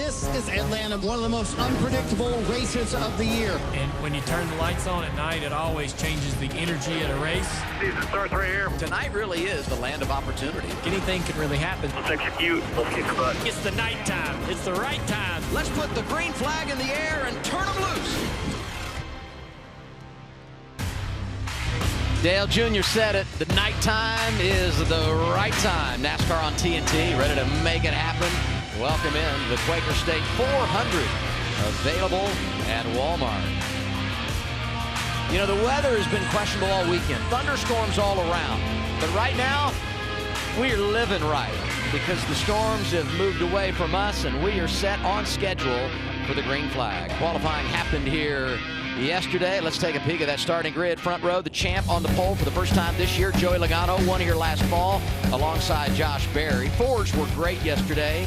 This is Atlanta, one of the most unpredictable races of the year. And when you turn the lights on at night, it always changes the energy at a race. Season starts right here. Tonight really is the land of opportunity. Anything can really happen. Let's execute. Let's kick the butt. It's the night time. It's the right time. Let's put the green flag in the air and turn them loose. Dale Jr. said it. The nighttime is the right time. NASCAR on TNT, ready to make it happen. Welcome in the Quaker State 400, available at Walmart. You know, the weather has been questionable all weekend. Thunderstorms all around. But right now, we are living right because the storms have moved away from us and we are set on schedule for the green flag. Qualifying happened here yesterday. Let's take a peek at that starting grid. Front row, the champ on the pole for the first time this year. Joey Logano won here last fall alongside Josh Berry. Fords were great yesterday.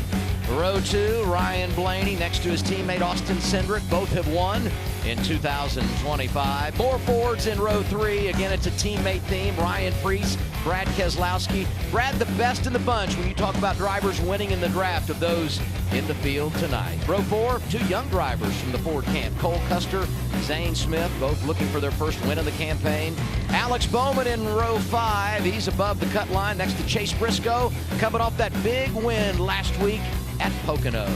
Row 2, Ryan Blaney next to his teammate Austin Cindric. Both have won in 2025. More Fords in row 3. Again, it's a teammate theme. Ryan Preece, Brad Keselowski. Brad, the best in the bunch when you talk about drivers winning in the draft of those in the field tonight. Row 4, 2 young drivers from the Ford camp. Cole Custer, Zane Smith, both looking for their first win of the campaign. Alex Bowman in row 5. He's above the cut line next to Chase Briscoe, coming off that big win last week at Pocono.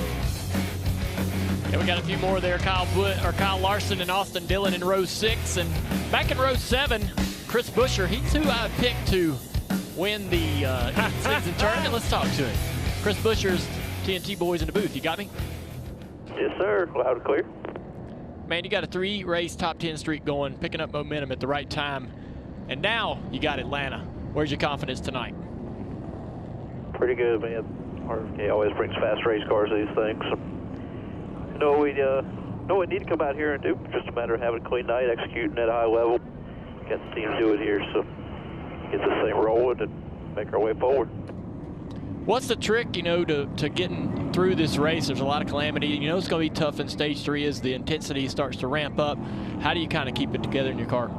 Yeah, we got a few more there. Kyle Larson and Austin Dillon in row 6. And back in row 7, Chris Buescher, he's who I picked to win the season tournament. Let's talk to him. Chris Buescher's TNT boys in the booth. You got me? Yes, sir. Loud and clear. Man, you got a 3-race top 10 streak going, picking up momentum at the right time. And now you got Atlanta. Where's your confidence tonight? Pretty good, man. RFK always brings fast race cars to these things. You know what we need to come out here and do. Just a matter of having a clean night, executing at a high level. Got the team to do it here, so get this thing rolling and make our way forward. What's the trick, you know, to getting through this race? There's a lot of calamity. You know it's going to be tough in stage 3 as the intensity starts to ramp up. How do you kind of keep it together in your car?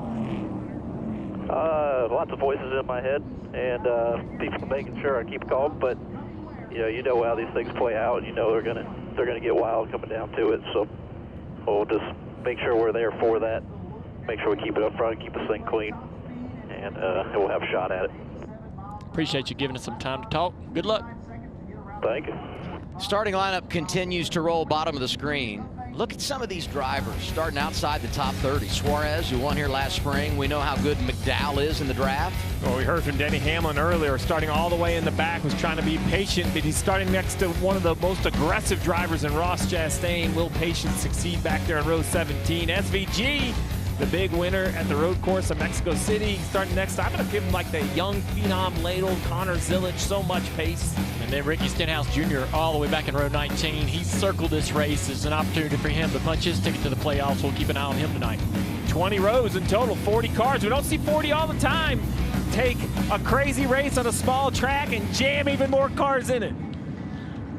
Lots of voices in my head and people making sure I keep calm, but you know how these things play out. You know they're gonna get wild coming down to it. So we'll just make sure we're there for that. Make sure we keep it up front, keep this thing clean, and we'll have a shot at it. Appreciate you giving us some time to talk. Good luck. Thank you. Starting lineup continues to roll bottom of the screen. Look at some of these drivers starting outside the top 30. Suarez, who won here last spring. We know how good McDowell is in the draft. Well, we heard from Denny Hamlin earlier, starting all the way in the back, was trying to be patient, but he's starting next to one of the most aggressive drivers in Ross Chastain. Will patience succeed back there in row 17? SVG, the big winner at the road course of Mexico City, starting next. I'm going to give him like the young phenom ladle, Connor Zilic, so much pace. And then Ricky Stenhouse Jr. all the way back in row 19. He's circled this race as an opportunity for him to punch his ticket to the playoffs. We'll keep an eye on him tonight. 20 rows in total, 40 cars. We don't see 40 all the time. Take a crazy race on a small track and jam even more cars in it.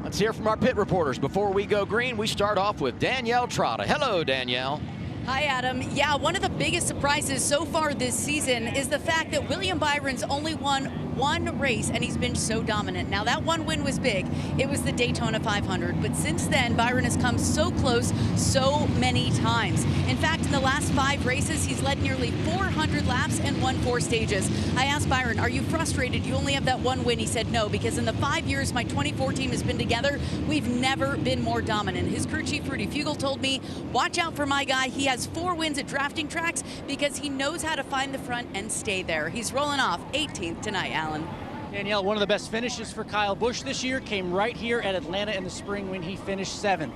Let's hear from our pit reporters. Before we go green, we start off with Danielle Trotta. Hello, Danielle. Hi, Adam. Yeah, one of the biggest surprises so far this season is the fact that William Byron's only won one race, and he's been so dominant. Now, that one win was big. It was the Daytona 500. But since then, Byron has come so close so many times. In fact, in the last 5 races, he's led nearly 400 laps and won 4 stages. I asked Byron, are you frustrated you only have that one win? He said no, because in the 5 years my 24 team has been together, we've never been more dominant. His crew chief, Rudy Fugle, told me, watch out for my guy. He has 4 wins at drafting tracks because he knows how to find the front and stay there. He's rolling off 18th tonight, Alan. Danielle, one of the best finishes for Kyle Busch this year came right here at Atlanta in the spring when he finished 7th.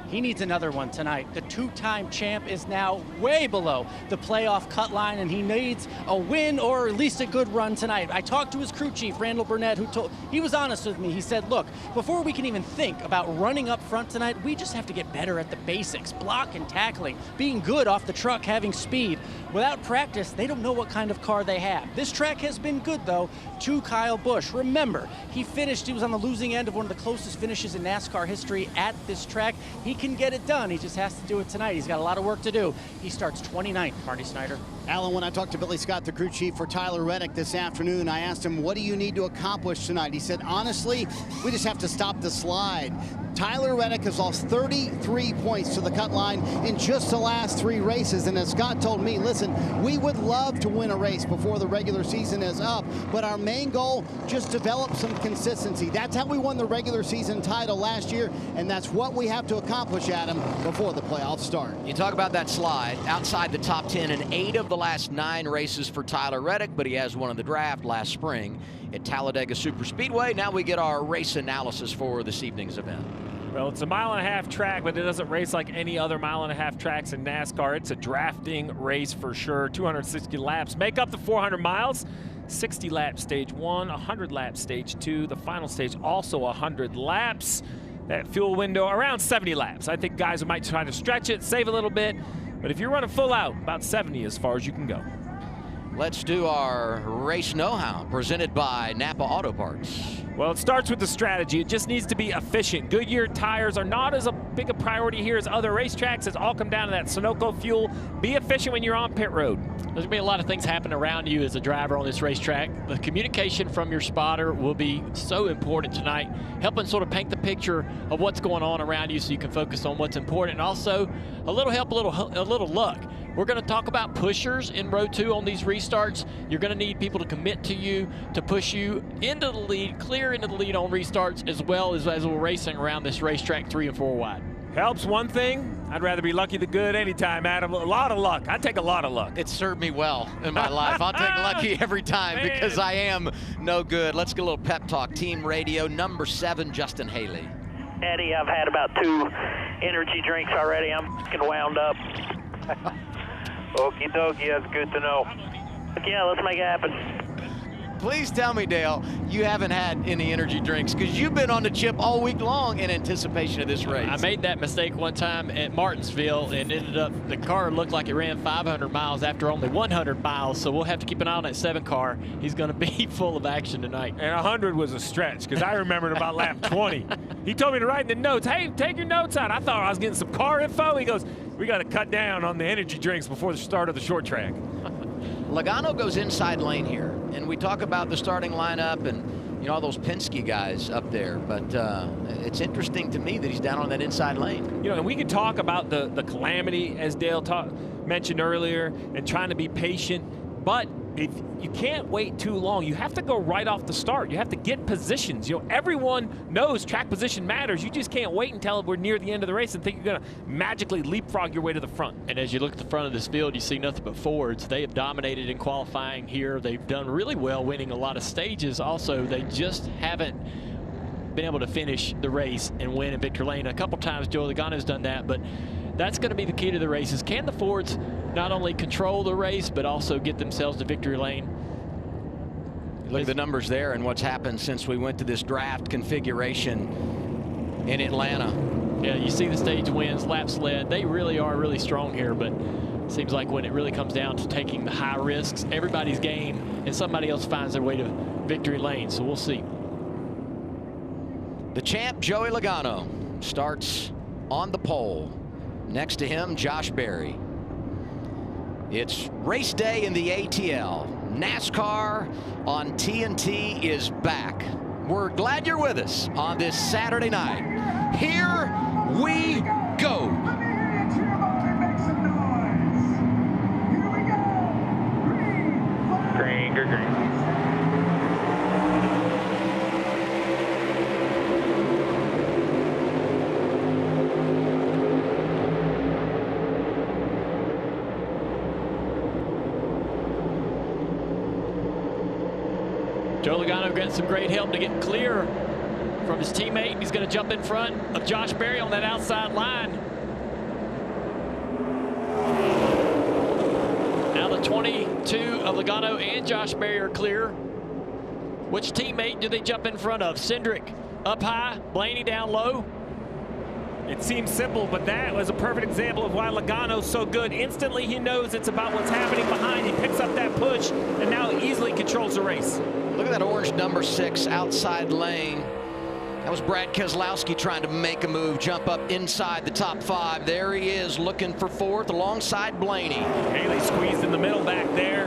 He needs another one tonight. The 2-time champ is now way below the playoff cut line, and he needs a win or at least a good run tonight. I talked to his crew chief, Randall Burnett, he was honest with me. He said, look, before we can even think about running up front tonight, we just have to get better at the basics, block and tackling, being good off the truck, having speed. Without practice, they don't know what kind of car they have. This track has been good, though, to Kyle Busch. Remember, he was on the losing end of one of the closest finishes in NASCAR history at this track. He can get it done. He just has to do it tonight. He's got a lot of work to do. He starts 29th, Marty Snyder. Alan, when I talked to Billy Scott, the crew chief for Tyler Reddick this afternoon, I asked him, what do you need to accomplish tonight? He said, honestly, we just have to stop the slide. Tyler Reddick has lost 33 points to the cut line in just the last 3 races. And as Scott told me, listen, we would love to win a race before the regular season is up, but our main goal, just develop some consistency. That's how we won the regular season title last year, and that's what we have to accomplish, Adam, before the playoffs start. You talk about that slide, outside the top 10 in 8 of the last 9 races for Tyler Reddick, but he has won in the draft last spring at Talladega Superspeedway. Now we get our race analysis for this evening's event. Well, it's a 1.5 mile track, but it doesn't race like any other 1.5 mile tracks in NASCAR. It's a drafting race for sure. 260 laps make up the 400 miles. 60 laps stage 1, 100 laps stage 2. The final stage also 100 laps. That fuel window around 70 laps. I think guys might try to stretch it, save a little bit, but if you're running full out, about 70 as far as you can go. Let's do our race know-how presented by Napa Auto Parts. Well, it starts with the strategy. It just needs to be efficient. Goodyear tires are not as big a priority here as other racetracks. It's all come down to that Sunoco fuel. Be efficient when you're on pit road. There's going to be a lot of things happening around you as a driver on this racetrack. The communication from your spotter will be so important tonight, helping sort of paint the picture of what's going on around you so you can focus on what's important. And also, a little help, a little luck. We're going to talk about pushers in row 2 on these restarts. You're going to need people to commit to you, to push you into the lead, clear into the lead on restarts, as well as we're racing around this racetrack 3 and 4 wide. Helps one thing. I'd rather be lucky than good anytime, Adam. A lot of luck. I take a lot of luck. It served me well in my life. I'll take lucky every time because I am no good. Let's get a little pep talk. Team radio, number 7, Justin Haley. Eddie, I've had about 2 energy drinks already. I'm fucking wound up. Okie dokie, that's good to know. Yeah, let's make it happen. Please tell me, Dale, you haven't had any energy drinks because you've been on the chip all week long in anticipation of this race. I made that mistake one time at Martinsville and ended up, the car looked like it ran 500 miles after only 100 miles, so we'll have to keep an eye on that 7 car. He's going to be full of action tonight. And 100 was a stretch because I remembered about lap 20. He told me to write in the notes, hey, take your notes out. I thought I was getting some car info. He goes, we got to cut down on the energy drinks before the start of the short track. Logano goes inside lane here, and we talk about the starting lineup and, you know, all those Penske guys up there, but it's interesting to me that he's down on that inside lane. You know, and we can talk about the calamity, as Dale mentioned earlier, and trying to be patient, but if you can't wait too long, you have to go right off the start. You have to get positions. You know, everyone knows track position matters. You just can't wait until we're near the end of the race and think you're going to magically leapfrog your way to the front. And as you look at the front of this field, you see nothing but Fords. They have dominated in qualifying here. They've done really well winning a lot of stages. Also, they just haven't been able to finish the race and win in victory lane. A couple times Joe Logano's done that, but that's going to be the key to the races. Can the Fords not only control the race, but also get themselves to victory lane? Look at the numbers there and what's happened since we went to this draft configuration in Atlanta. Yeah, you see the stage wins, laps led. They really are really strong here, but it seems like when it really comes down to taking the high risks, everybody's game, and somebody else finds their way to victory lane, so we'll see. The champ, Joey Logano, starts on the pole. Next to him, Josh Berry. It's race day in the ATL. NASCAR on TNT is back. We're glad you're with us on this Saturday night. Here we go. Green, green. Joe Logano getting some great help to get clear from his teammate. He's going to jump in front of Josh Berry on that outside line. Now the 22 of Logano and Josh Berry are clear. Which teammate do they jump in front of? Cindric up high, Blaney down low. It seems simple, but that was a perfect example of why Logano's so good. Instantly he knows it's about what's happening behind. He picks up that push and now easily controls the race. Look at that orange number 6 outside lane. That was Brad Keselowski trying to make a move, jump up inside the top 5. There he is looking for 4th alongside Blaney. Haley squeezed in the middle back there.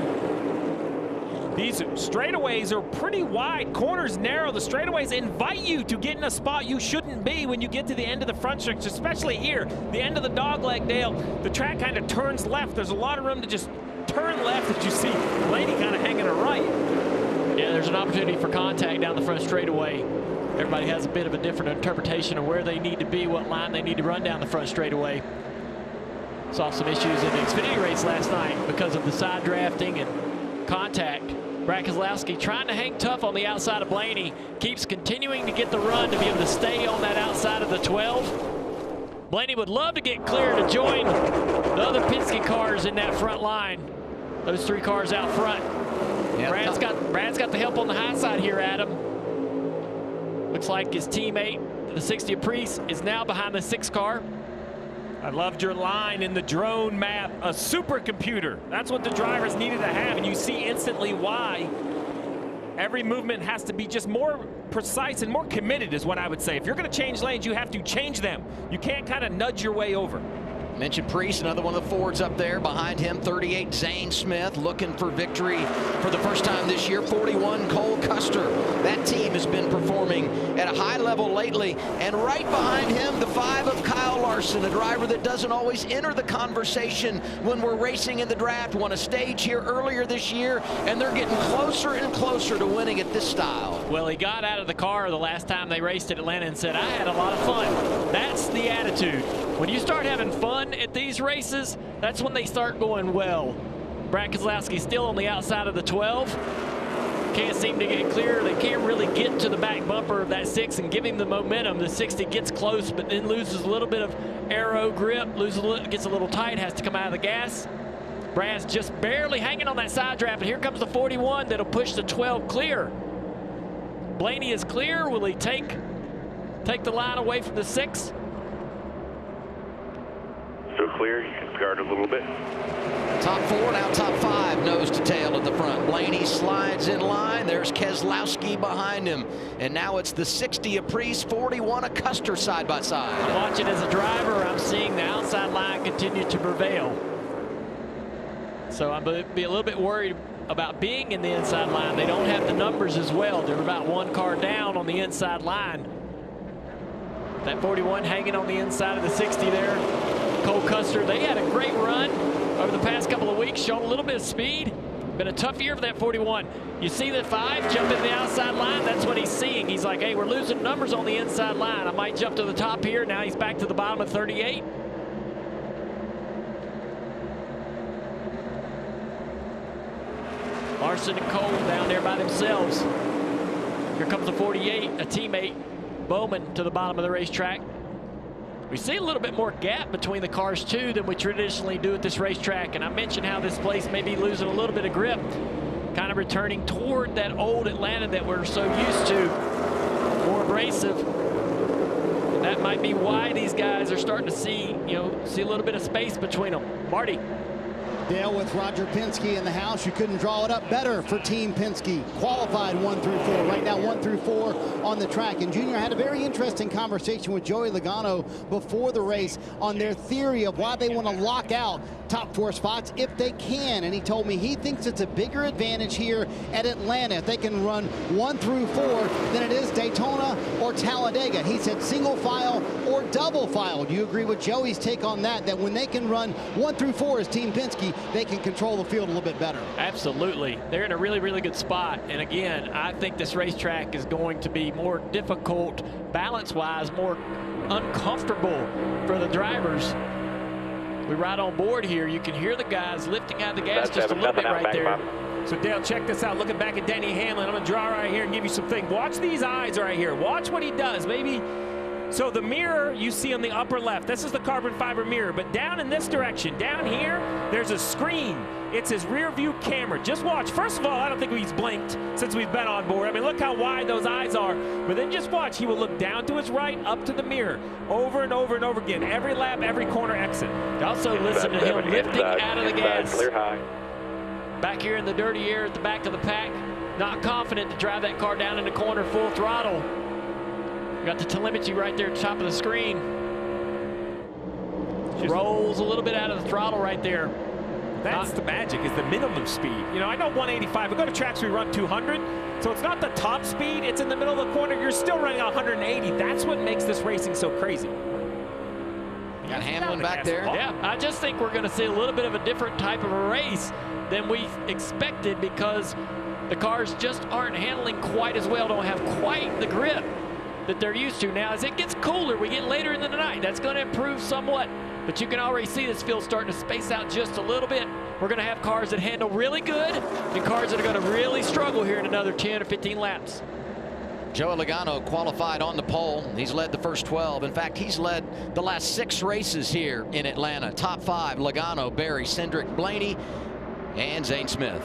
These straightaways are pretty wide, corners narrow. The straightaways invite you to get in a spot you shouldn't be when you get to the end of the front stretch, especially here, the end of the dogleg, Dale. The track kind of turns left. There's a lot of room to just turn left as you see Blaney kind of hanging her right. Yeah, there's an opportunity for contact down the front straightaway. Everybody has a bit of a different interpretation of where they need to be, what line they need to run down the front straightaway. Saw some issues in the Xfinity race last night because of the side drafting and contact. Brad Keselowski trying to hang tough on the outside of Blaney. Keeps continuing to get the run to be able to stay on that outside of the 12. Blaney would love to get clear to join the other Penske cars in that front line. Those 3 cars out front. Yeah, Brad's got the help on the high side here, Adam. Looks like his teammate, the 60 Priest, is now behind the 6 car. I loved your line in the drone map, a supercomputer. That's what the drivers needed to have, and you see instantly why. Every movement has to be just more precise and more committed is what I would say. If you're going to change lanes, you have to change them. You can't kind of nudge your way over. Mentioned Priest, another one of the Fords up there. Behind him, 38, Zane Smith, looking for victory for the first time this year. 41, Cole Custer. That team has been performing at a high level lately. And right behind him, the 5 of Kyle Larson, a driver that doesn't always enter the conversation when we're racing in the draft. Won a stage here earlier this year, and they're getting closer and closer to winning at this style. Well, he got out of the car the last time they raced at Atlanta and said, I had a lot of fun. That's the attitude. When you start having fun at these races, that's when they start going well. Brad Keselowski still on the outside of the 12. Can't seem to get clear. They can't really get to the back bumper of that 6 and give him the momentum. The 60 gets close, but then loses a little bit of aero grip, gets a little tight, has to come out of the gas. Brad's just barely hanging on that side draft, and here comes the 41 that'll push the 12 clear. Blaney is clear. Will he take the line away from the 6? Still clear. You can guard a little bit. Top 4, now top 5, nose to tail at the front. Blaney slides in line. There's Keselowski behind him. And now it's the 60 of Priest, 41 of Custer side by side. I'm watching as a driver. I'm seeing the outside line continue to prevail. So I'm going to be a little bit worried about being in the inside line. They don't have the numbers as well. They're about 1 car down on the inside line. That 41 hanging on the inside of the 60 there. Cole Custer, they had a great run over the past couple of weeks, shown a little bit of speed. Been a tough year for that 41. You see that 5 jump in the outside line, that's what he's seeing. He's like, hey, we're losing numbers on the inside line. I might jump to the top here. Now he's back to the bottom of 38. Larson and Cole down there by themselves. Here comes the 48, a teammate, Bowman, to the bottom of the racetrack. We see a little bit more gap between the cars, too, than we traditionally do at this racetrack. And I mentioned how this place may be losing a little bit of grip, kind of returning toward that old Atlanta that we're so used to, more abrasive. And that might be why these guys are starting to see a little bit of space between them. Marty. Dale, with Roger Penske in the house, you couldn't draw it up better for Team Penske. Qualified 1 through 4. Right now, 1 through 4 on the track. And Junior had a very interesting conversation with Joey Logano before the race on their theory of why they want to lock out top 4 spots if they can. And he told me he thinks it's a bigger advantage here at Atlanta if they can run 1 through 4 than it is Daytona or Talladega. He said single file or double file. Do you agree with Joey's take on that? That when they can run 1 through 4 as Team Penske, they can control the field a little bit better. Absolutely. They're in a really, really good spot. And again, I think this racetrack is going to be more difficult, balance-wise, more uncomfortable for the drivers. We ride on board here. You can hear the guys lifting out of the gas just a little bit right there. So, Dale, check this out. Looking back at Denny Hamlin, I'm going to draw right here and give you some things. Watch these eyes right here. Watch what he does. Maybe. So the mirror you see on the upper left, this is the carbon fiber mirror, but down in this direction, down here, there's a screen. It's his rear view camera. Just watch. First of all, I don't think he's blinked since we've been on board. I mean, look how wide those eyes are. But then just watch. He will look down to his right, up to the mirror, over and over and over again. Every lap, every corner exit. Also listen to him lifting out of the gas. Clear high. Back here in the dirty air at the back of the pack, not confident to drive that car down in the corner full throttle. Got the telemetry right there at the top of the screen. Rolls a little bit out of the throttle right there. That's the magic, is the minimum speed. You know, I know 185. We go to tracks, we run 200. So it's not the top speed. It's in the middle of the corner. You're still running 180. That's what makes this racing so crazy. Got Hamlin back there. Yeah, I just think we're going to see a little bit of a different type of a race than we expected because the cars just aren't handling quite as well, don't have quite the grip that they're used to. Now, as it gets cooler, we get later in the night, that's going to improve somewhat. But you can already see this field starting to space out just a little bit. We're going to have cars that handle really good and cars that are going to really struggle here in another 10 or 15 laps. Joey Logano qualified on the pole. He's led the first 12. In fact, he's led the last 6 races here in Atlanta. Top 5, Logano, Berry, Cindric, Blaney, and Zane Smith.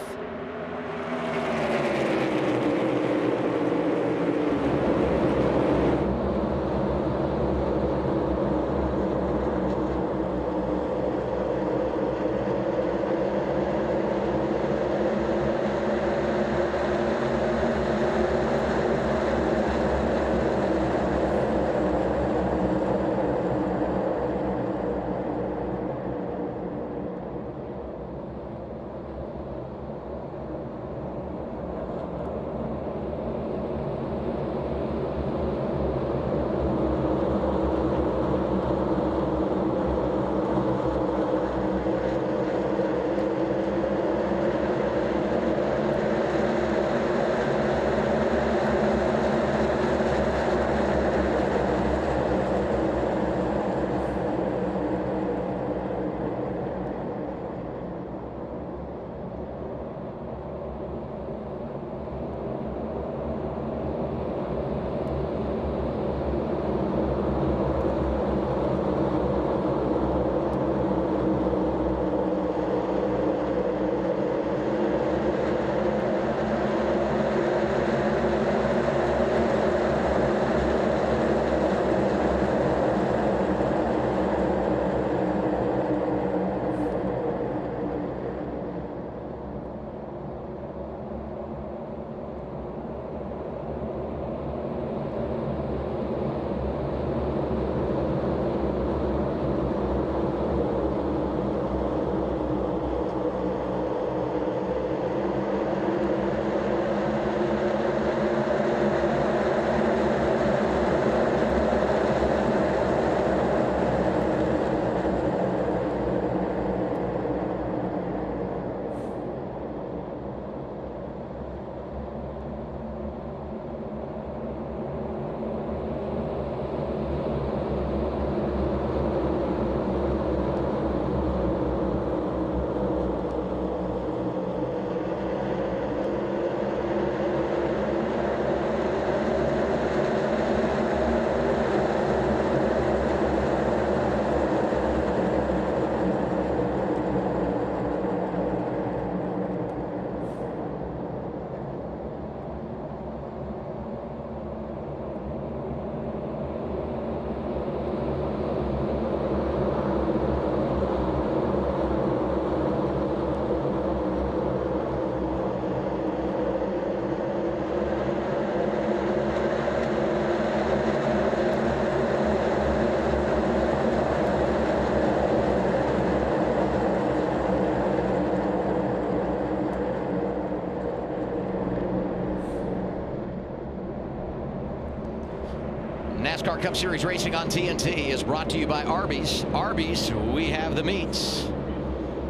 NASCAR Cup Series racing on TNT is brought to you by Arby's. Arby's, we have the meats.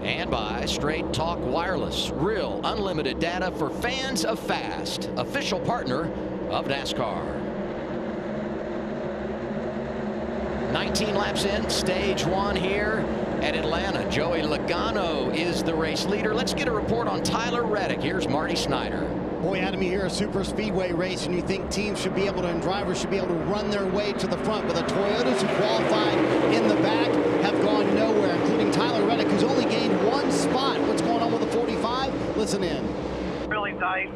And by Straight Talk Wireless. Real unlimited data for fans of fast. Official partner of NASCAR. 19 laps in, stage 1 here at Atlanta. Joey Logano is the race leader. Let's get a report on Tyler Reddick. Here's Marty Snyder. Boy, Adam, you hear a super speedway race and you think teams should be able to, and drivers should be able to run their way to the front. But the Toyotas who qualified in the back have gone nowhere, including Tyler Reddick, who's only gained 1 spot. What's going on with the 45? Listen in. Really tight.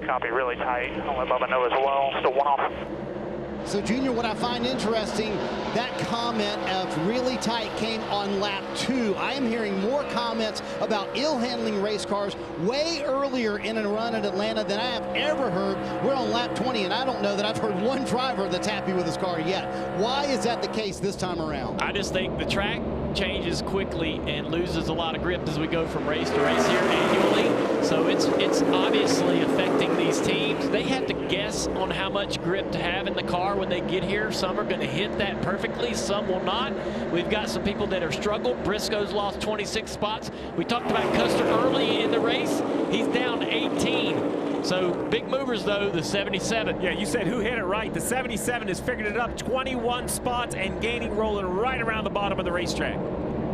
Copy, really tight. Only above my nose as well. Still 1 off. So, Junior, what I find interesting, that comment of really tight came on lap 2. I am hearing more comments about ill-handling race cars way earlier in a run at Atlanta than I have ever heard. We're on lap 20, and I don't know that I've heard one driver that's happy with his car yet. Why is that the case this time around? I just think the track changes quickly and loses a lot of grip as we go from race to race here annually. So it's obviously affecting these teams. They have to guess on how much grip to have in the car when they get here. Some are going to hit that perfectly, some will not. We've got some people that are struggled. Briscoe's lost 26 spots. We talked about Custer early in the race. He's down 18. So big movers, though, the 77. Yeah, you said who hit it right. The 77 has figured it up 21 spots and gaining, rolling right around the bottom of the racetrack.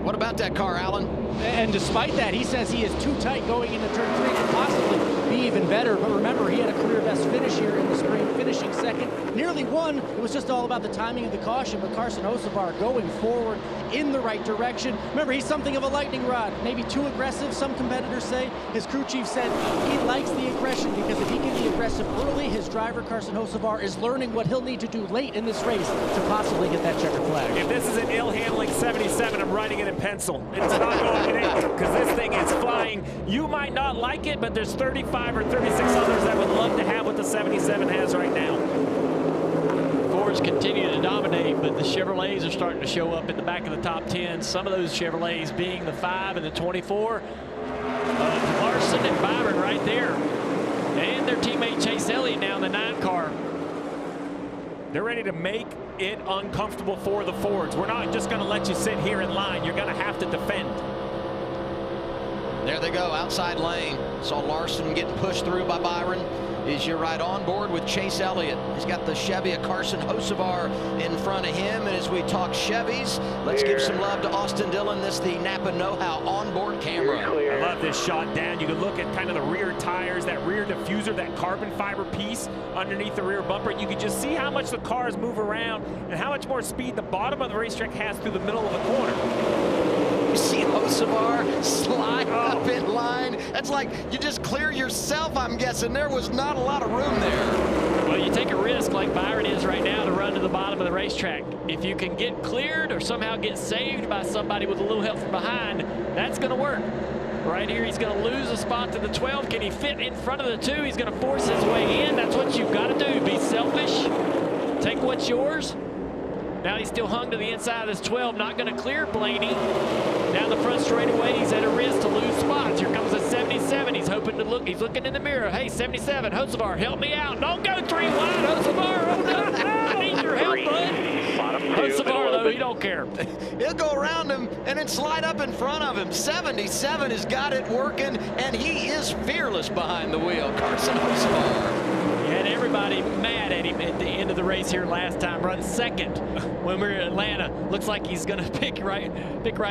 What about that car, Alan? And despite that, he says he is too tight going into turn 3 to possibly be even better. But remember, he had a career best finish here in the spring, finishing second. Nearly won. It was just all about the timing of the caution. But Carson Hocevar going forward in the right direction. Remember, he's something of a lightning rod. Maybe too aggressive, some competitors say. His crew chief said he likes the aggression because if he can be aggressive early, his driver, Carson Hocevar, is learning what he'll need to do late in this race to possibly get that checkered flag. If this is an ill-handling 77, I'm writing it in pencil. It's not going in because this thing is flying. You might not like it, but there's 35 or 36 others that would love to have what the 77 has right now. Fords continue to dominate, but the Chevrolets are starting to show up in the back of the top 10. Some of those Chevrolets being the 5 and the 24. Larson and Byron right there. And their teammate Chase Elliott now in the 9 car. They're ready to make it uncomfortable for the Fords. We're not just going to let you sit here in line. You're going to have to defend. There they go, outside lane. Saw Larson getting pushed through by Byron. Is your right on board with Chase Elliott. He's got the Chevy of Carson Hocevar in front of him. And as we talk Chevys, let's give some love to Austin Dillon. This is the Napa Know-How onboard camera. I love this shot down. You can look at kind of the rear tires, that rear diffuser, that carbon fiber piece underneath the rear bumper. You can just see how much the cars move around and how much more speed the bottom of the racetrack has through the middle of the corner. You see Hocevar slide up in line. That's like you just clear yourself, I'm guessing. There was not a lot of room there. Well, you take a risk like Byron is right now to run to the bottom of the racetrack. If you can get cleared or somehow get saved by somebody with a little help from behind, that's going to work. Right here, he's going to lose a spot to the 12. Can he fit in front of the 2? He's going to force his way in. That's what you've got to do. Be selfish. Take what's yours. Now he's still hung to the inside of this 12. Not going to clear Blaney. Down the front straightaway, he's at a risk to lose spots. Here comes the 77. He's hoping to look. He's looking in the mirror. Hey, 77, Hocevar, help me out. Don't go 3 wide, Hocevar. Oh, no. I need your help, bud. Hocevar, though, he don't care. He'll go around him and then slide up in front of him. 77 has got it working, and he is fearless behind the wheel. Carson Hocevar. And everybody mad at him at the end of the race here last time. Run second when we were in Atlanta. Looks like he's going to pick right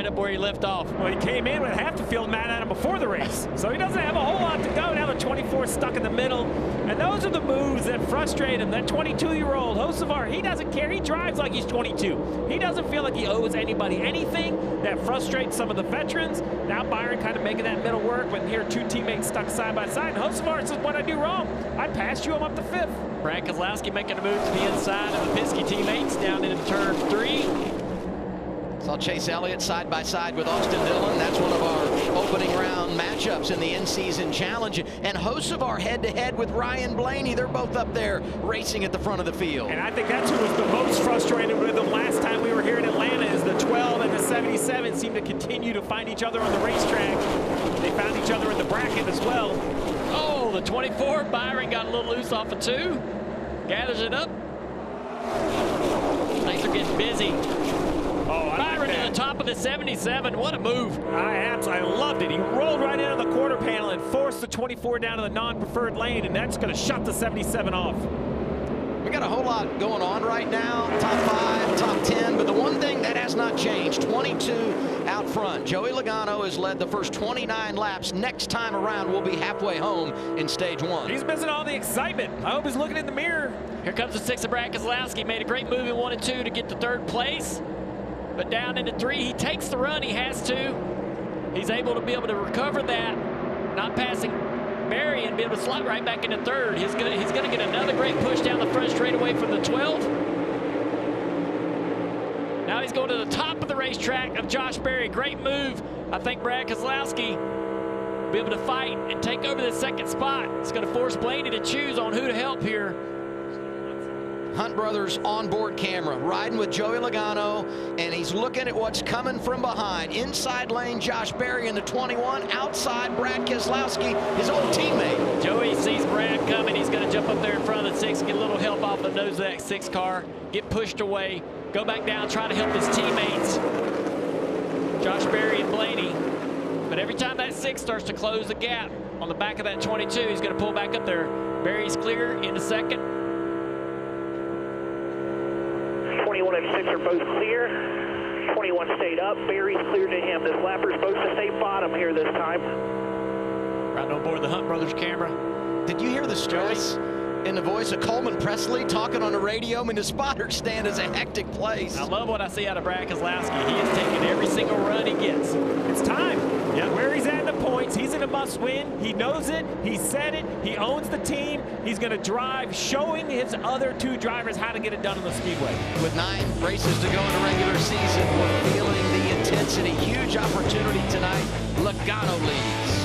up where he left off. Well, he came in with half the field mad at him before the race. So he doesn't have a whole lot to go. Now the 24 stuck in the middle. And those are the moves that frustrate him. That 22-year-old Hocevar, he doesn't care. He drives like he's 22. He doesn't feel like he owes anybody anything. That frustrates some of the veterans. Now Byron kind of making that middle work, but here 2 teammates stuck side by side. And Hocevar says, what I do wrong? I passed you, I'm up to 5th. Brad Keselowski making a move to the inside of the Penske teammates down into turn 3. Saw Chase Elliott side by side with Austin Dillon. That's one of our opening round matchups in the in-season challenge. And Hocevar head-to-head with Ryan Blaney. They're both up there racing at the front of the field. And I think that's who was the most frustrated with them last time we were here in Atlanta, is the 12 and the 77 seem to continue to find each other on the racetrack. They found each other in the bracket as well. Oh, the 24, Byron got a little loose off of 2. Gathers it up. Things are getting busy. Oh, Byron to the top of the 77. What a move. I absolutely loved it. He rolled right into the quarter panel and forced the 24 down to the non-preferred lane, and that's going to shut the 77 off. We got a whole lot going on right now. Top 5, top 10, but the one thing that has not changed, 22 out front. Joey Logano has led the first 29 laps. Next time around, we'll be halfway home in stage 1. He's missing all the excitement. I hope he's looking in the mirror. Here comes the 6 of Brad Keselowski. Made a great move in 1 and 2 to get to 3rd place. But down into 3, he takes the run. He has to. He's able to recover that. Not passing Berry and be able to slot right back into third. He's gonna get another great push down the front straightaway from the 12. Now he's going to the top of the racetrack of Josh Berry. Great move. I think Brad Keselowski will be able to fight and take over the second spot. It's going to force Blaney to choose on who to help here. Hunt Brothers onboard camera riding with Joey Logano, and he's looking at what's coming from behind. Inside lane, Josh Berry in the 21. Outside, Brad Keselowski, his old teammate. Joey sees Brad coming. He's going to jump up there in front of the 6, get a little help off the nose of that 6 car, get pushed away, go back down, try to help his teammates, Josh Berry and Blaney. But every time that 6 starts to close the gap on the back of that 22, he's going to pull back up there. Berry's clear into second. 21 and 6 are both clear. 21 stayed up. Berry's clear to him. This lapper's supposed to stay bottom here this time. Right on board the Hunt Brothers camera. Did you hear the stress in the voice of Coleman Presley talking on the radio? I mean, the spotter stand is a hectic place. I love what I see out of Brad Keselowski. He is taking every single run he gets. It's time. Yeah. Where he's at in the points, he's in a must-win. He knows it. He said it. He owns the team. He's going to drive, showing his other 2 drivers how to get it done on the Speedway. With 9 races to go in the regular season, we're feeling the intensity. Huge opportunity tonight. Logano leads.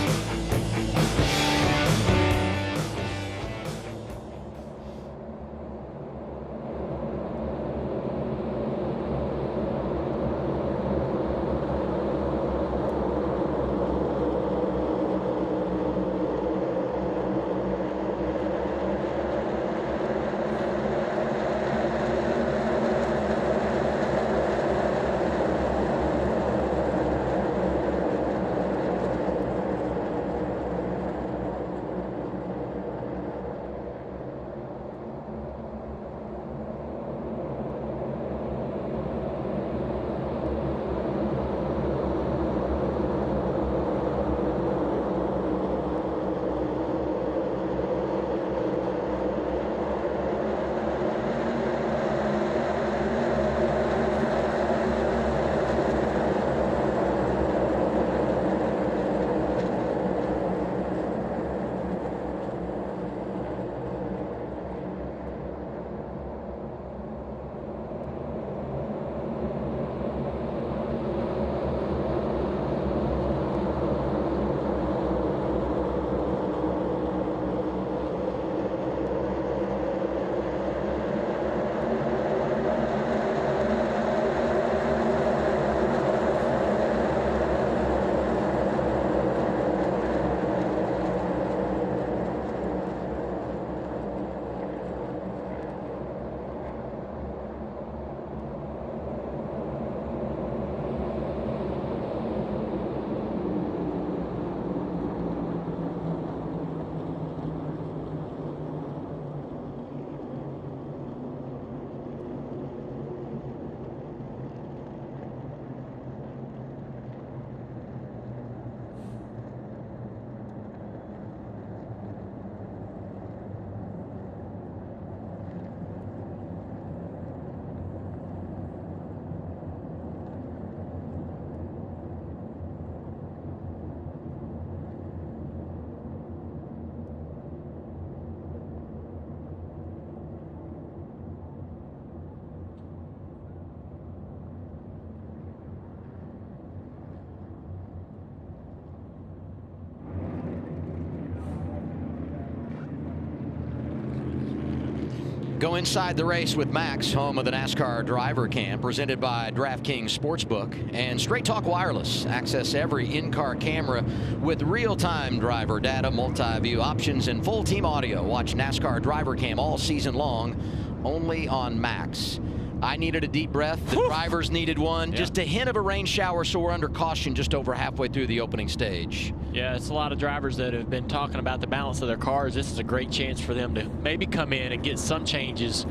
Go inside the race with Max, home of the NASCAR Driver Cam, presented by DraftKings Sportsbook and Straight Talk Wireless. Access every in-car camera with real-time driver data, multi-view options, and full team audio. Watch NASCAR Driver Cam all season long, only on Max. I needed a deep breath. The drivers needed one. Yeah. Just a hint of a rain shower, so we're under caution just over halfway through the opening stage. Yeah, it's a lot of drivers that have been talking about the balance of their cars. This is a great chance for them to maybe come in and get some changes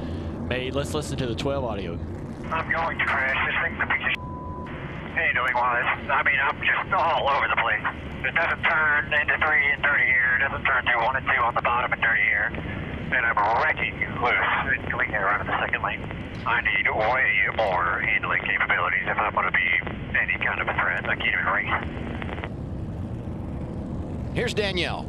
made. Let's listen to the 12 audio. I'm going to crash this thing to piece of handling wise. I mean, I'm just all over the place. It doesn't turn into 3 in 30 here. It doesn't turn to 1 and 2 on the bottom in 30 here. And I'm wrecking loose and coming here around in the second lane. I need way more handling capabilities if I'm going to be any kind of a threat. I can't even race. Here's Danielle.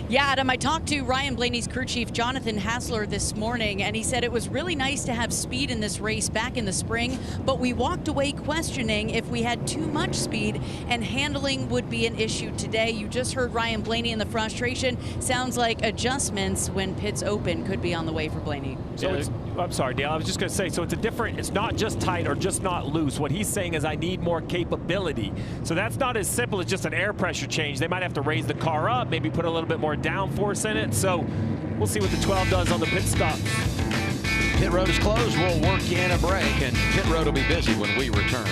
Yeah, Adam, I talked to Ryan Blaney's crew chief, Jonathan Hassler, this morning, and he said it was really nice to have speed in this race back in the spring, but we walked away questioning if we had too much speed and handling would be an issue today. You just heard Ryan Blaney, and the frustration sounds like adjustments when pits open could be on the way for Blaney. So it's, I'm sorry, Dale, I was just going to say, so it's not just tight or just not loose. What he's saying is I need more capability. So that's not as simple as just an air pressure change. They might have to raise the car up, maybe put a little bit more downforce in it. So we'll see what the 12 does on the pit stop. Pit road is closed. We'll work in a break, and pit road will be busy when we return.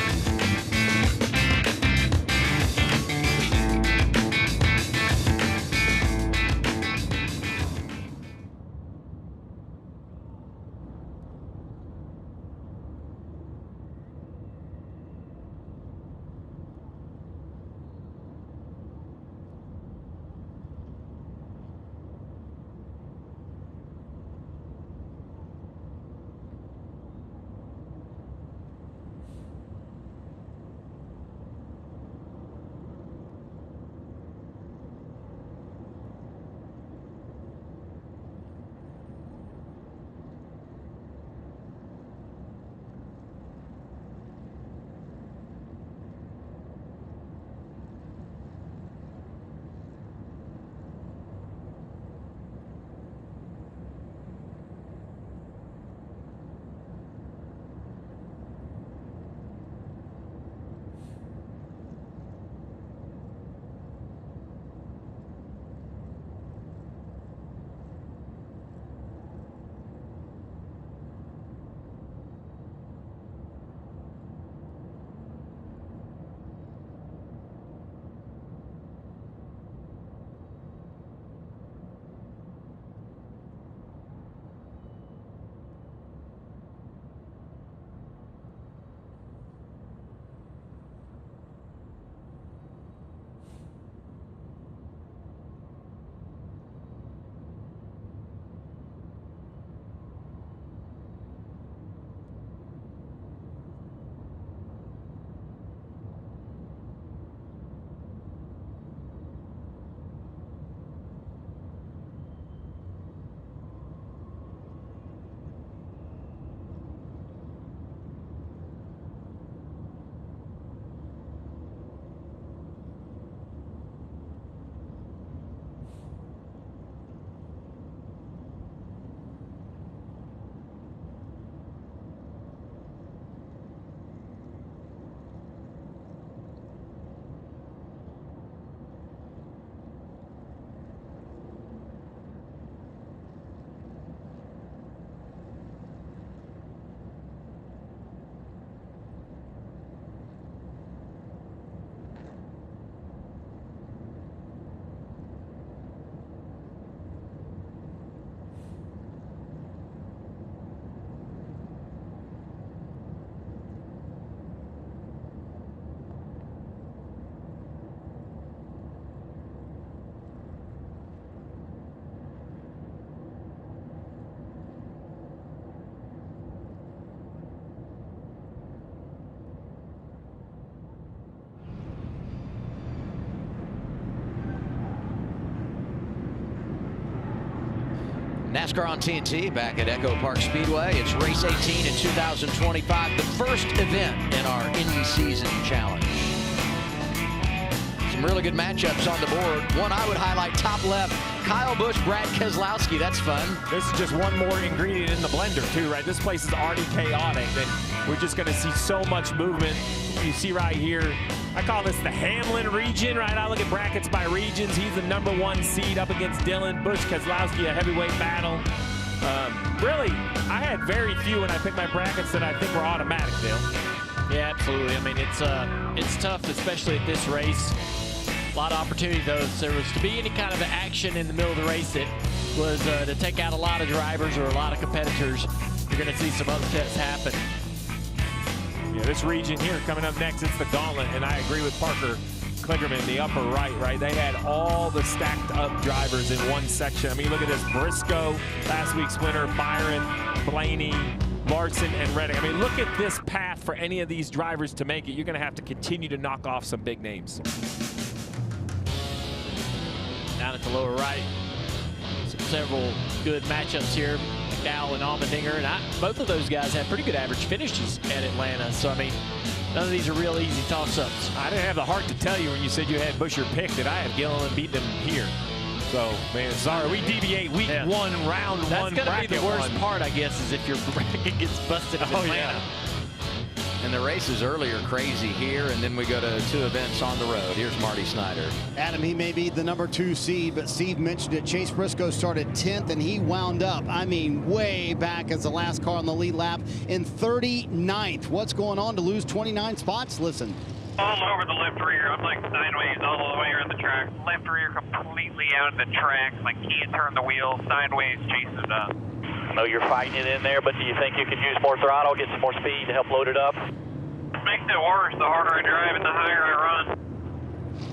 NASCAR on TNT back at EchoPark Speedway. It's race 18 in 2025, the first event in our in-season challenge. Some really good matchups on the board. One I would highlight, top left, Kyle Busch, Brad Keselowski. That's fun. This is just one more ingredient in the blender too, right? This place is already chaotic, and we're just going to see so much movement. You see right here, I call this the Hamlin region, right? I look at brackets by regions. He's the #1 seed up against Dylan. Busch, Keselowski, a heavyweight battle. Really, I had very few when I picked my brackets that I think were automatic, Dale. Yeah, absolutely. I mean, it's tough, especially at this race. A lot of opportunity, though. If there was to be any kind of action in the middle of the race that was to take out a lot of drivers or a lot of competitors, you're going to see some upsets happen. Yeah, this region here coming up next, it's the gauntlet, and I agree with Parker Klingerman, the upper right? They had all the stacked up drivers in one section. I mean, look at this, Briscoe, last week's winner, Byron, Blaney, Larson, and Reddick. I mean, look at this path for any of these drivers to make it. You're going to have to continue to knock off some big names. Down at the lower right, several good matchups here. McDowell and Allmendinger, and both of those guys had pretty good average finishes at Atlanta. So, I mean, none of these are real easy toss-ups. I didn't have the heart to tell you when you said you had Busher picked that I had Gilliland beat them here. So, man, sorry, we deviate week one, round one. That's going to be the worst part, I guess, is if your bracket gets busted in Atlanta. Yeah. And the races earlier crazy here, and then we go to 2 events on the road. Here's Marty Snyder. Adam, he may be the #2 seed, but Steve mentioned it. Chase Briscoe started 10th, and he wound up, I mean, way back as the last car on the lead lap in 39th. What's going on to lose 29 spots? Listen. All over the left rear. I'm like sideways all the way around the track. Left rear completely out of the track. Like can't turn the wheel. Sideways chasing it up. I know you're fighting it in there, but do you think you could use more throttle, get some more speed to help load it up? Makes it worse the harder I drive and the higher I run.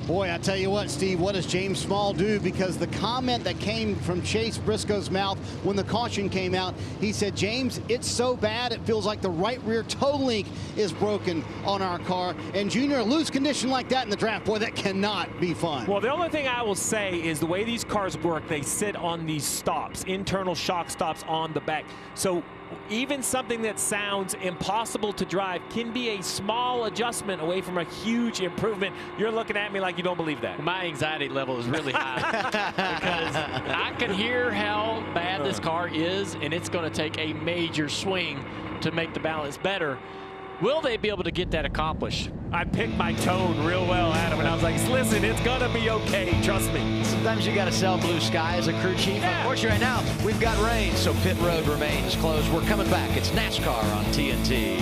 Boy, I tell you what, Steve, what does James Small do? Because the comment that came from Chase Briscoe's mouth when the caution came out, he said, James, it's so bad it feels like the right rear toe link is broken on our car. And Junior, a loose condition like that in the draft, boy, that cannot be fun. Well, the only thing I will say is the way these cars work, they sit on these stops, internal shock stops on the back. So even something that sounds impossible to drive can be a small adjustment away from a huge improvement. You're looking at me like you don't believe that. My anxiety level is really high because I can hear how bad this car is, and it's going to take a major swing to make the balance better. Will they be able to get that accomplished? I picked my tone real well, Adam, and I was like, listen, it's going to be okay. Trust me. Sometimes you got to sell blue sky as a crew chief. Yeah. Unfortunately, right now, we've got rain, so pit road remains closed. We're coming back. It's NASCAR on TNT.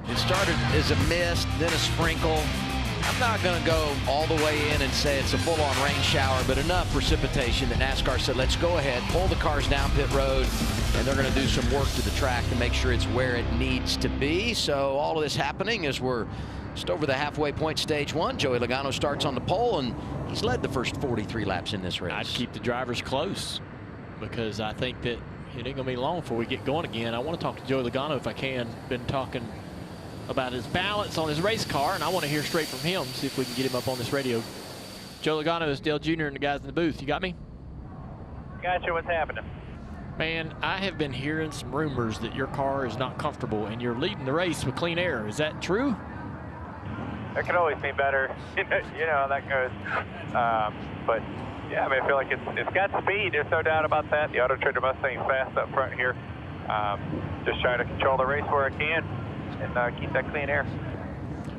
It started as a mist, then a sprinkle. I'm not going to go all the way in and say it's a full-on rain shower, but enough precipitation that NASCAR said, let's go ahead, pull the cars down pit road, and they're going to do some work to the track to make sure it's where it needs to be. So all of this happening as we're just over the halfway point, stage one. Joey Logano starts on the pole, and he's led the first 43 laps in this race. I'd keep the drivers close because I think that it ain't going to be long before we get going again. I want to talk to Joey Logano if I can. Been talking about his balance on his race car, and I want to hear straight from him, see if we can get him up on this radio. Joe Logano is Dale Jr. and the guys in the booth. You got me? Gotcha. What's happening? Man, I have been hearing some rumors that your car is not comfortable and you're leading the race with clean air. Is that true? It could always be better. You know how that goes. But yeah, I mean, I feel like it's got speed. There's no doubt about that. The Auto Trader Mustang's fast up front here. Just trying to control the race where I can and keep that clean air.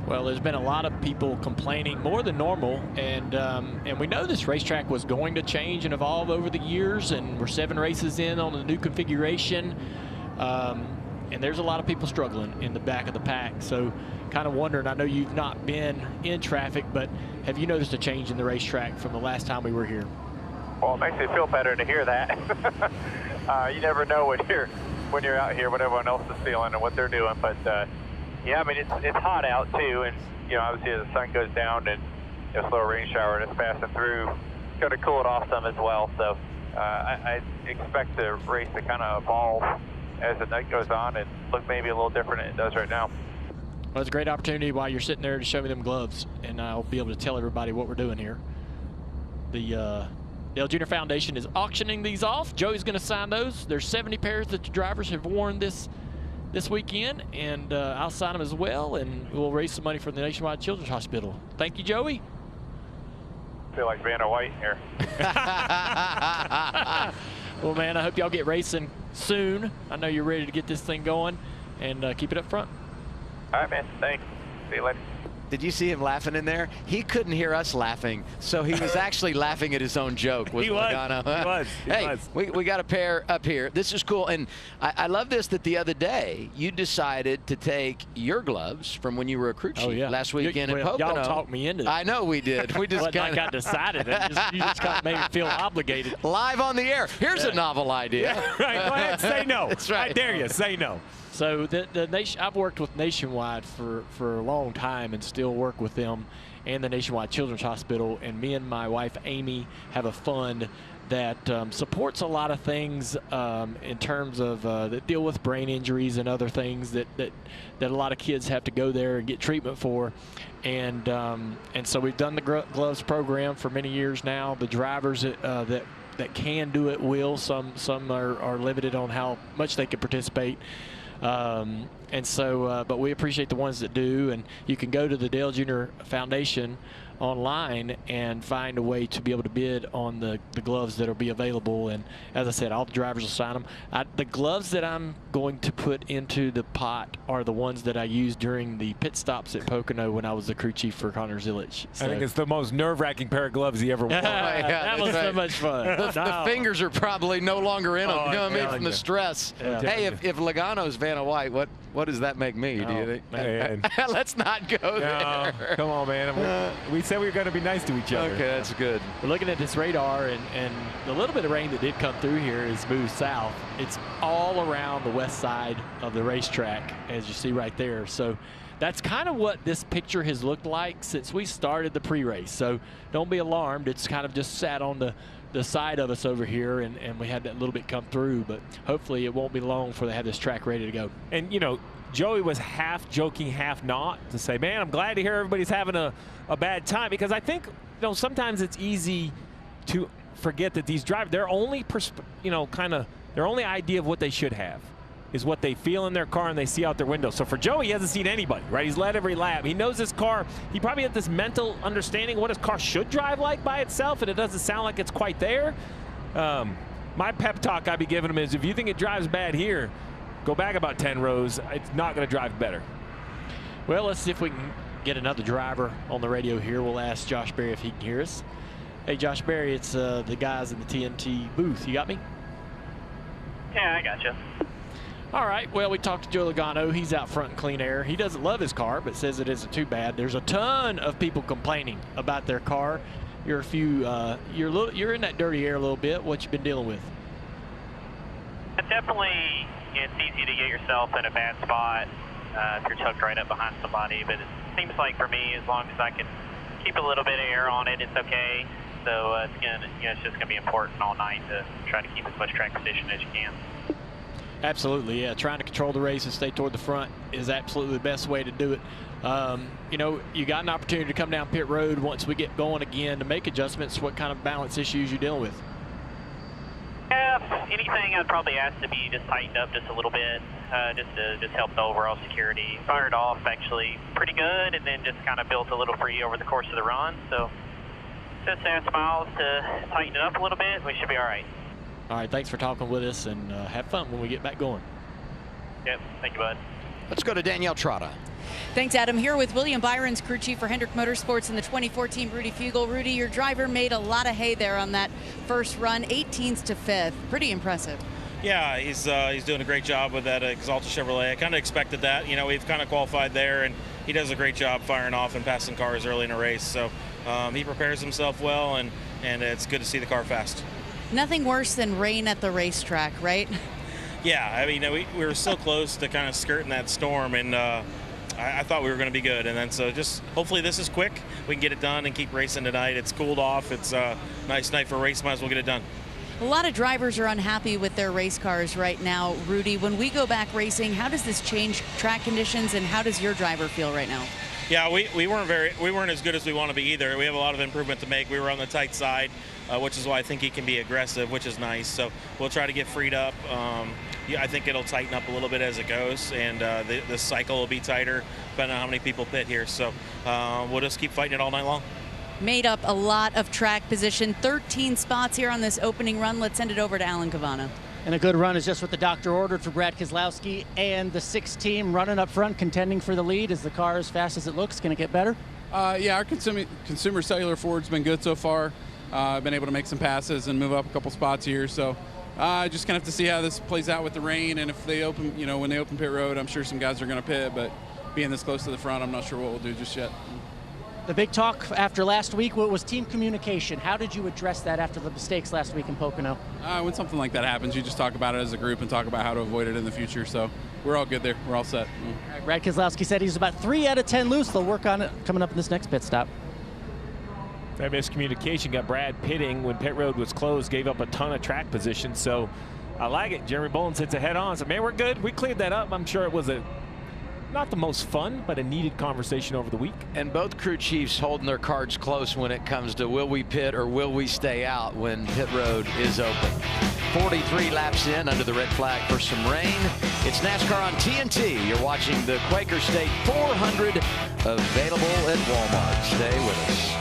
Well, there's been a lot of people complaining more than normal, and we know this racetrack was going to change and evolve over the years, and we're 7 races in on the new configuration, and there's a lot of people struggling in the back of the pack. So kind of wondering, I know you've not been in traffic, but have you noticed a change in the racetrack from the last time we were here? Well, it makes me feel better to hear that. You never know when you're out here what everyone else is feeling and what they're doing, but yeah, I mean, it's hot out too, and obviously as the sun goes down and a slow rain shower that's passing through, it's going to cool it off some as well. So I expect the race to kind of evolve as the night goes on and look maybe a little different than it does right now. Well, it's a great opportunity while you're sitting there to show me them gloves, and I'll be able to tell everybody what we're doing here. The Dale Jr. Foundation is auctioning these off. Joey's going to sign those. There's 70 pairs that the drivers have worn this weekend, and I'll sign them as well, and we'll raise some money for the Nationwide Children's Hospital. Thank you, Joey. I feel like Vanna White here. Well, man, I hope y'all get racing soon. I know you're ready to get this thing going, and keep it up front. All right, man. Thanks. See you later. Did you see him laughing in there? He couldn't hear us laughing, so he was actually laughing at his own joke with Logano. He was. We got a pair up here. This is cool, and I love this that the other day you decided to take your gloves from when you were a crew chief last weekend at Pocono. Y'all talked me into it. I know we did. We just kind of got decided. You just kind of made me feel obligated. Live on the air. Here's a novel idea. Yeah, right. Go ahead, say no. That's right. I dare you, say no. So I've worked with Nationwide for a long time and still work with them and the Nationwide Children's Hospital. And me and my wife, Amy, have a fund that supports a lot of things in terms of that deal with brain injuries and other things that a lot of kids have to go there and get treatment for. And so we've done the gloves program for many years now. The drivers that can do it will. Some are limited on how much they can participate. But we appreciate the ones that do, and you can go to the Dale Jr. Foundation online and find a way to be able to bid on the gloves that will be available. And as I said, all the drivers will sign them. The gloves that I'm going to put into the pot are the ones that I used during the pit stops at Pocono when I was the crew chief for Connor Zillich. So. I think it's the most nerve-wracking pair of gloves he ever wore. That was so much fun. The fingers are probably no longer in them, you know what I mean, from the stress. Yeah. Hey, if Logano's Vanna White, what does that make me, do you think? Let's not go there. Come on, man. We said we were going to be nice to each other. Okay, that's good. We're looking at this radar, and the little bit of rain that did come through here is moved south. It's all around the west side of the racetrack, as you see right there. So that's kind of what this picture has looked like since we started the pre-race. So don't be alarmed. It's kind of just sat on the side of us over here, and we had that little bit come through. But hopefully it won't be long before they have this track ready to go. And, Joey was half joking, half not, to say, man, I'm glad to hear everybody's having a bad time, because I think, sometimes it's easy to forget that these drivers, their only, their only idea of what they should have is what they feel in their car and they see out their window. So for Joey, he hasn't seen anybody, right? He's led every lap. He knows his car. He probably has this mental understanding of what his car should drive like by itself, and it doesn't sound like it's quite there. My pep talk I'd be giving him is, if you think it drives bad here, go back about 10 rows. It's not going to drive better. Well, let's see if we can get another driver on the radio here. We'll ask Josh Berry if he can hear us. Hey, Josh Berry, it's the guys in the TNT booth. You got me? Yeah, I got you. All right. Well, we talked to Joe Logano. He's out front in clean air. He doesn't love his car, but says it isn't too bad. There's a ton of people complaining about their car. You're you're in that dirty air a little bit. What you been dealing with? Definitely, it's easy to get yourself in a bad spot if you're tucked right up behind somebody. But it seems like for me, as long as I can keep a little bit of air on it, it's okay. So it's just gonna be important all night to try to keep as much track position as you can. Absolutely, yeah. Trying to control the race and stay toward the front is absolutely the best way to do it. You know, you got an opportunity to come down pit road once we get going again to make adjustments. What kind of balance issues you dealing with? Yeah, anything I'd probably ask to be just tightened up just a little bit, just to help the overall security. Fired off actually pretty good, and then just kind of built a little free over the course of the run. So just ask Miles to tighten it up a little bit. We should be all right. All right, thanks for talking with us, and have fun when we get back going. Yep, thank you, bud. Let's go to Danielle Trotta. Thanks, Adam. Here with William Byron's crew chief for Hendrick Motorsports in the 2014 Rudy Fugle. Rudy, your driver made a lot of hay there on that first run, 18th to 5th. Pretty impressive. Yeah, he's doing a great job with that Exalta Chevrolet. I kind of expected that. You know, we've kind of qualified there, and he does a great job firing off and passing cars early in a race. So he prepares himself well, and it's good to see the car fast. Nothing worse than rain at the racetrack, right? Yeah, I mean, we were so close to kind of skirting that storm, and I thought we were going to be good. And then so just hopefully this is quick. We can get it done and keep racing tonight. It's cooled off. It's a nice night for a race. Might as well get it done. A lot of drivers are unhappy with their race cars right now. Rudy, when we go back racing, how does this change track conditions, and how does your driver feel right now? Yeah, we weren't as good as we want to be either. We have a lot of improvement to make. We were on the tight side, which is why I think he can be aggressive, which is nice. So we'll try to get freed up. Yeah, I think it'll tighten up a little bit as it goes, and the cycle will be tighter depending on how many people pit here. So we'll just keep fighting it all night long. Made up a lot of track position, 13 spots here on this opening run. Let's send it over to Alan Cavana. And a good run is just what the doctor ordered for Brad Keselowski and the 6 team running up front, contending for the lead. Is the car as fast as it looks? Going to get better? Yeah, our consumer cellular Ford's been good so far. I've been able to make some passes and move up a couple spots here. So just kind of have to see how this plays out with the rain. And if they open, you know, when they open pit road, I'm sure some guys are going to pit. But being this close to the front, I'm not sure what we'll do just yet. The big talk after last week was team communication. How did you address that after the mistakes last week in Pocono? When something like that happens, you just talk about it as a group and talk about how to avoid it in the future. So we're all good there. We're all set. Brad Keselowski said he's about 3 out of 10 loose. They'll work on it coming up in this next pit stop. That miscommunication got Brad pitting when pit road was closed, gave up a ton of track position. So I like it. Jeremy Bolins hits a head on. So, man, we're good. We cleared that up. I'm sure it was not the most fun, but a needed conversation over the week. And both crew chiefs holding their cards close when it comes to will we pit or will we stay out when pit road is open. 43 laps in under the red flag for some rain. It's NASCAR on TNT. You're watching the Quaker State 400 available at Walmart. Stay with us.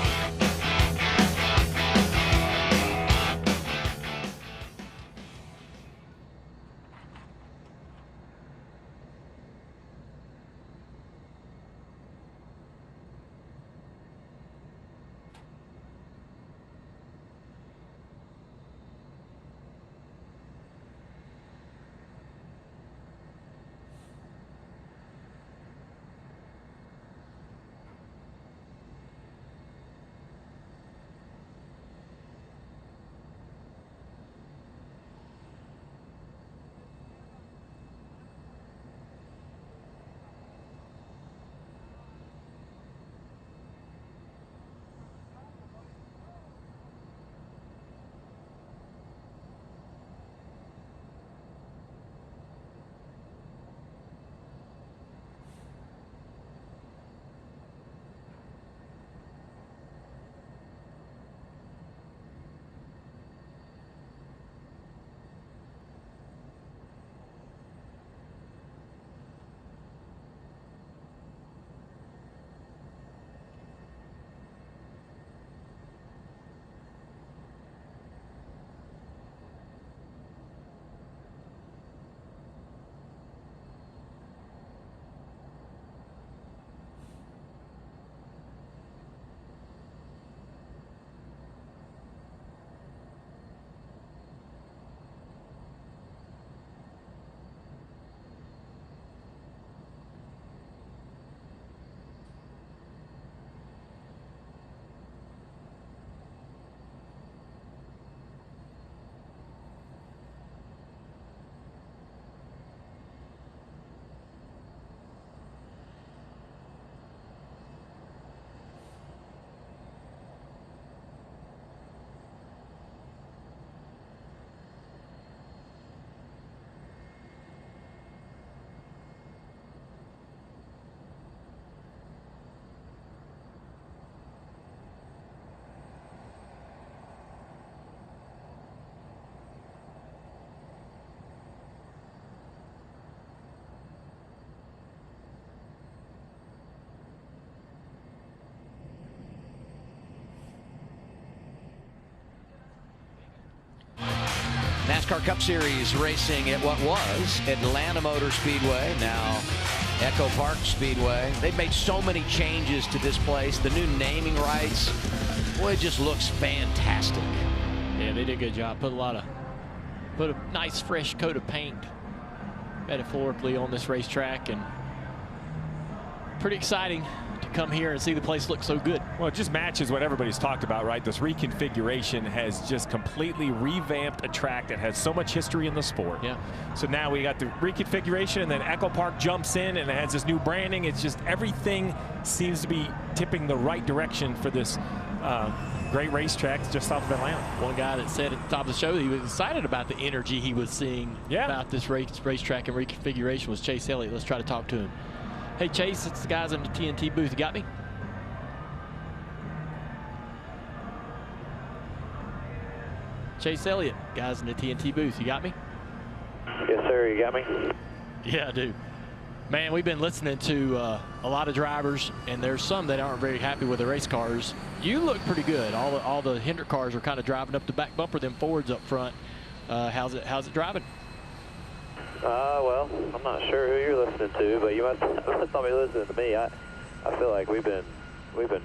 NASCAR Cup Series racing at what was Atlanta Motor Speedway, now EchoPark Speedway. They've made so many changes to this place. The new naming rights, boy, it just looks fantastic. Yeah, they did a good job. Put a nice fresh coat of paint, metaphorically, on this racetrack, and pretty exciting to come here and see the place look so good. Well, it just matches what everybody's talked about, right? This reconfiguration has just completely revamped a track that has so much history in the sport. Yeah. So now we got the reconfiguration, and then EchoPark jumps in and it has this new branding. It's just everything seems to be tipping the right direction for this great racetrack just south of Atlanta. One guy that said at the top of the show that he was excited about the energy he was seeing about this racetrack and reconfiguration was Chase Elliott. Let's try to talk to him. Hey, Chase, it's the guys in the TNT booth. You got me? Chase Elliott, guys in the TNT booth. You got me? Yes, sir. You got me? Yeah, I do. Man, we've been listening to a lot of drivers, and there's some that aren't very happy with the race cars. You look pretty good. All the Hendrick cars are kind of driving up the back bumper, them Fords up front. How's it driving? Well, I'm not sure who you're listening to, but you must not be listening to me. I feel like we've been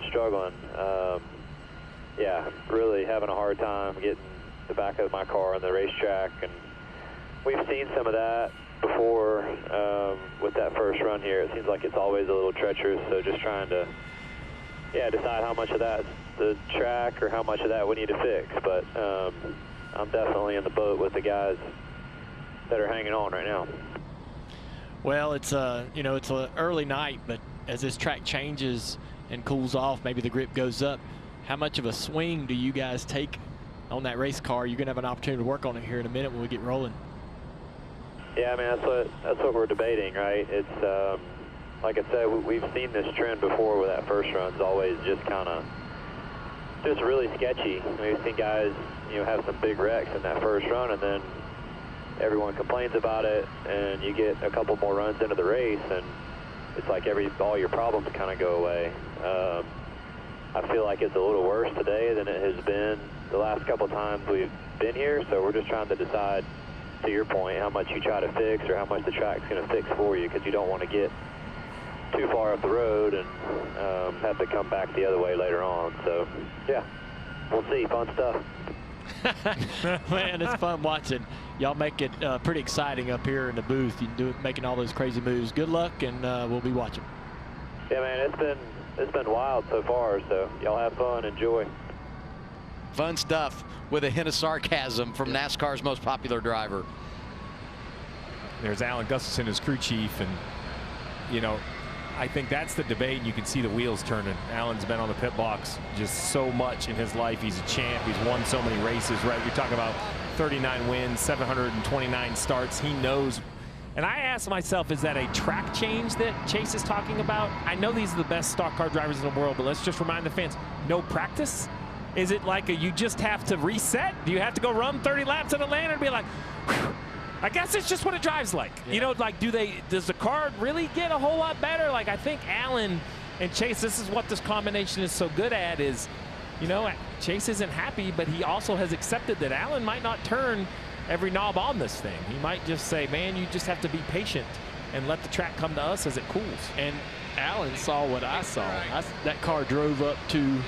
struggling. Yeah, really having a hard time getting the back of my car on the racetrack, and we've seen some of that before with that first run here. It seems like it's always a little treacherous, so just trying to decide how much of that's the track or how much of that we need to fix. But I'm definitely in the boat with the guys that are hanging on right now. Well, it's it's an early night, but as this track changes and cools off, maybe the grip goes up. How much of a swing do you guys take on that race car? You're gonna have an opportunity to work on it here in a minute when we get rolling. Yeah, I mean, that's what we're debating, right? It's like I said, we've seen this trend before where that first run's always just really sketchy. I mean, we've seen guys, have some big wrecks in that first run, and then everyone complains about it, and you get a couple more runs into the race, and it's like all your problems kind of go away. I feel like it's a little worse today than it has been the last couple times we've been here, so we're just trying to decide, to your point, how much you try to fix or how much the track's going to fix for you, because you don't want to get too far up the road and have to come back the other way later on. So, yeah, we'll see. Fun stuff. Man, it's fun watching. Y'all make it pretty exciting up here in the booth. You making all those crazy moves. Good luck, and we'll be watching. Yeah, man, it's been wild so far. So y'all have fun, enjoy. Fun stuff with a hint of sarcasm from NASCAR's most popular driver. There's Alan Gustafson as crew chief, and I think that's the debate, and you can see the wheels turning. Alan's been on the pit box just so much in his life. He's a champ. He's won so many races, right? You're talking about 39 wins, 729 starts. He knows. And I asked myself, is that a track change that Chase is talking about? I know these are the best stock car drivers in the world, but let's just remind the fans, no practice? Is it like you just have to reset? Do you have to go run 30 laps in Atlanta and be like, whew? I guess it's just what it drives like. Yeah. Does the car really get a whole lot better? Like, I think Alan and Chase, this is what this combination is so good at is, Chase isn't happy, but he also has accepted that Alan might not turn every knob on this thing. He might just say, man, you just have to be patient and let the track come to us as it cools. And Alan saw what I saw. That car drove up into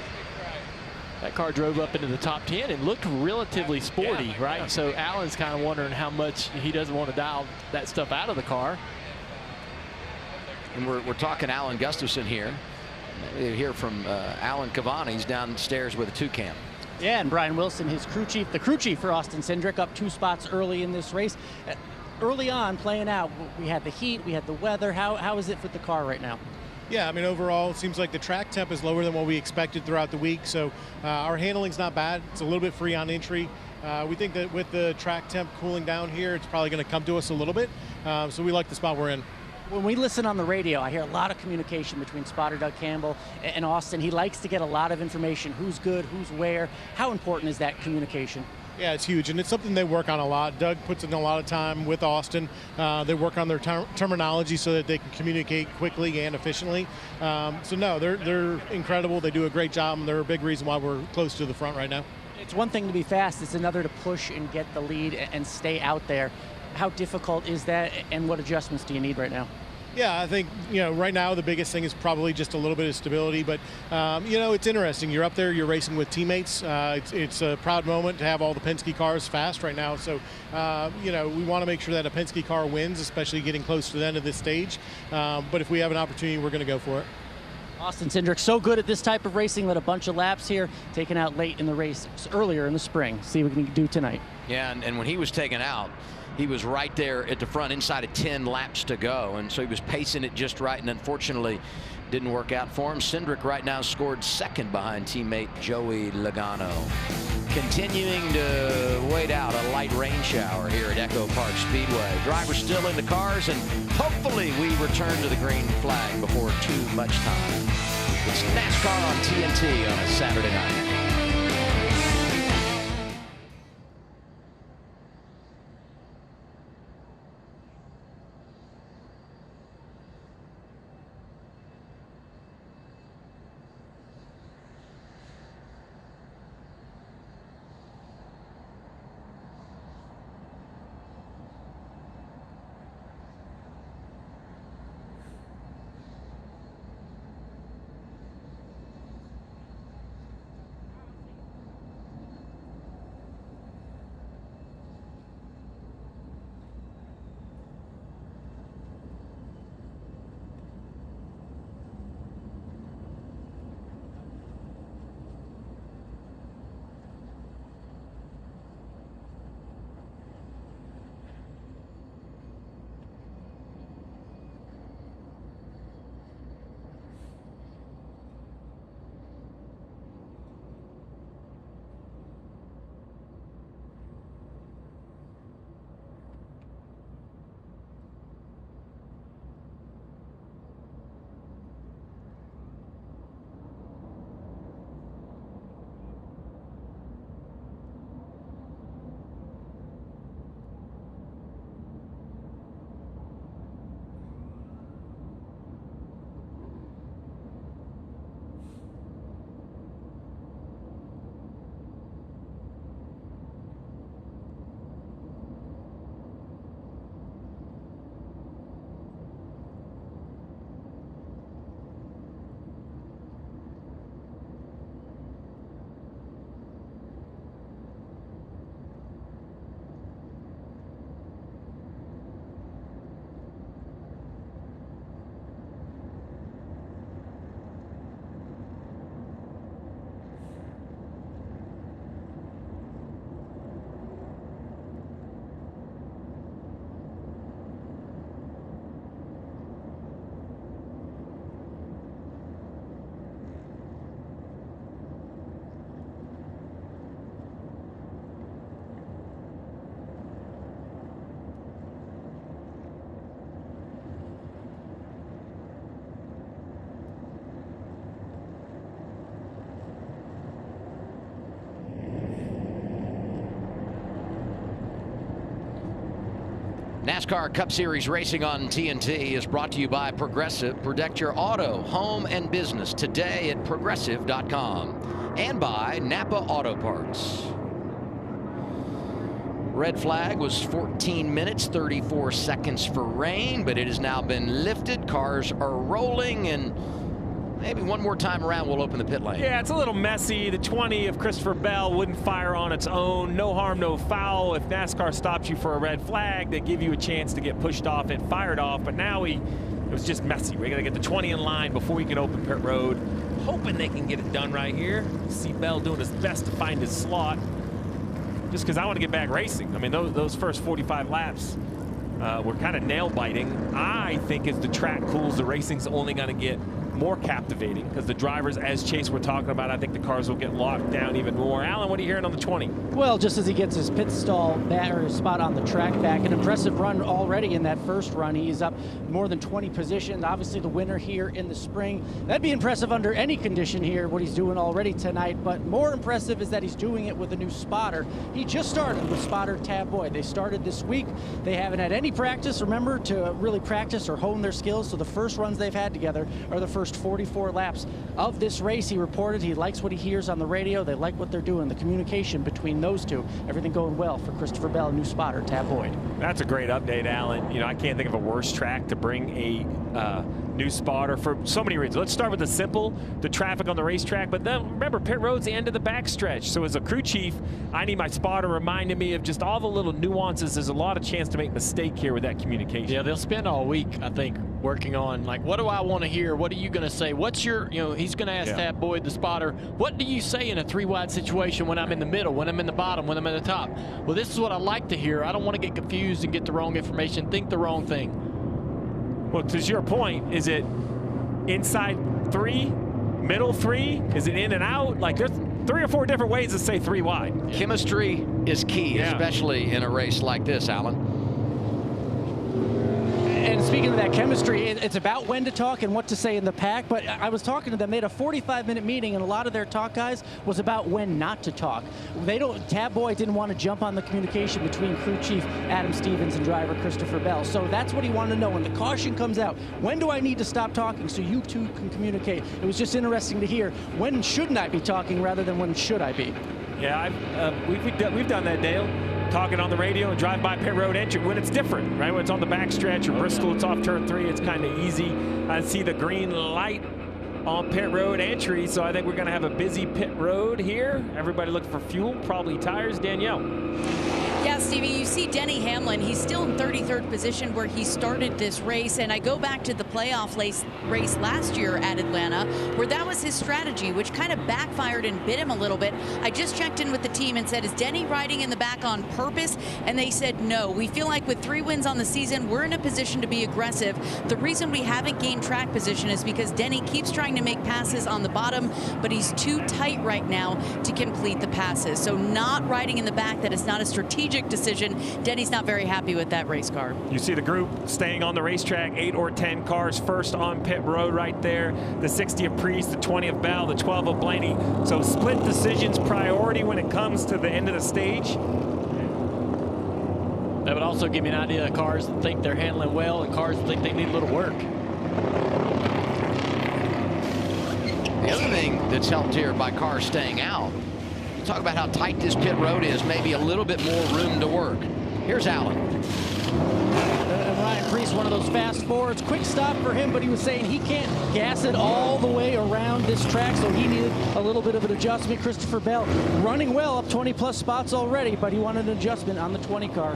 the top 10 and looked relatively sporty, right? Yeah. So Alan's kind of wondering how much he doesn't want to dial that stuff out of the car. And we're talking Alan Gustafson here. We hear from Alan Cavani. He's downstairs with a 2-cam. Yeah, and Brian Wilson, his crew chief, the crew chief for Austin Cindric, up 2 spots early in this race. Early on, playing out, we had the heat, we had the weather. How is it with the car right now? Yeah, I mean, overall, it seems like the track temp is lower than what we expected throughout the week, so our handling's not bad. It's a little bit free on entry. We think that with the track temp cooling down here, it's probably going to come to us a little bit, so we like the spot we're in. When we listen on the radio, I hear a lot of communication between spotter Doug Campbell and Austin. He likes to get a lot of information, who's good, who's where. How important is that communication? Yeah, it's huge, and it's something they work on a lot. Doug puts in a lot of time with Austin. They work on their terminology so that they can communicate quickly and efficiently. So no, they're incredible. They do a great job, and they're a big reason why we're close to the front right now. It's one thing to be fast, it's another to push and get the lead and stay out there. How difficult is that, and what adjustments do you need right now? Yeah, I think, right now the biggest thing is probably just a little bit of stability, but, it's interesting. You're up there, you're racing with teammates. It's a proud moment to have all the Penske cars fast right now. So, we want to make sure that a Penske car wins, especially getting close to the end of this stage. But if we have an opportunity, we're going to go for it. Austin Cindric, so good at this type of racing, led a bunch of laps here, taken out late in the race earlier in the spring. See what we can do tonight. Yeah, and when he was taken out, he was right there at the front, inside of 10 laps to go, and so he was pacing it just right, and unfortunately didn't work out for him. Cindric right now scored second behind teammate Joey Logano. Continuing to wait out a light rain shower here at EchoPark Speedway. Drivers still in the cars, and hopefully we return to the green flag before too much time. It's NASCAR on TNT on a Saturday night. NASCAR Cup Series racing on TNT is brought to you by Progressive. Protect your auto, home, and business today at Progressive.com. And by Napa Auto Parts. Red flag was 14 minutes, 34 seconds for rain, but it has now been lifted. Cars are rolling, and maybe one more time around we'll open the pit lane. Yeah, it's a little messy. The 20 of Christopher Bell wouldn't fire on its own. No harm, no foul. If NASCAR stops you for a red flag, they give you a chance to get pushed off and fired off. But now it was just messy. We got to get the 20 in line before we can open pit road. Hoping they can get it done right here. See Bell doing his best to find his slot. Just because I want to get back racing. I mean, those first 45 laps were kind of nail biting. I think as the track cools, the racing's only going to get more captivating because the drivers, as Chase were talking about, I think the cars will get locked down even more. Alan, what are you hearing on the 20? Well, just as he gets his pit stall back, or his spot on the track back, an impressive run already in that first run. He's up more than 20 positions. Obviously the winner here in the spring. That'd be impressive under any condition here, what he's doing already tonight, but more impressive is that he's doing it with a new spotter. He just started with spotter Tab Boyd. They started this week. They haven't had any practice, remember, to really practice or hone their skills, so the first runs they've had together are the first first 44 laps of this race. He reported he likes what he hears on the radio. They like what they're doing. The communication between those two, everything going well for Christopher Bell, new spotter, Tab Boyd. That's a great update, Alan. You know, I can't think of a worse track to bring a new spotter for so many reasons. Let's start with the simple, the traffic on the racetrack. But then remember, pit road's the end of the backstretch. So as a crew chief, I need my spotter reminding me of just all the little nuances. There's a lot of chance to make a mistake here with that communication. Yeah, they'll spend all week, I think, working on, like, what do I want to hear? What are you going to say? What's your, you know, he's going to ask Tab Boyd, the spotter, what do you say in a 3-wide situation when I'm in the middle, when I'm in the bottom, when I'm at the top? Well, this is what I like to hear. I don't want to get confused and get the wrong information, think the wrong thing. Well, to your point, is it inside 3, middle 3? Is it in and out? Like, there's 3 or 4 different ways to say 3 wide. Chemistry is key, especially in a race like this, Alan. And speaking of that chemistry, it's about when to talk and what to say in the pack. But I was talking to them. They had a 45-minute meeting, and a lot of their talk, guys, was about when not to talk. Tab Boyd didn't want to jump on the communication between crew chief Adam Stevens and driver Christopher Bell. So that's what he wanted to know. When the caution comes out, when do I need to stop talking so you two can communicate? It was just interesting to hear, when shouldn't I be talking rather than when should I be? Yeah, we've done that, Dale. Talking on the radio and drive by pit road entry when it's different, right? When it's on the backstretch or Bristol, it's off turn 3, it's kind of easy. I see the green light on pit road entry, so I think we're going to have a busy pit road here. Everybody looking for fuel, probably tires. Danielle. Yeah, Stevie, you see Denny Hamlin. He's still in 33rd position where he started this race. And I go back to the playoff race last year at Atlanta, where that was his strategy, which kind of backfired and bit him a little bit. I just checked in with the team and said, is Denny riding in the back on purpose? And they said no. We feel like with 3 wins on the season, we're in a position to be aggressive. The reason we haven't gained track position is because Denny keeps trying to make passes on the bottom, but he's too tight right now to complete the passes. So not riding in the back, that is not a strategic decision. Denny's not very happy with that race car. You see the group staying on the racetrack, 8 or 10 cars first on pit road right there. The 60 of Priest, the 20 of Bell, the 12 of Blaney. So split decisions priority when it comes to the end of the stage. That would also give me an idea of cars that think they're handling well and cars that think they need a little work. The other thing that's helped here by cars staying out, talk about how tight this pit road is, maybe a little bit more room to work. Here's Allen. Ryan Priest, one of those fast forwards. Quick stop for him, but he was saying he can't gas it all the way around this track, so he needed a little bit of an adjustment. Christopher Bell running well, up 20-plus spots already, but he wanted an adjustment on the 20 car.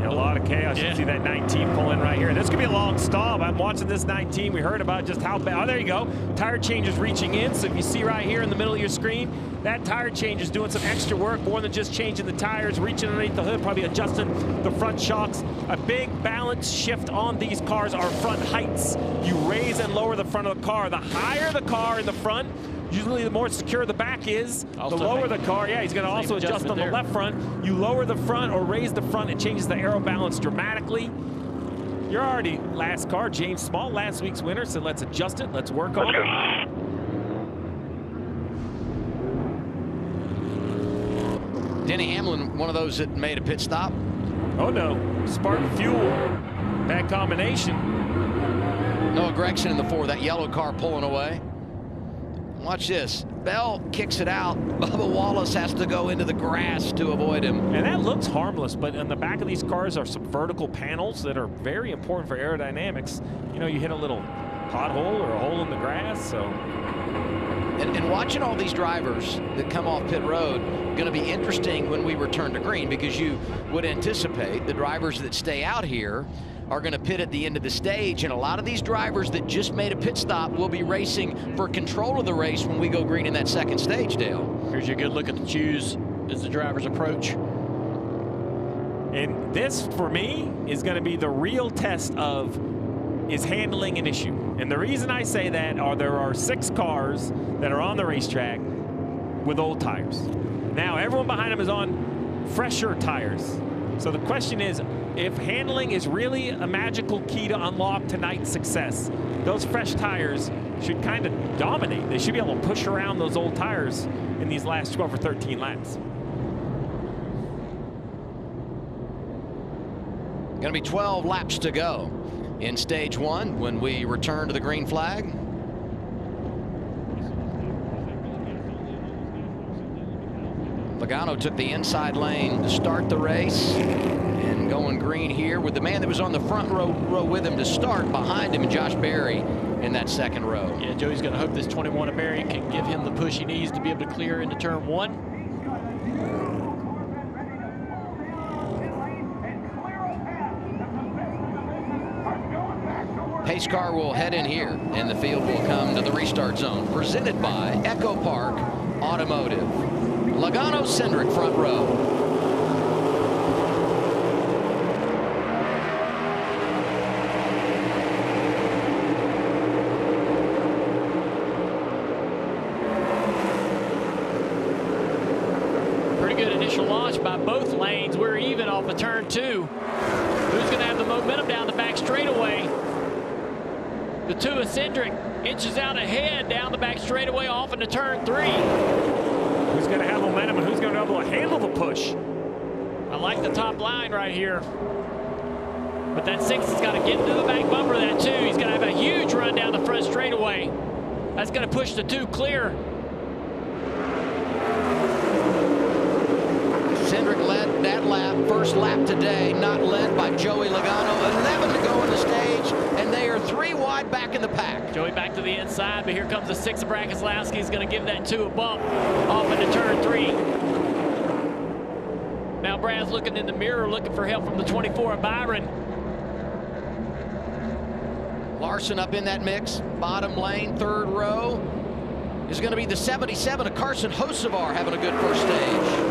A lot of chaos. You see that 19 pull in right here. This could be a long stop. I'm watching this 19. We heard about just how bad. Oh, there you go. Tire change is reaching in. So if you see right here in the middle of your screen, that tire change is doing some extra work, more than just changing the tires, reaching underneath the hood, probably adjusting the front shocks. A big balance shift on these cars are front heights. You raise and lower the front of the car. The higher the car in the front, usually the more secure the back is, the lower the car. Yeah, he's going to also adjust on the left front. You lower the front or raise the front, it changes the aero balance dramatically. You're already last car. James Small, last week's winner, so let's adjust it. Let's work on it. Denny Hamlin, one of those that made a pit stop. Oh no, Spartan Fuel, bad combination. Noah Gregson in the 4, that yellow car pulling away. Watch this. Bell kicks it out. Bubba Wallace has to go into the grass to avoid him. And that looks harmless, but in the back of these cars are some vertical panels that are very important for aerodynamics. You know, you hit a little pothole or a hole in the grass, so. And watching all these drivers that come off pit road, going to be interesting when we return to green, because you would anticipate the drivers that stay out here are going to pit at the end of the stage, and a lot of these drivers that just made a pit stop will be racing for control of the race when we go green in that second stage, Dale. Here's your good look at the choose as the drivers approach. And this, for me, is going to be the real test of, is handling an issue? And the reason I say that are there are 6 cars that are on the racetrack with old tires. Now, everyone behind them is on fresher tires. So the question is, if handling is really a magical key to unlock tonight's success, those fresh tires should kind of dominate. They should be able to push around those old tires in these last 12 or 13 laps. Going to be 12 laps to go. in stage one when we return to the green flag. Logano took the inside lane to start the race, and going green here with the man that was on the front row with him to start behind him, Josh Berry in that second row. Yeah, Joey's going to hope this 21 of Berry can give him the push he needs to be able to clear into turn one. Pace car will head in here, and the field will come to the restart zone, presented by EchoPark Automotive. Logano Cindric front row. Pretty good initial launch by both lanes. We're even off of turn two. Who's going to have the momentum down the back straightaway? The two of Cindric inches out ahead down the back straightaway off into turn three. Who's going to have momentum and who's going to be able to handle the push? I like the top line right here. But that 6 has got to get into the back bumper of that 2. He's going to have a huge run down the front straightaway. That's going to push the 2 clear. Cindric led that lap, first lap today, not led by Joey Logano. 11 to go in the stage, and they are 3 wide back in the pack. Joey back to the inside, but here comes the 6 of Brakaslowski. He's going to give that 2 a bump off into turn 3. Now Brad's looking in the mirror, looking for help from the 24 of Byron. Larson up in that mix, bottom lane, third row, is going to be the 77 of Carson Hocevar, having a good first stage.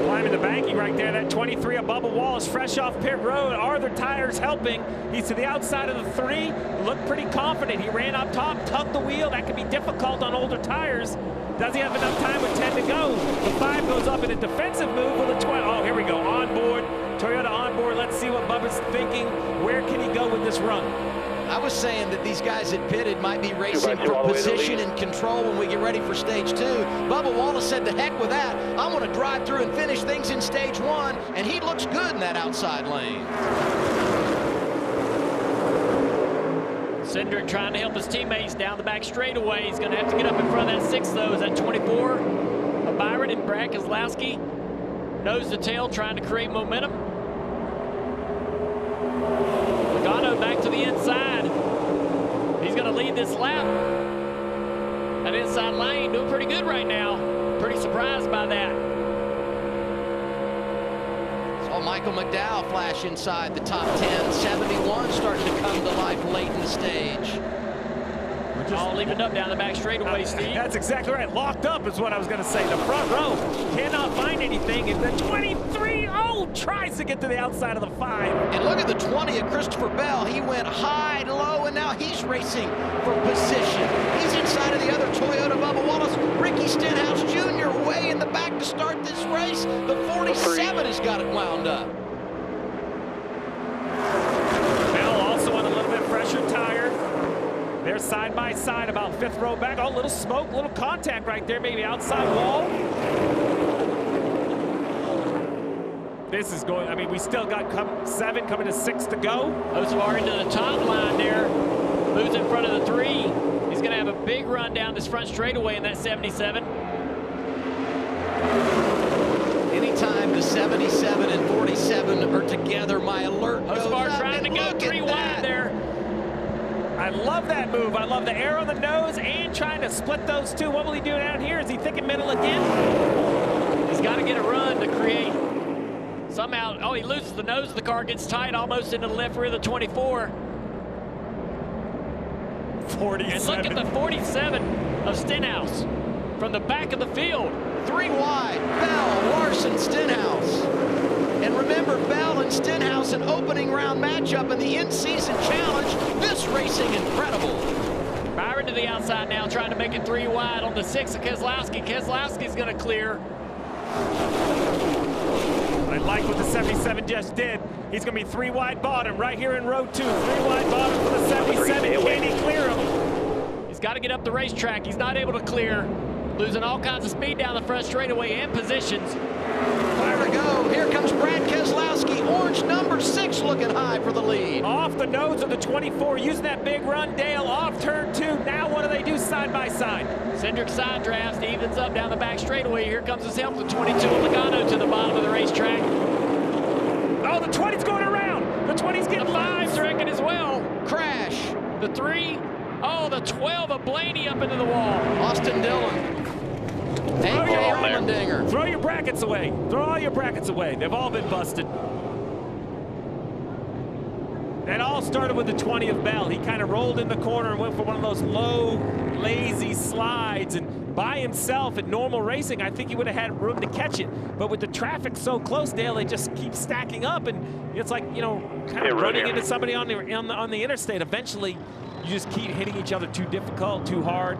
Climbing the banking right there. That 23 of Bubba Wallace, fresh off pit road. Are the tires helping? He's to the outside of the 3. Looked pretty confident. He ran up top, tugged the wheel. That can be difficult on older tires. Does he have enough time with 10 to go? The 5 goes up in a defensive move with a 12. Oh, here we go. On board. Toyota on board. Let's see what Bubba's thinking. Where can he go with this run? I was saying that these guys that pitted might be racing for position and control when we get ready for stage 2. Bubba Wallace said, the heck with that. I want to drive through and finish things in stage 1, and he looks good in that outside lane. Cindric trying to help his teammates down the back straightaway. He's going to have to get up in front of that 6, though. Is that 24 of Byron and Brad Keselowski? Nose to tail, trying to create momentum. Logano back to the inside. He's going to lead this lap. That inside lane doing pretty good right now. Pretty surprised by that. Saw Michael McDowell flash inside the top 10. 71 starting to come to life late in the stage. We're just all leaving up down the back straightaway, Steve. That's exactly right. Locked up is what I was going to say. The front row cannot find anything. And the 23, tries to get to the outside of the 5. And look at the 20 of Christopher Bell. He went high, low, and now he's racing for position. He's inside of the other Toyota, Bubba Wallace. Ricky Stenhouse Jr. way in the back to start this race. The 47 has got it wound up. Bell also on a little bit fresher tire. They're side by side, about 5th row back. Oh, little smoke, little contact right there, maybe outside wall. This is going, I mean, we still got 7 coming to 6 to go. Hocevar into the top line there. Moves in front of the 3. He's going to have a big run down this front straightaway in that 77. Anytime the 77 and 47 are together, my alert goes Hocevar up. trying to go 3 wide there. I love that move. I love the air on the nose and trying to split those 2. What will he do down here? Is he thinking middle again? He's got to get a run to create. Somehow, oh, he loses the nose of the car, gets tight almost into the left rear of the 24. 47. And look at the 47 of Stenhouse from the back of the field. 3 wide, Bell, Larson, Stenhouse. And remember, Bell and Stenhouse, an opening round matchup in the in-season challenge. This racing incredible. Byron to the outside now, trying to make it 3 wide on the 6 of Keselowski. Keselowski's going to clear. I like what the 77 just did. He's going to be 3 wide bottom right here in row 2. 3 wide bottom for the 77. Can he clear him? He's got to get up the racetrack. He's not able to clear. Losing all kinds of speed down the front straightaway and positions. Fire to go. Here comes Brad Keselowski. Orange number 6 looking high for the lead. off the nose of the 24, using that big run. Dale off turn 2. Now what do they do side by side? Cindric side drafts, evens up down the back straightaway. Here comes his help, the 22 of Logano to the bottom of the racetrack. Oh, the 20's going around. The 20's getting The 5's wrecking as well. Crash. The 3. Oh, the 12 of Blaney up into the wall. Austin Dillon. Throw your brackets away. Throw all your brackets away. They've all been busted. That all started with the 20 of Bell. He kind of rolled in the corner and went for one of those low, lazy slides. And by himself in normal racing, I think he would have had room to catch it. But with the traffic so close, Dale, they just keep stacking up. And it's like, you know, kind of running into somebody on the interstate. Eventually, you just keep hitting each other too difficult, too hard.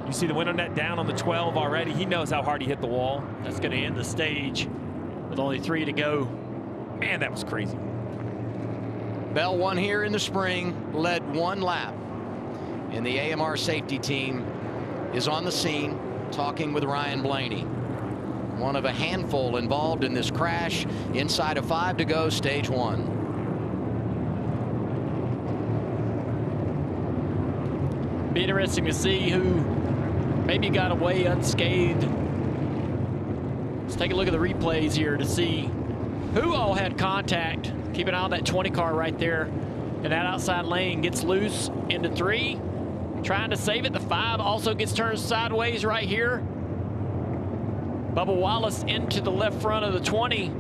You see the window net down on the 12 already. He knows how hard he hit the wall. That's going to end the stage with only 3 to go. Man, that was crazy. Bell won here in the spring, led 1 lap. And the AMR safety team is on the scene talking with Ryan Blaney. One of a handful involved in this crash. Inside of 5 to go, stage 1. Be interesting to see who maybe got away unscathed. Let's take a look at the replays here to see who all had contact. Keep an eye on that 20 car right there. And that outside lane gets loose into 3. Trying to save it. The 5 also gets turned sideways right here. Bubba Wallace into the left front of the 20.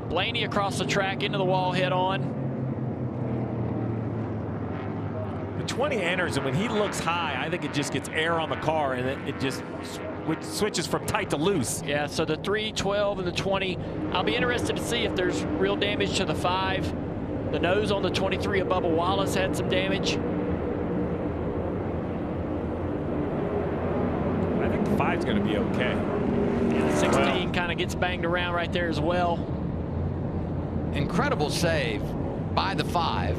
Blaney across the track into the wall head on. 20 enters, and when he looks high, I think it just gets air on the car, and it just switches from tight to loose. Yeah, so the 3, 12, and the 20. I'll be interested to see if there's real damage to the 5. The nose on the 23 of Bubba Wallace had some damage. I think the 5's going to be okay. Yeah, the 16 kind of gets banged around right there as well. Incredible save by the 5.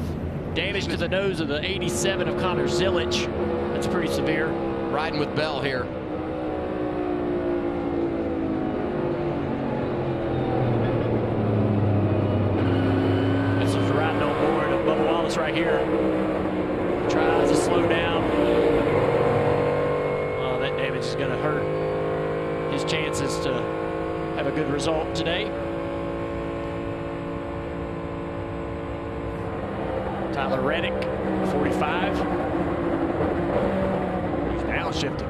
Damage to the nose of the 87 of Connor Zilic. That's pretty severe. Riding with Bell here. This is riding on board of Bubba Wallace right here. Tries to slow down. Oh, that damage is going to hurt his chances to have a good result today. Tyler Reddick, 45. He's downshifting.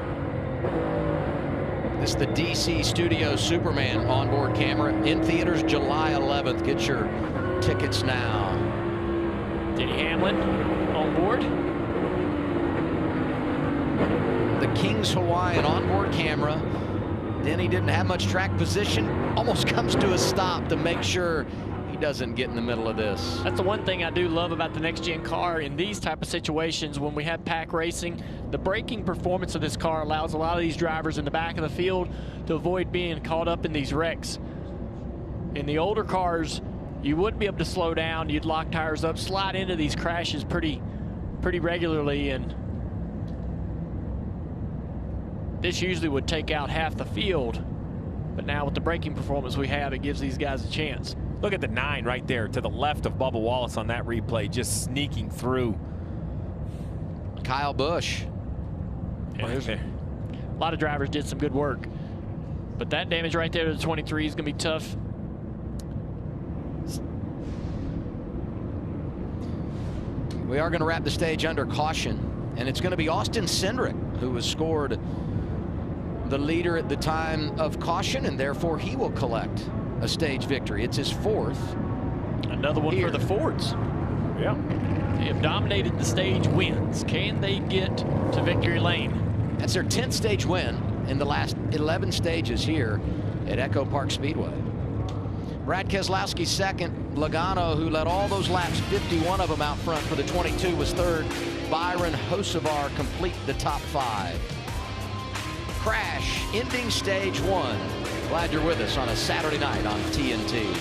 This is the DC Studio Superman onboard camera in theaters July 11th. Get your tickets now. Denny Hamlin on board. The King's Hawaiian onboard camera. Denny didn't have much track position. Almost comes to a stop to make sure he doesn't get in the middle of this. That's the one thing I do love about the next gen car in these type of situations when we have pack racing. The braking performance of this car allows a lot of these drivers in the back of the field to avoid being caught up in these wrecks. In the older cars, you wouldn't be able to slow down. You'd lock tires up, slide into these crashes pretty regularly, and this usually would take out half the field. But now with the braking performance we have, it gives these guys a chance. Look at the 9 right there to the left of Bubba Wallace on that replay, just sneaking through. Kyle Busch. Yeah, a lot of drivers did some good work. But that damage right there to the 23 is going to be tough. We are going to wrap the stage under caution, and it's going to be Austin Cindric who has scored the leader at the time of caution, and therefore he will collect a stage victory. It's his 4th. Another one for the Fords. Yeah. They have dominated the stage wins. Can they get to victory lane? That's their 10th stage win in the last 11 stages here at EchoPark Speedway. Brad Keselowski 2nd. Logano, who led all those laps, 51 of them out front for the 22, was 3rd. Byron Hocevar complete the top 5. Crash ending stage 1. Glad you're with us on a Saturday night on TNT.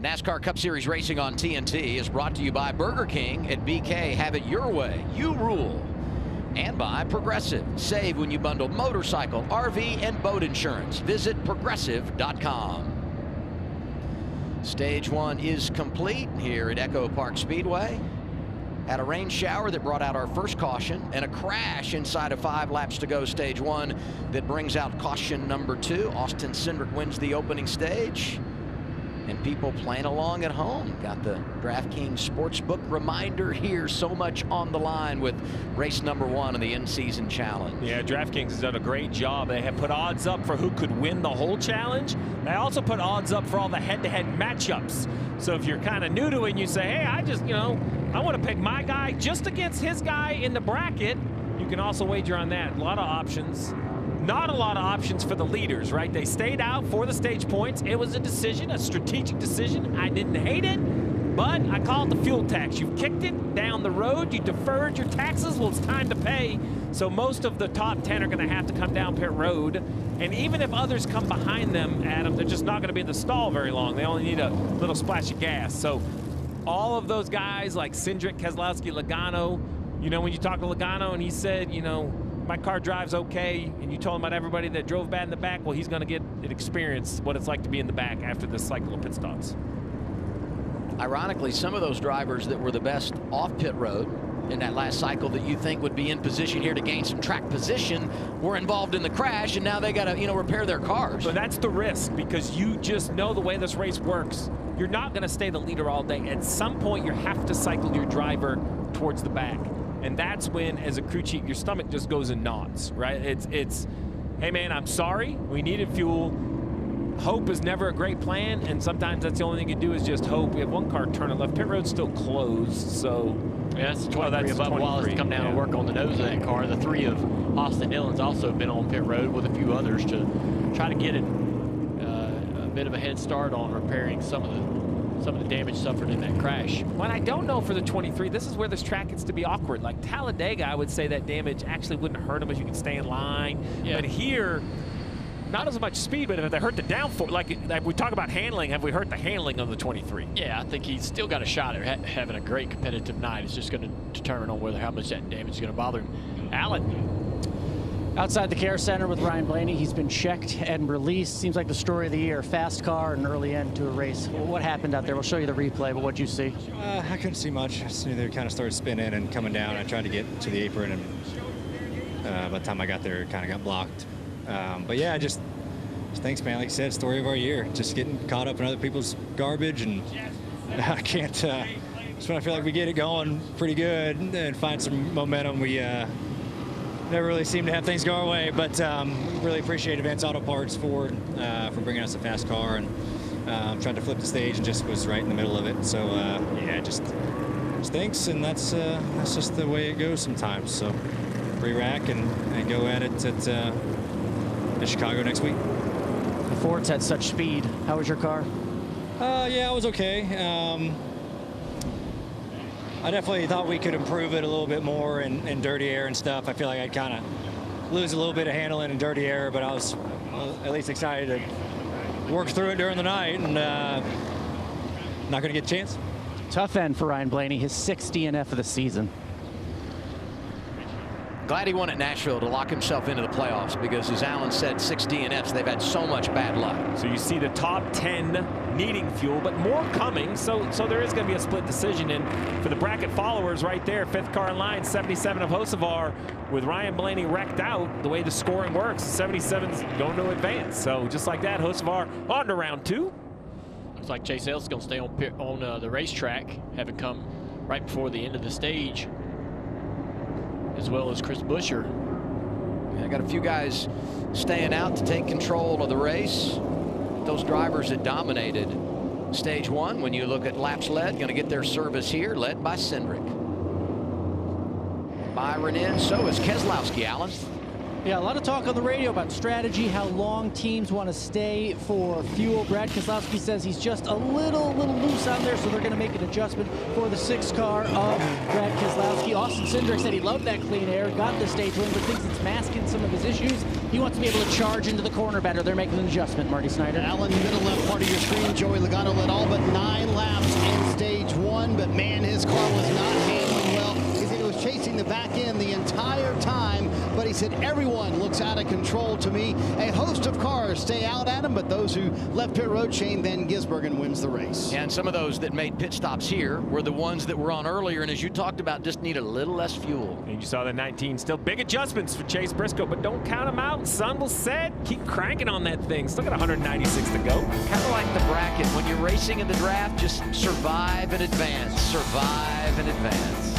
NASCAR Cup Series racing on TNT is brought to you by Burger King at BK. Have it your way. You rule. And by Progressive. Save when you bundle motorcycle, RV, and boat insurance. Visit progressive.com. Stage 1 is complete here at EchoPark Speedway. Had a rain shower that brought out our first caution and a crash inside of 5 laps to go stage 1 that brings out caution number 2. Austin Cindric wins the opening stage. And people playing along at home got the DraftKings Sportsbook reminder here. So much on the line with race number 1 of the in-season challenge. Yeah, DraftKings has done a great job. They have put odds up for who could win the whole challenge. They also put odds up for all the head-to-head matchups. So if you're kind of new to it and you say, hey, I just, I want to pick my guy just against his guy in the bracket, you can also wager on that. A lot of options. Not a lot of options for the leaders, right? They stayed out for the stage points. It was a decision, a strategic decision. I didn't hate it, but I call it the fuel tax. You've kicked it down the road. You deferred your taxes. Well, it's time to pay. So most of the top 10 are going to have to come down pit road. And even if others come behind them, Adam, they're just not going to be in the stall very long. They only need a little splash of gas. So all of those guys like Cindric, Keselowski, Logano, when you talk to Logano and he said, my car drives okay, and you told him about everybody that drove bad in the back, well, he's going to get an experience what it's like to be in the back after this cycle of pit stops. Ironically, some of those drivers that were the best off pit road in that last cycle that you think would be in position here to gain some track position were involved in the crash, and now they got to, repair their cars. So that's the risk, because you just know the way this race works. You're not going to stay the leader all day. At some point, you have to cycle your driver towards the back. And that's when, as a crew chief, your stomach just goes in knots, right? It's, hey man, I'm sorry, we needed fuel. Hope is never a great plan, and sometimes that's the only thing you do is just hope. We have one car turning left. Pit road's still closed, so. Yeah, that's 23 above Wallace to come down and work on the nose of that car. The 3 of Austin Dillon's also been on pit road with a few others to try to get a bit of a head start on repairing some of the damage suffered in that crash. Well, I don't know for the 23. This is where this track gets to be awkward. Like Talladega, I would say that damage actually wouldn't hurt him if you could stay in line. Yeah. But here, not as much speed, but if they hurt the downforce, like we talk about handling, have we hurt the handling of the 23? Yeah, I think he's still got a shot at having a great competitive night. It's just going to determine on how much that damage is going to bother him. Alan. Outside the care center with Ryan Blaney, he's been checked and released. Seems like the story of the year. Fast car and early end to a race. What happened out there? We'll show you the replay, but what'd you see? I couldn't see much. I just knew they kind of started spinning and coming down. I tried to get to the apron, and by the time I got there, it kind of got blocked. But yeah, just thanks, man. Like I said, story of our year. Just getting caught up in other people's garbage, and I can't. Just when I feel like we get it going pretty good and find some momentum, we never really seem to have things go our way. But really appreciate Advanced Auto Parts for bringing us a fast car, and tried to flip the stage and just was right in the middle of it. So yeah, just stinks, and that's just the way it goes sometimes. So re-rack and go at it at Chicago next week. The Ford's had such speed. How was your car? Yeah, it was okay. I definitely thought we could improve it a little bit more in dirty air and stuff. I feel like I'd kind of lose a little bit of handling in dirty air, but I was at least excited to work through it during the night, and not going to get a chance. Tough end for Ryan Blaney, his 6th DNF of the season. Glad he won at Nashville to lock himself into the playoffs, because, as Alan said, 6 DNFs, they've had so much bad luck. So you see the top 10 needing fuel, but more coming, so there is going to be a split decision. And for the bracket followers right there, 5th car in line, 77 of Hocevar, with Ryan Blaney wrecked out, the way the scoring works, 77's going to advance. So just like that, Hocevar on to round 2. Looks like Chase Ellis is going to stay on the racetrack, having come right before the end of the stage, as well as Chris Buescher. I got a few guys staying out to take control of the race. Those drivers that dominated stage 1, when you look at laps led, going to get their service here, led by Cindric. Byron in, so is Keselowski, Allen. Yeah, a lot of talk on the radio about strategy, how long teams want to stay for fuel. Brad Keselowski says he's just a little loose on there, so they're going to make an adjustment for the 6th car of Brad Keselowski. Austin Cindric said he loved that clean air, got the stage win, but thinks it's masking some of his issues. He wants to be able to charge into the corner better. They're making an adjustment, Marty Snyder. Alan, middle left part of your screen, Joey Logano led all but 9 laps in stage 1, but man, his car was not handling well. He said he was chasing the back end the entire time, but he said everyone looks out of control to me. A host of cars stay out at him, but those who left pit road, Shane Van Gisbergen wins the race. And some of those that made pit stops here were the ones that were on earlier, and as you talked about, just need a little less fuel. And you saw the 19, still big adjustments for Chase Briscoe, but don't count them out. Sun will set. Keep cranking on that thing. Still got 196 to go. Kind of like the bracket. When you're racing in the draft, just survive and advance. Survive and advance.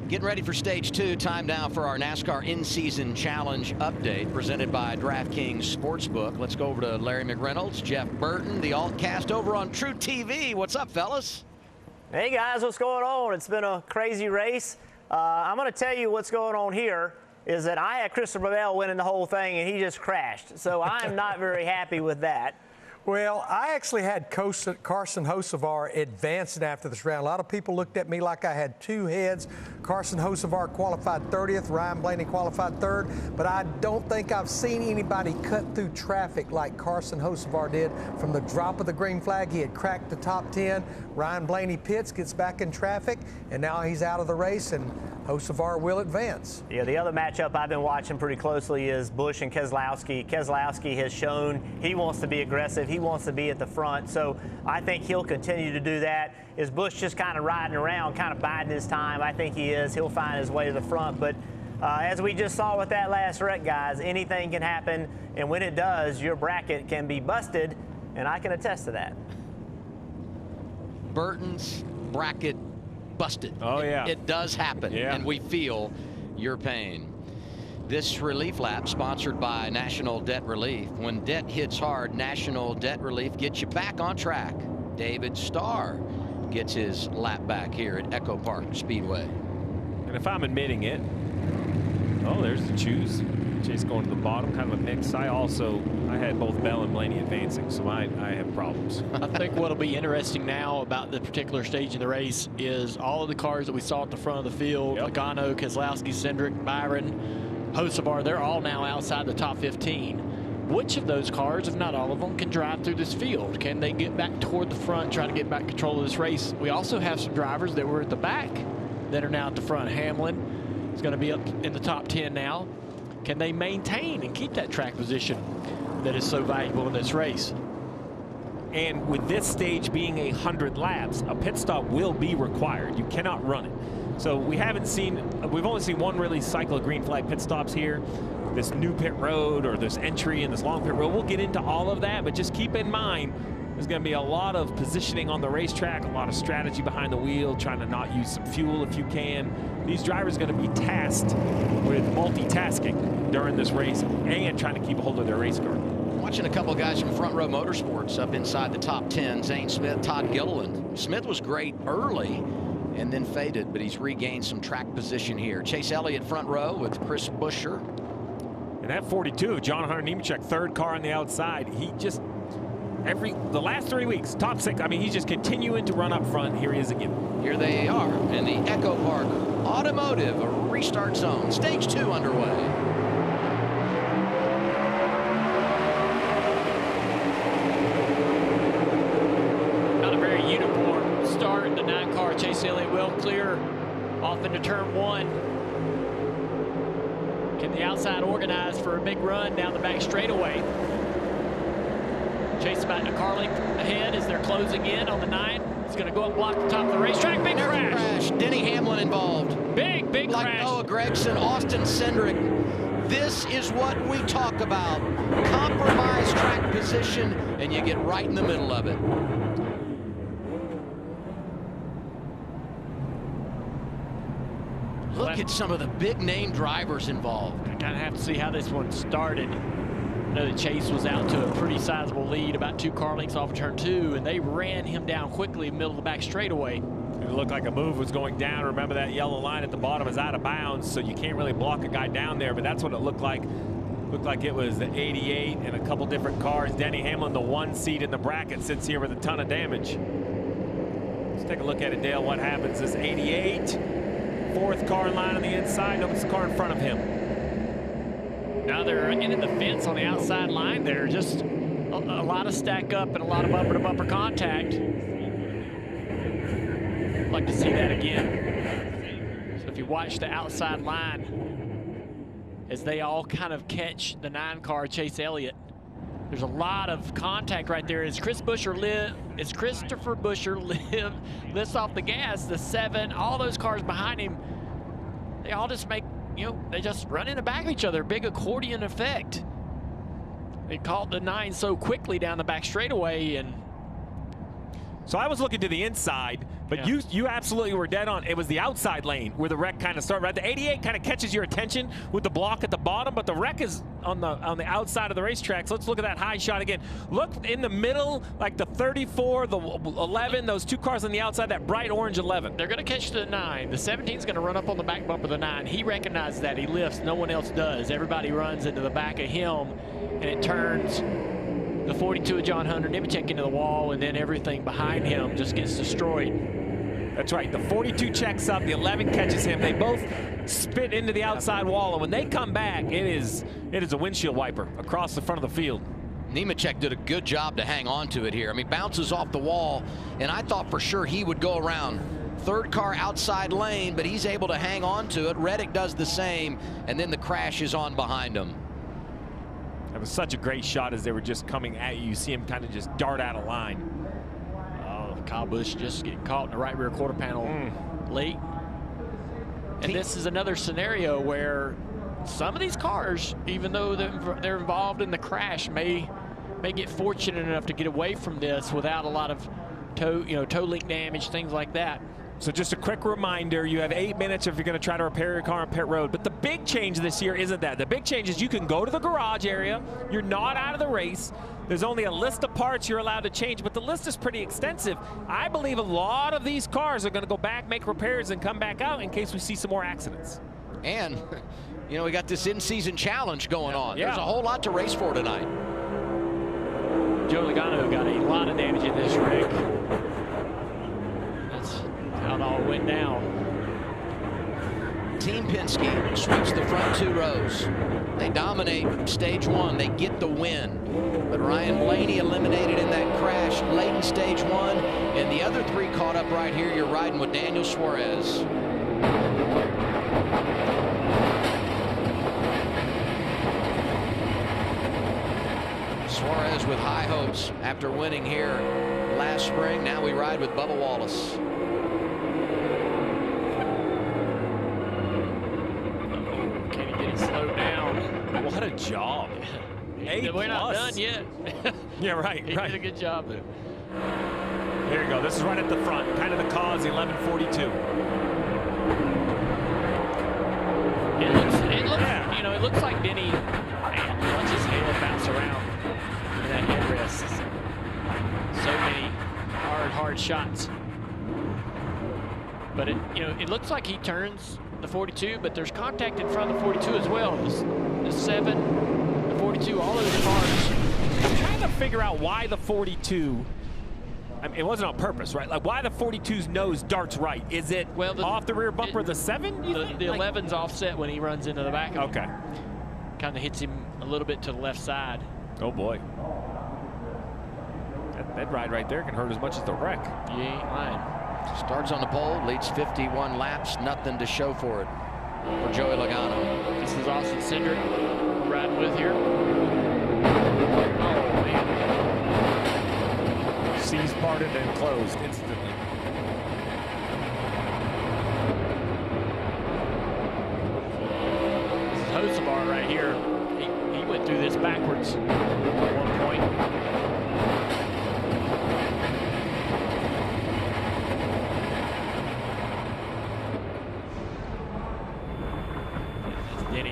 Getting ready for stage 2. Time now for our NASCAR in-season challenge update presented by DraftKings Sportsbook. Let's go over to Larry McReynolds, Jeff Burton, the alt-cast over on True TV. What's up, fellas? Hey, guys, what's going on? It's been a crazy race. I'm going to tell you what's going on here is that I had Christopher Bell winning the whole thing, and he just crashed. So I'm not very happy with that. Well, I actually had Carson Hocevar advancing after this round. A lot of people looked at me like I had two heads. Carson Hocevar qualified 30th. Ryan Blaney qualified 3rd. But I don't think I've seen anybody cut through traffic like Carson Hocevar did. From the drop of the green flag, he had cracked the top 10. Ryan Blaney pits, gets back in traffic, and now he's out of the race, and Hocevar will advance. Yeah, the other matchup I've been watching pretty closely is Busch and Keselowski. Keselowski has shown he wants to be aggressive. He wants to be at the front, so I think he'll continue to do that. Is Busch just kind of riding around, kind of biding his time? I think he is. He'll find his way to the front, but as we just saw with that last wreck, guys, anything can happen, and when it does, your bracket can be busted, and I can attest to that. Burton's bracket busted. Oh, yeah. It does happen, and we feel your pain. This relief lap sponsored by National Debt Relief. When debt hits hard, National Debt Relief gets you back on track. David Starr gets his lap back here at EchoPark Speedway. And if I'm admitting it, oh, there's the choose. Chase going to the bottom, kind of a mix. I had both Bell and Blaney advancing, so I have problems. I think what'll be interesting now about the particular stage in the race is all of the cars that we saw at the front of the field, Logano, Keselowski, Cindric, Byron, Hocevar, they're all now outside the top 15. Which of those cars, if not all of them, can drive through this field? Can they get back toward the front, try to get back control of this race? We also have some drivers that were at the back that are now at the front. Hamlin is going to be up in the top 10 now. Can they maintain and keep that track position that is so valuable in this race? And with this stage being 100 laps, a pit stop will be required. You cannot run it. So we've only seen one really cycle of green flag pit stops here. This new pit road or this entry and this long pit road, we'll get into all of that, but just keep in mind there's going to be a lot of positioning on the racetrack, a lot of strategy behind the wheel, trying to not use some fuel if you can. These drivers are going to be tasked with multitasking during this race and trying to keep a hold of their race car. Watching a couple guys from Front Row Motorsports up inside the top 10, Zane Smith, Todd Gilliland. Smith was great early and then faded, but he's regained some track position here. Chase Elliott front row with Chris Buescher. And that 42, John Hunter Nemechek, third car on the outside. He just, the last 3 weeks, top 6, I mean, he's just continuing to run up front. Here he is again. Here they are in the EchoPark Automotive Restart Zone. Stage 2 underway. Not a very uniform start. The 9-car Chase Elliott well clear off into turn 1. Can the outside organize for a big run down the back straightaway? Chase about a car length ahead as they're closing in on the 9. It's going to go up, block the top of the racetrack. Big crash. Denny Hamlin involved. Big like crash. Noah Gragson, Austin Cindric. This is what we talk about. Compromise track position, and you get right in the middle of it. Look at some of the big name drivers involved. I kind of have to see how this one started. I know that Chase was out to a pretty sizable lead, about 2 car lengths off of turn 2, and they ran him down quickly in the middle of the back straightaway. It looked like a move was going down. Remember that yellow line at the bottom is out of bounds, so you can't really block a guy down there, but that's what it looked like. Looked like it was the 88 and a couple different cars. Denny Hamlin, the 1 seat in the bracket, sits here with a ton of damage. Let's take a look at it, Dale. What happens is 88, 4th car in line on the inside. Notice the car in front of him. Now they're in the fence on the outside line. They're just a lot of stack up and a lot of bumper-to-bumper contact. I'd like to see that again. So if you watch the outside line as they all kind of catch the 9-car Chase Elliott, there's a lot of contact right there. As Christopher Buescher lifts off the gas, the 7, all those cars behind him, they all just make, they just run in the back of each other. Big accordion effect. They caught the 9 so quickly down the back straightaway. And so I was looking to the inside, but you absolutely were dead on. It was the outside lane where the wreck kind of started. Right, the 88 kind of catches your attention with the block at the bottom, but the wreck is on the outside of the racetrack. So let's look at that high shot again. Look in the middle, like the 34, the 11, those 2 cars on the outside, that bright orange 11. They're going to catch the 9. The 17 is going to run up on the back bump of the 9. He recognizes that. He lifts. No one else does. Everybody runs into the back of him, and it turns the 42 of John Hunter Nemechek into the wall, and then everything behind him just gets destroyed. That's right. The 42 checks up. The 11 catches him. They both spit into the outside wall, and when they come back, it is a windshield wiper across the front of the field. Nemechek did a good job to hang on to it here. I mean, bounces off the wall, and I thought for sure he would go around. 3rd car outside lane, but he's able to hang on to it. Reddick does the same, and then the crash is on behind him. That was such a great shot as they were just coming at you. You see him kind of just dart out of line. Kyle Busch just getting caught in the right rear quarter panel late. And this is another scenario where some of these cars, even though they're involved in the crash, may get fortunate enough to get away from this without a lot of toe link damage, things like that. So just a quick reminder, you have 8 minutes if you're going to try to repair your car on pit road. But the big change this year isn't that. The big change is you can go to the garage area. You're not out of the race. There's only a list of parts you're allowed to change, but the list is pretty extensive. I believe a lot of these cars are going to go back, make repairs, and come back out in case we see some more accidents. And, you know, we got this in-season challenge going on. Yeah. There's a whole lot to race for tonight. Joe Logano got a lot of damage in this wreck. That's how it all went down. Team Penske sweeps the front 2 rows. They dominate stage 1. They get the win. But Ryan Blaney eliminated in that crash late in stage 1. And the other 3 caught up right here. You're riding with Daniel Suarez. Suarez with high hopes after winning here last spring. Now we ride with Bubba Wallace. Slow down. What a job. We're not done yet. Yeah, right. He did a good job there. There you go. This is right at the front. Kind of the cause, 11:42. It looks, yeah. You know, it looks like Denny, man, watch his halo bounce around in that headrest. So many hard shots. But it looks like he turns the 42, but there's contact in front of the 42 as well. The 7, the 42, all of those cars. I'm trying to figure out why the 42, I mean, it wasn't on purpose, right? Like, why the 42's nose darts right? Is it off the rear bumper of the 7? The 11's offset when he runs into the back of him. Okay. Kind of hits him a little bit to the left side. Oh, boy. That ride right there can hurt as much as the wreck. You ain't lying. Starts on the pole, leads 51 laps, nothing to show for it for Joey Logano. This is Austin Cindric we're riding with here. Oh, man. Seas parted and closed instantly. This is Hocevar right here. He went through this backwards at one point.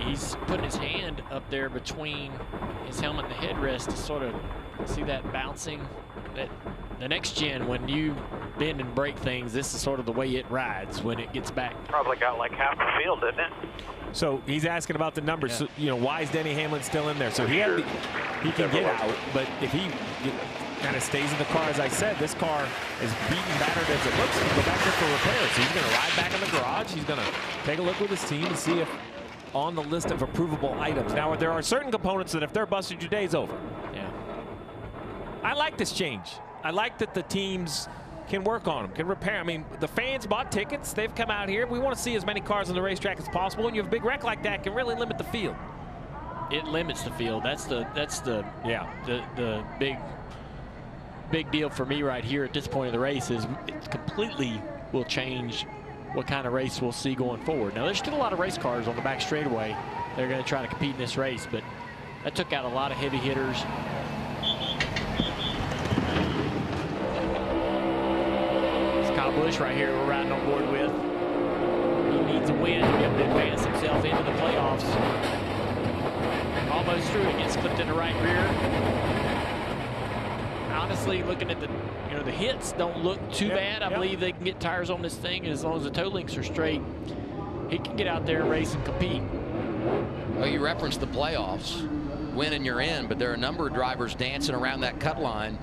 He's putting his hand up there between his helmet and the headrest to sort of see that bouncing. That the next gen, when you bend and break things, this is sort of the way it rides when it gets back. Probably got like half the field, didn't it? So he's asking about the numbers. Yeah. So, you know, why is Denny Hamlin still in there? So he can get out, but if he kind of stays in the car, as I said, this car is beaten, battered as it looks. He can go back there for repairs. So he's going to ride back in the garage. He's going to take a look with his team and see if on the list of approvable items. Now, there are certain components that if they're busted, your day's over. Yeah. I like this change. I like that the teams can work on them, can repair. I mean, the fans bought tickets. They've come out here. We want to see as many cars on the racetrack as possible. When you have a big wreck like that, it can really limit the field. It limits the field. That's the big deal for me right here at this point of the race is it completely will change what kind of race we'll see going forward. Now, there's still a lot of race cars on the back straightaway. They're going to try to compete in this race, but that took out a lot of heavy hitters. It's Kyle Busch right here we're riding on board with. He needs a win to be able to advance himself into the playoffs. Almost through it, gets clipped in the right rear. Honestly, looking at the hits don't look too bad. I believe they can get tires on this thing, and as long as the toe links are straight, he can get out there and race and compete. Well, you referenced the playoffs, win and you're in, but there are a number of drivers dancing around that cut line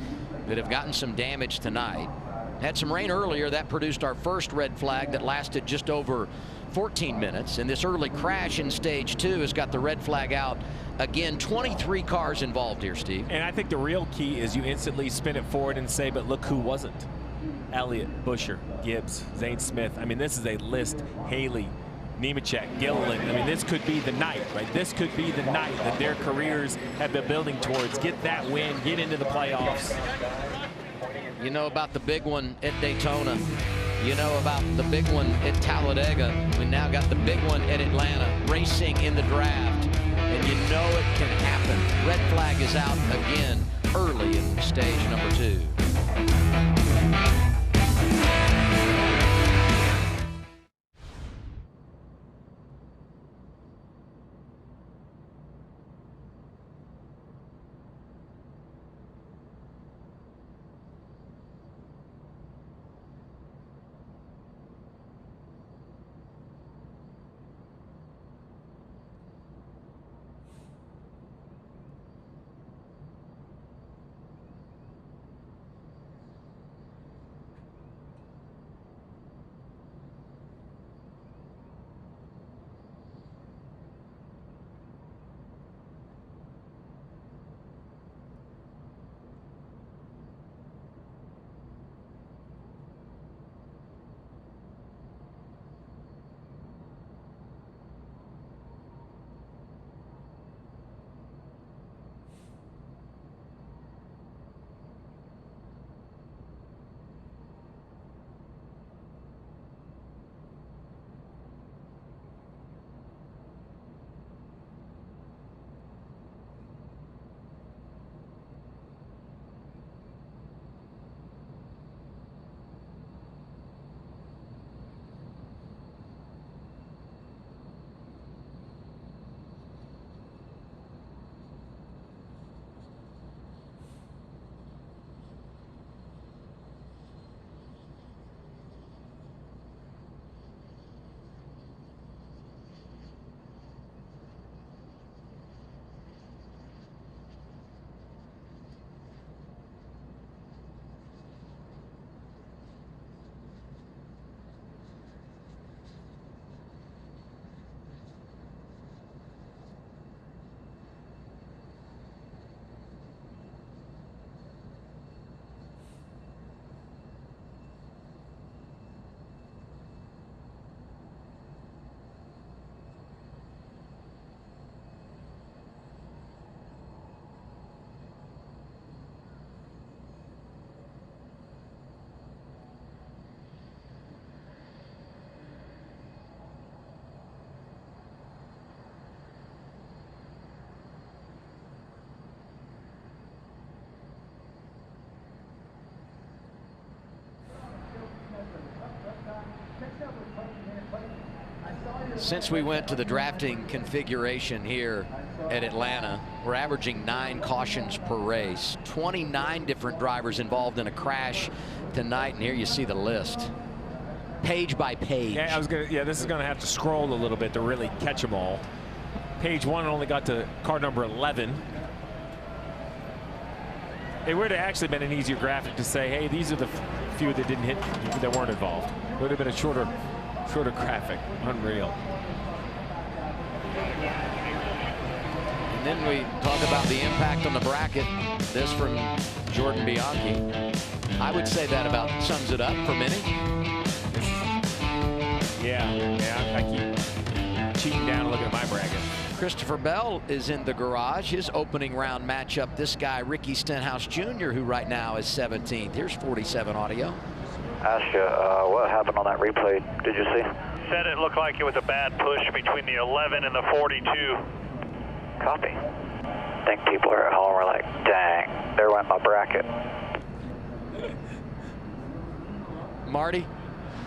that have gotten some damage tonight. Had some rain earlier. That produced our first red flag that lasted just over 14 minutes. And this early crash in stage 2 has got the red flag out. Again, 23 cars involved here, Steve. And I think the real key is you instantly spin it forward and say, but look who wasn't. Elliott, Buscher, Gibbs, Zane Smith. I mean, this is a list. Haley, Nemechek, Gilliland. I mean, this could be the night, right? This could be the night that their careers have been building towards. Get that win, get into the playoffs. You know about the big one at Daytona. You know about the big one at Talladega. We now got the big one at Atlanta, racing in the draft. And you know it can happen. Red flag is out again early in stage number 2. Since we went to the drafting configuration here at Atlanta, we're averaging 9 cautions per race. 29 different drivers involved in a crash tonight, and here you see the list. Page by page. Yeah, this is gonna have to scroll a little bit to really catch them all. Page 1 only got to car number 11. It would have actually been an easier graphic to say, hey, these are the few that didn't hit, that weren't involved. It would have been a shorter graphic. Unreal. And then we talk about the impact on the bracket. This from Jordan Bianchi. I would say that about sums it up for many. Yeah, I keep cheating down and looking at my bracket. Christopher Bell is in the garage. His opening round matchup, this guy, Ricky Stenhouse Jr., who right now is 17th. Here's 47 audio. Ask you, what happened on that replay? Did you see? Said it looked like it was a bad push between the 11 and the 42. Copy. I think people are at home are like, dang, there went my bracket. Marty?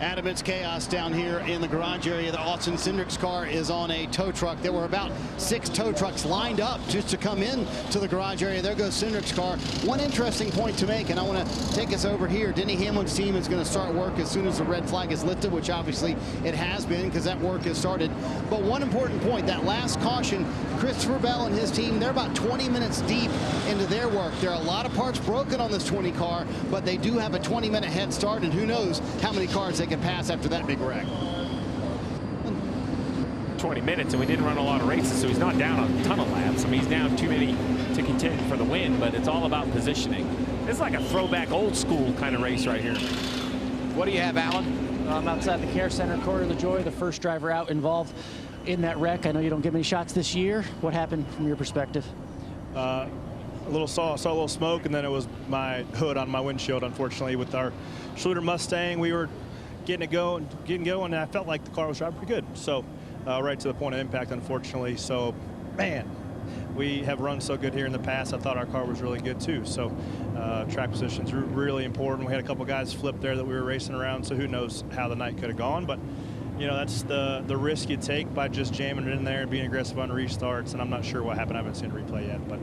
Adam, it's chaos down here in the garage area. The Austin Cindric's car is on a tow truck. There were about 6 tow trucks lined up just to come in to the garage area. There goes Cindric's car. One interesting point to make, and I want to take us over here. Denny Hamlin's team is going to start work as soon as the red flag is lifted, which obviously it has been because that work has started. But one important point, that last caution, Christopher Bell and his team, they're about 20 minutes deep into their work. There are a lot of parts broken on this 20 car, but they do have a 20-minute head start, and who knows how many cars they can pass after that big wreck. 20 minutes, and we didn't run a lot of races, so he's not down a ton of laps. I mean, he's down too many to contend for the win, but it's all about positioning. It's like a throwback old school kind of race right here. What do you have, Alan? I'm outside the Care Center, Corey LaJoy, the first driver out involved in that wreck. I know you don't get many shots this year. What happened from your perspective? A little saw a little smoke, and then it was my hood on my windshield. Unfortunately, with our Schluter Mustang, we were getting going, and I felt like the car was driving pretty good. So right to the point of impact, unfortunately. So, man, we have run so good here in the past. I thought our car was really good too. So track position's really important. We had a couple guys flip there that we were racing around, so who knows how the night could have gone. But you know, that's the risk you take by just jamming it in there and being aggressive on restarts. And I'm not sure what happened. I haven't seen a replay yet, but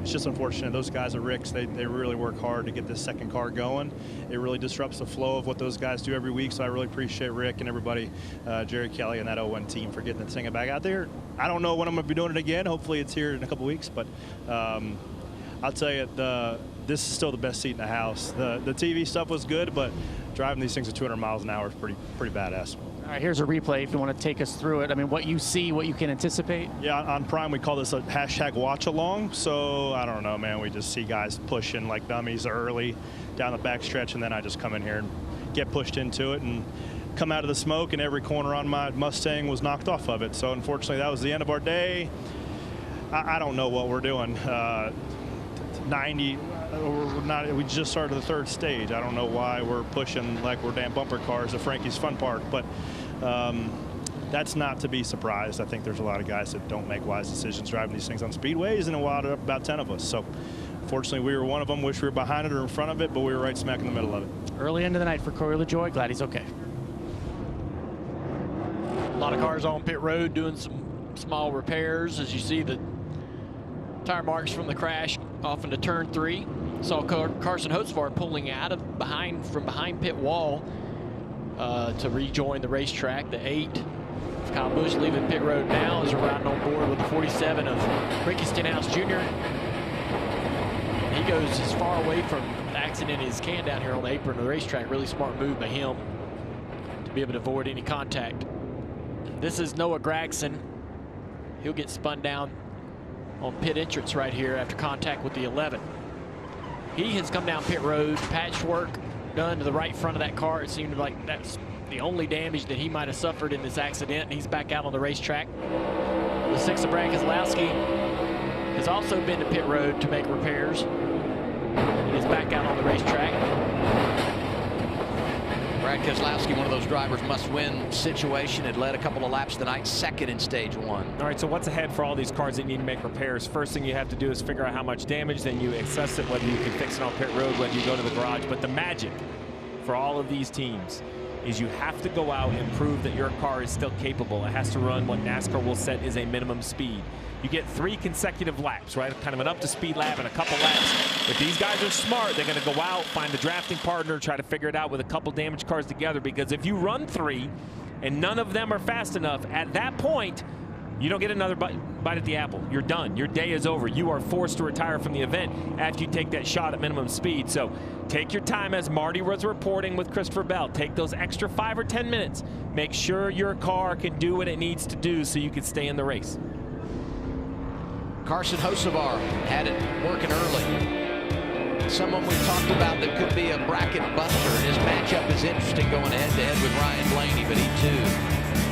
it's just unfortunate. Those guys at Rick's, they really work hard to get this second car going. It really disrupts the flow of what those guys do every week. So I really appreciate Rick and everybody, Jerry Kelly and that 01 team for getting the thing back out there. I don't know when I'm going to be doing it again. Hopefully it's here in a couple weeks, but I'll tell you, this is still the best seat in the house. The TV stuff was good, but driving these things at 200 miles an hour is pretty badass. All right, here's a replay if you want to take us through it. I mean, what you see, what you can anticipate. Yeah, on Prime, we call this a hashtag watch along. So I don't know, man. We just see guys pushing like dummies early down the backstretch, and then I just come in here and get pushed into it and come out of the smoke, and every corner on my Mustang was knocked off of it. So unfortunately, that was the end of our day. I don't know what we're doing. 90. We just started the third stage. I don't know why we're pushing like we're damn bumper cars at Frankie's Fun Park, but that's not to be surprised. I think there's a lot of guys that don't make wise decisions driving these things on speedways, and about 10 of us. So fortunately, we were one of them. Wish we were behind it or in front of it, but we were right smack in the middle of it. Early end of the night for Corey LaJoy. Glad he's okay. A lot of cars on pit road doing some small repairs. As you see the tire marks from the crash off into turn 3. Saw Carson Hocevar pulling out of from behind pit wall to rejoin the racetrack. The 8 of Kyle Busch leaving pit road now as we're riding on board with the 47 of Ricky Stenhouse Jr. He goes as far away from the accident as he can down here on the apron of the racetrack. Really smart move by him to be able to avoid any contact. This is Noah Gragson. He'll get spun down on pit entrance right here after contact with the 11. He has come down pit road, patchwork done to the right front of that car. It seemed like that's the only damage that he might have suffered in this accident, and he's back out on the racetrack. The 6 of Brad Keselowski has also been to pit road to make repairs and is back out on the racetrack. Brad Keselowski, one of those drivers must-win situation, had led a couple of laps tonight, second in stage 1. All right, so what's ahead for all these cars that need to make repairs? First thing you have to do is figure out how much damage, then you assess it, whether you can fix it on pit road, whether you go to the garage. But the magic for all of these teams is you have to go out and prove that your car is still capable. It has to run what NASCAR will set as a minimum speed. You get 3 consecutive laps, right? Kind of an up-to-speed lap and a couple laps. If these guys are smart, they're going to go out, find a drafting partner, try to figure it out with a couple damaged cars together, because if you run 3 and none of them are fast enough, at that point, you don't get another bite at the apple. You're done. Your day is over. You are forced to retire from the event after you take that shot at minimum speed. So take your time, as Marty was reporting with Christopher Bell. Take those extra 5 or 10 minutes. Make sure your car can do what it needs to do so you can stay in the race. Carson Hocevar had it working early. Someone we talked about that could be a bracket buster. His matchup is interesting, going head-to-head with Ryan Blaney, but he too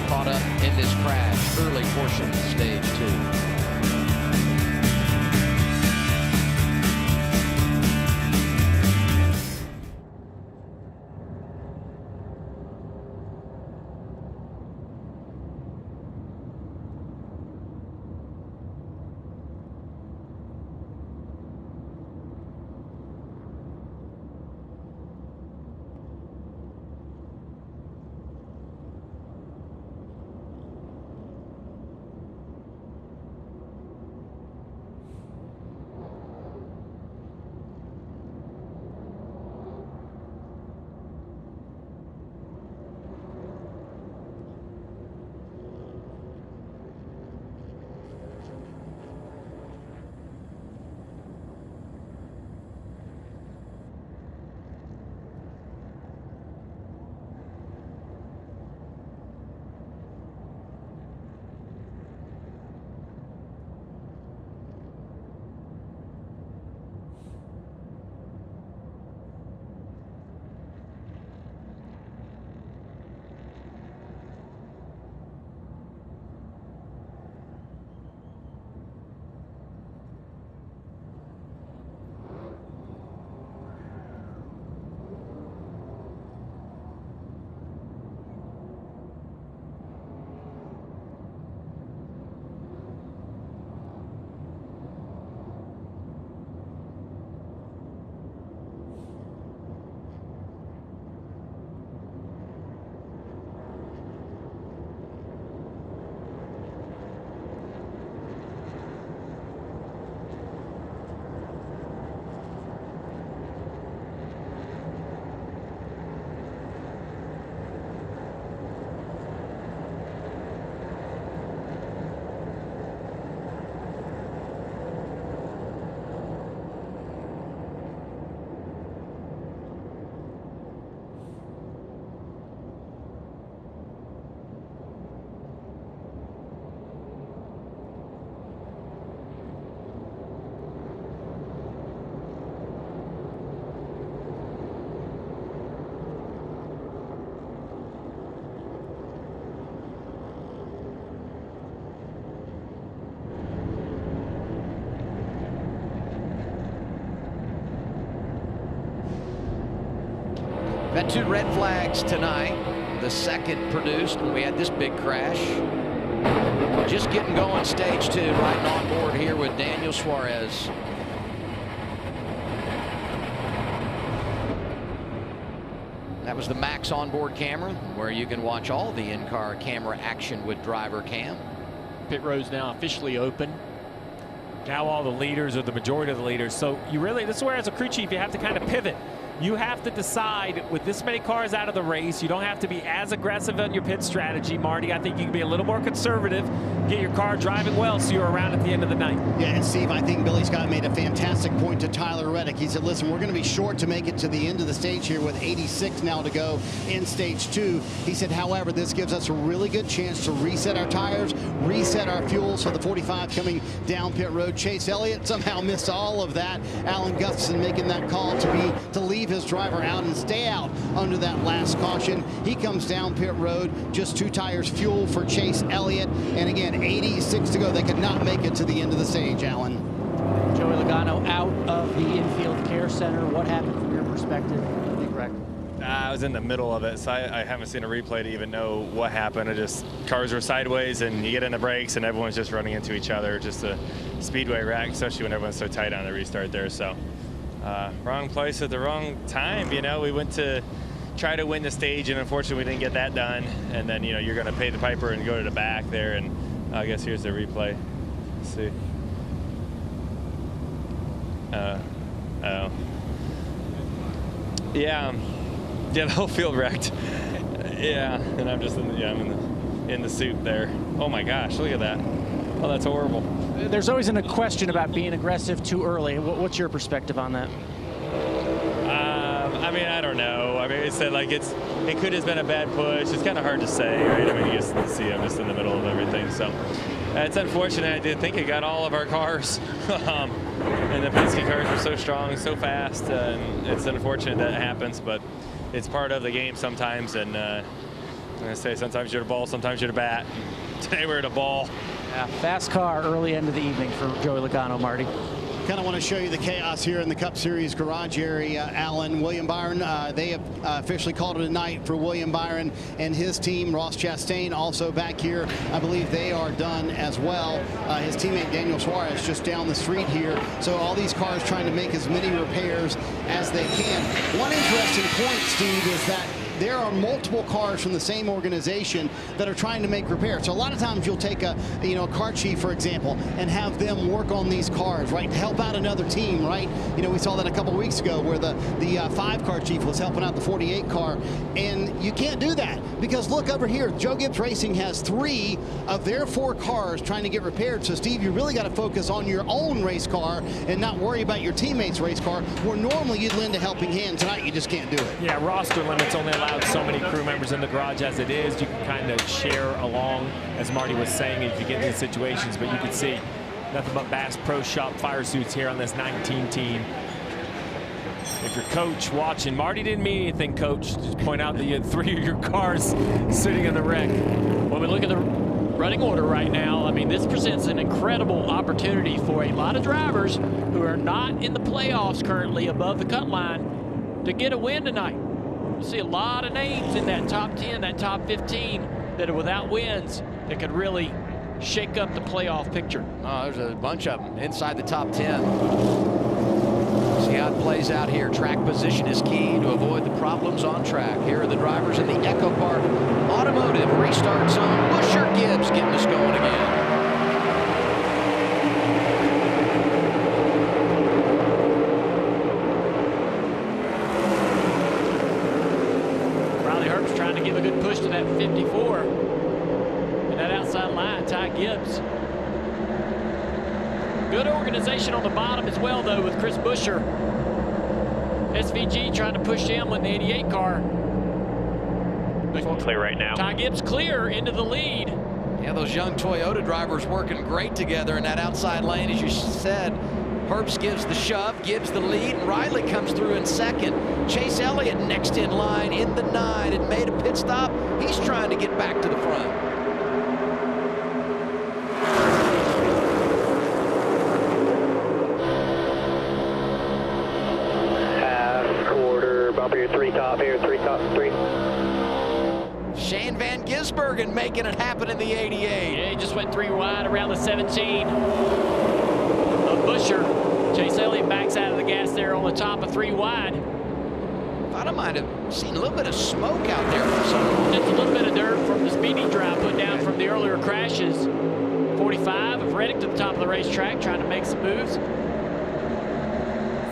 caught up in this crash early portion of stage 2. Got 2 red flags tonight. The second produced when we had this big crash. Just getting going, stage 2, riding on board here with Daniel Suarez. That was the Max onboard camera, where you can watch all the in-car camera action with driver cam. Pit road's now officially open. Now all the leaders, or the majority of the leaders. So you really, this is where as a crew chief you have to kind of pivot. You have to decide, with this many cars out of the race, you don't have to be as aggressive on your pit strategy, Marty. I think you can be a little more conservative, get your car driving well so you're around at the end of the night. Yeah, and Steve, I think Billy Scott made a fantastic point to Tyler Reddick. He said, listen, we're going to be short to make it to the end of the stage here with 86 now to go in stage 2. He said, however, this gives us a really good chance to reset our tires, reset our fuel. So the 45 coming down pit road. Chase Elliott somehow missed all of that. Alan Gustafson making that call to leave his driver out and stay out under that last caution. He comes down pit road, just 2 tires fuel for Chase Elliott, and again 86 to go. They could not make it to the end of the stage. Alan. Joey Logano out of the infield care center. What happened from your perspective? Big wreck. I was in the middle of it, so I haven't seen a replay to even know what happened. Cars were sideways, and you get in the brakes, and everyone's just running into each other. Just a speedway wreck, especially when everyone's so tight on the restart there. So wrong place at the wrong time. You know, we went to try to win the stage, and unfortunately we didn't get that done. And then, you know, you're going to pay the piper and go to the back there, and I guess here's the replay. Let's see. Oh. Yeah, the whole field wrecked. Yeah, and I'm just I'm in the soup there. Oh my gosh, look at that. Oh, that's horrible. There's always a question about being aggressive too early. What's your perspective on that? I mean, I don't know. I mean, it said like it could have been a bad push. It's kind of hard to say, right? I mean, you just see I'm just in the middle of everything. So it's unfortunate. I did think it got all of our cars. And the Penske cars were so strong, so fast. And it's unfortunate that it happens, but it's part of the game sometimes. And I'm going to say sometimes you're the ball, sometimes you're the bat. Today we're the ball. Yeah, fast car early end of the evening for Joey Logano, Marty. Kind of want to show you the chaos here in the Cup Series garage area, Alan. William Byron, they have officially called it a night for William Byron and his team. Ross Chastain also back here. I believe they are done as well. His teammate Daniel Suarez just down the street here. So all these cars trying to make as many repairs as they can. One interesting point, Steve, is that there are multiple cars from the same organization that are trying to make repairs. So a lot of times you'll take a car chief, for example, and have them work on these cars, right, to help out another team, right? You know, we saw that a couple of weeks ago where the 5-car chief was helping out the 48 car, and you can't do that because look over here, Joe Gibbs Racing has 3 of their 4 cars trying to get repaired. So Steve, you really got to focus on your own race car and not worry about your teammate's race car, where normally you'd lend a helping hand. Tonight you just can't do it. Yeah, roster limits only allow so many crew members in the garage as it is. You can kind of share along, as Marty was saying, if you get in these situations. But you can see nothing but Bass Pro Shop fire suits here on this 19 team. If your coach watching, Marty didn't mean anything, coach. Just point out that you had 3 of your cars sitting in the wreck. When we look at the running order right now, I mean, this presents an incredible opportunity for a lot of drivers who are not in the playoffs currently above the cut line to get a win tonight. You see a lot of names in that top 10, that top 15 that are without wins that could really shake up the playoff picture. Oh, there's a bunch of them inside the top 10. See how it plays out here. Track position is key to avoid the problems on track. Here are the drivers in the EchoPark Automotive Restart Zone. Busher Gibbs getting us going again. Trying to give a good push to that 54. And that outside line, Ty Gibbs. Good organization on the bottom as well, though, with Chris Busher. SVG trying to push him with the 88 car. Clear right now. Ty Gibbs clear into the lead. Yeah, those young Toyota drivers working great together in that outside lane, as you said. Herbst gives the shove, gives the lead, and Riley comes through in second. Chase Elliott next in line in the 9 and made a pit stop. He's trying to get back to the front. Half, quarter, bump your 3 top here, 3 top, 3. Shane Van Gisbergen making it happen in the 88. Yeah, he just went 3 wide around the 17 of Busher. Chase Elliott backs out of the gas there on the top of 3 wide. I might have seen a little bit of smoke out there from someone. Just a little bit of dirt from the speeding drive put down from the earlier crashes. 45 of Reddick to the top of the racetrack, trying to make some moves.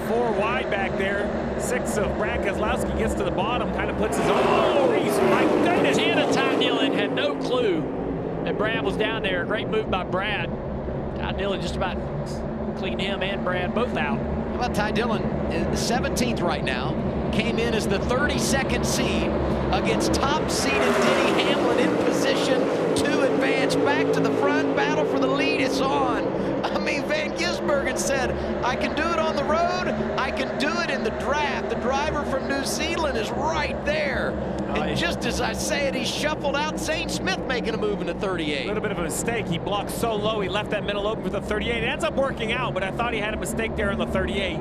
4 wide back there. 6 of Brad Keselowski gets to the bottom, kind of puts his own crease. My goodness. 10 of Ty Dillon had no clue that Brad was down there. Great move by Brad. Ty Dillon just about cleaned him and Brad both out. How about Ty Dillon? 17th right now. Came in as the 32nd seed against top-seeded Denny Hamlin in position to advance back to the front. Battle for the lead is on. I mean, Van Gisbergen said, I can do it on the road. I can do it in the draft. The driver from New Zealand is right there. And just as I say it, he shuffled out. Zane Smith making a move in the 38. A little bit of a mistake. He blocked so low, he left that middle open for the 38. It ends up working out, but I thought he had a mistake there on the 38.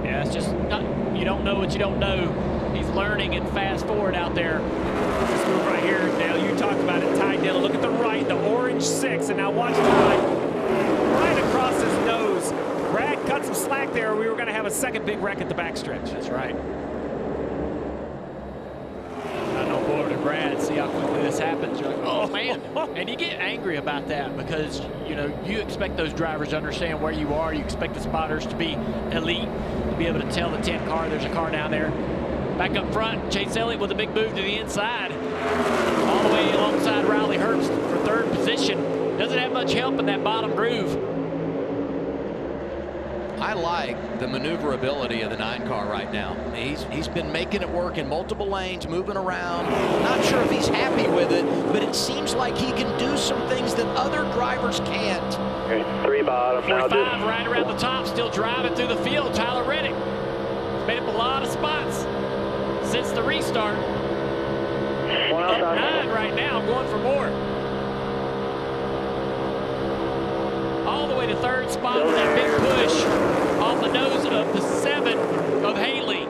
Yeah, it's just not, you don't know what you don't know. He's learning and fast forward out there. This move right here, Dale, you talked about it, Ty Dillon. Look at the right, the orange 6, and now watch the right across his nose. Brad cut some slack there. We were going to have a second big wreck at the backstretch. That's right. Brad, see how quickly this happens. You're like, oh man. And you get angry about that because, you know, you expect those drivers to understand where you are. You expect the spotters to be elite, to be able to tell the 10 car there's a car down there. Back up front, Chase Elliott with a big move to the inside. All the way alongside Riley Herbst for third position. Doesn't have much help in that bottom groove. I like the maneuverability of the 9 car right now. He's been making it work in multiple lanes, moving around. Not sure if he's happy with it, but it seems like he can do some things that other drivers can't. Okay, 3 bottom. 45 right around the top, still driving through the field. Tyler Reddick has made up a lot of spots since the restart. Up 9 right now, going for more. All the way to third spot with that big push off the nose of the 7 of Haley.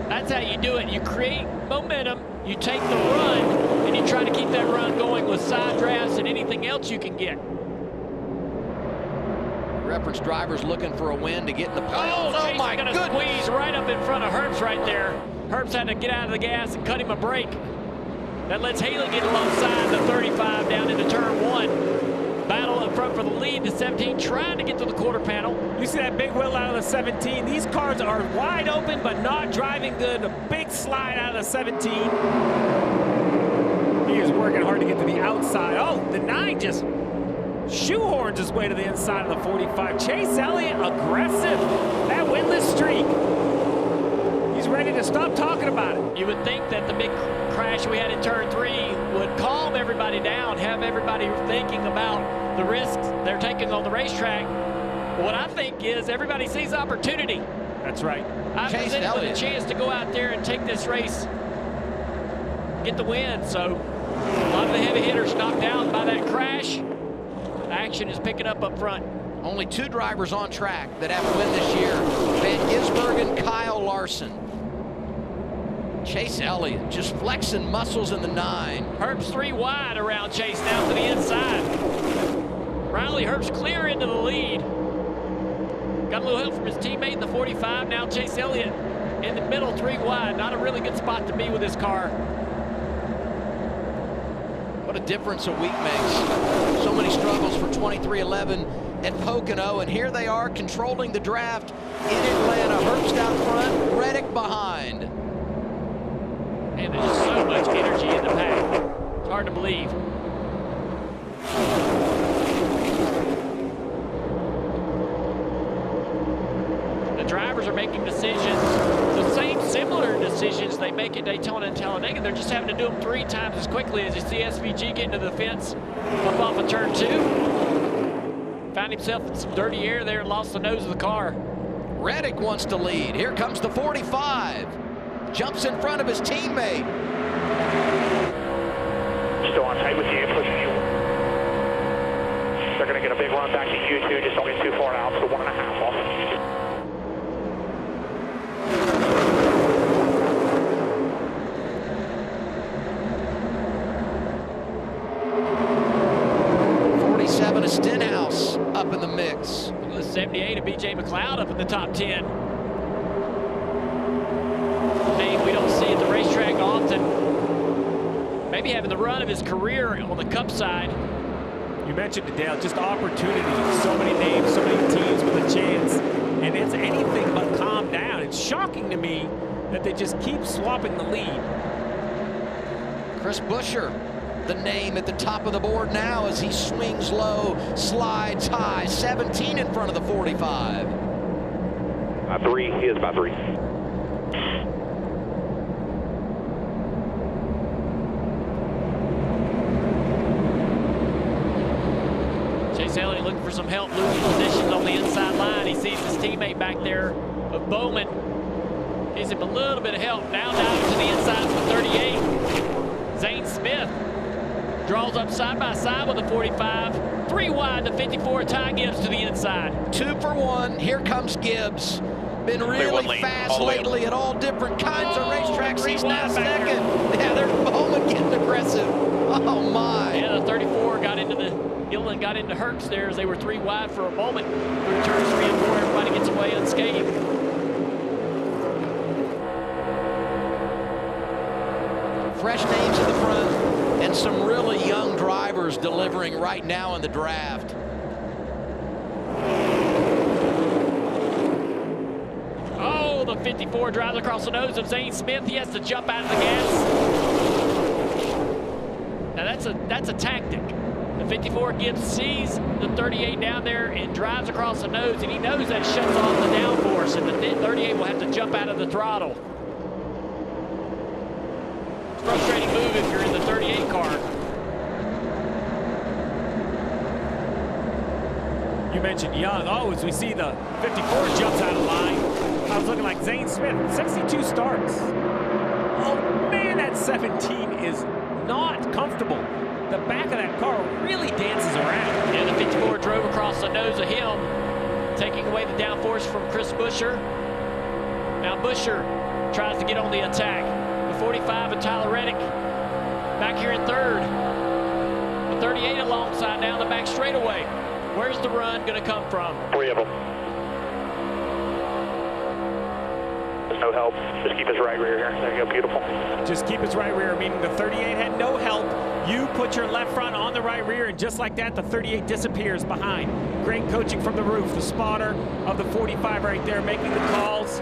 That's how you do it. You create momentum, you take the run, and you try to keep that run going with side drafts and anything else you can get. Reference drivers looking for a win to get in the playoffs. Oh my goodness. Squeeze right up in front of Herbst right there. Herbst had to get out of the gas and cut him a break. That lets Haley get alongside the 35 down into turn 1. Battle up front for the lead. The 17 trying to get to the quarter panel. You see that big wheel out of the 17. These cars are wide open, but not driving good. A big slide out of the 17. He is working hard to get to the outside. Oh, the 9 just shoehorns his way to the inside of the 45. Chase Elliott, aggressive. That winless streak. He's ready to stop talking about it. You would think that the big crash we had in turn 3 would calm everybody down, have everybody thinking about the risks they're taking on the racetrack. What I think is everybody sees opportunity. That's right. I presented with a chance to go out there and take this race, get the win. So a lot of the heavy hitters knocked out by that crash. Action is picking up front. Only 2 drivers on track that have a win this year. Van Gisbergen and Kyle Larson. Chase Elliott just flexing muscles in the 9. Herbst 3 wide around Chase now to the inside. Riley Herbst clear into the lead. Got a little help from his teammate in the 45. Now Chase Elliott in the middle, 3 wide. Not a really good spot to be with this car. What a difference a week makes. So many struggles for 23-11 at Pocono, and here they are controlling the draft in Atlanta. Herbst out front, Reddick behind. And there's just so much energy in the pack. It's hard to believe. The drivers are making decisions, the same similar decisions they make at Daytona and Talladega. They're just having to do them 3 times as quickly. As you see SVG get into the fence up off of turn 2. Found himself in some dirty air there and lost the nose of the car. Reddick wants to lead. Here comes the 45. Jumps in front of his teammate. Still on tight with you, pushing you. They're going to get a big run back to Q2, just don't get too far out, so 1.5 off. A Stenhouse up in the mix. The 78 of BJ McLeod up in the top 10. Name we don't see at the racetrack often. Maybe having the run of his career on the Cup side. You mentioned it, Dale, just opportunity. So many names, so many teams with a chance. And it's anything but calm down. It's shocking to me that they just keep swapping the lead. Chris Buescher, the name at the top of the board now as he swings low, slides high. 17 in front of the 45. 3, he is by 3. Chase Elliott looking for some help, losing positions on the inside line. He sees his teammate back there of Bowman. Gives him a little bit of help. Now down to the inside of the 38. Zane Smith draws up side by side with the 45. 3 wide, the 54. Ty Gibbs to the inside. 2 for 1. Here comes Gibbs. Been really fast lately at all different kinds of racetracks. He's now second. Yeah, there's Bowman getting aggressive. Oh my. Yeah, the 34 got into the Gilliland got into Herbst there as they were 3 wide for a moment. Through turns 3 and 4, everybody gets away unscathed. fresh names in the front and some really young drivers delivering right now in the draft. Oh, the 54 drives across the nose of Zane Smith. He has to jump out of the gas. Now that's a tactic. The 54 sees the 38 down there and drives across the nose, and he knows that shuts off the downforce, and the 38 will have to jump out of the throttle. It's a frustrating move if you're in the 38 car. You mentioned young. Oh, as we see the 54 jumps out of line. I was looking like Zane Smith, 62 starts. Oh man, that 17 is not comfortable. The back of that car really dances around. Yeah, the 54 drove across the nose of him, taking away the downforce from Chris Buescher. Now Buescher tries to get on the attack. The 45 and Tyler Reddick back here in third. The 38 alongside down the back straightaway. Where's the run going to come from? 3 of them. There's no help. Just keep his right rear here. There you go, beautiful. Just keep his right rear, meaning the 38 had no help. You put your left front on the right rear, and just like that, the 38 disappears behind. Great coaching from the roof. The spotter of the 45 right there making the calls.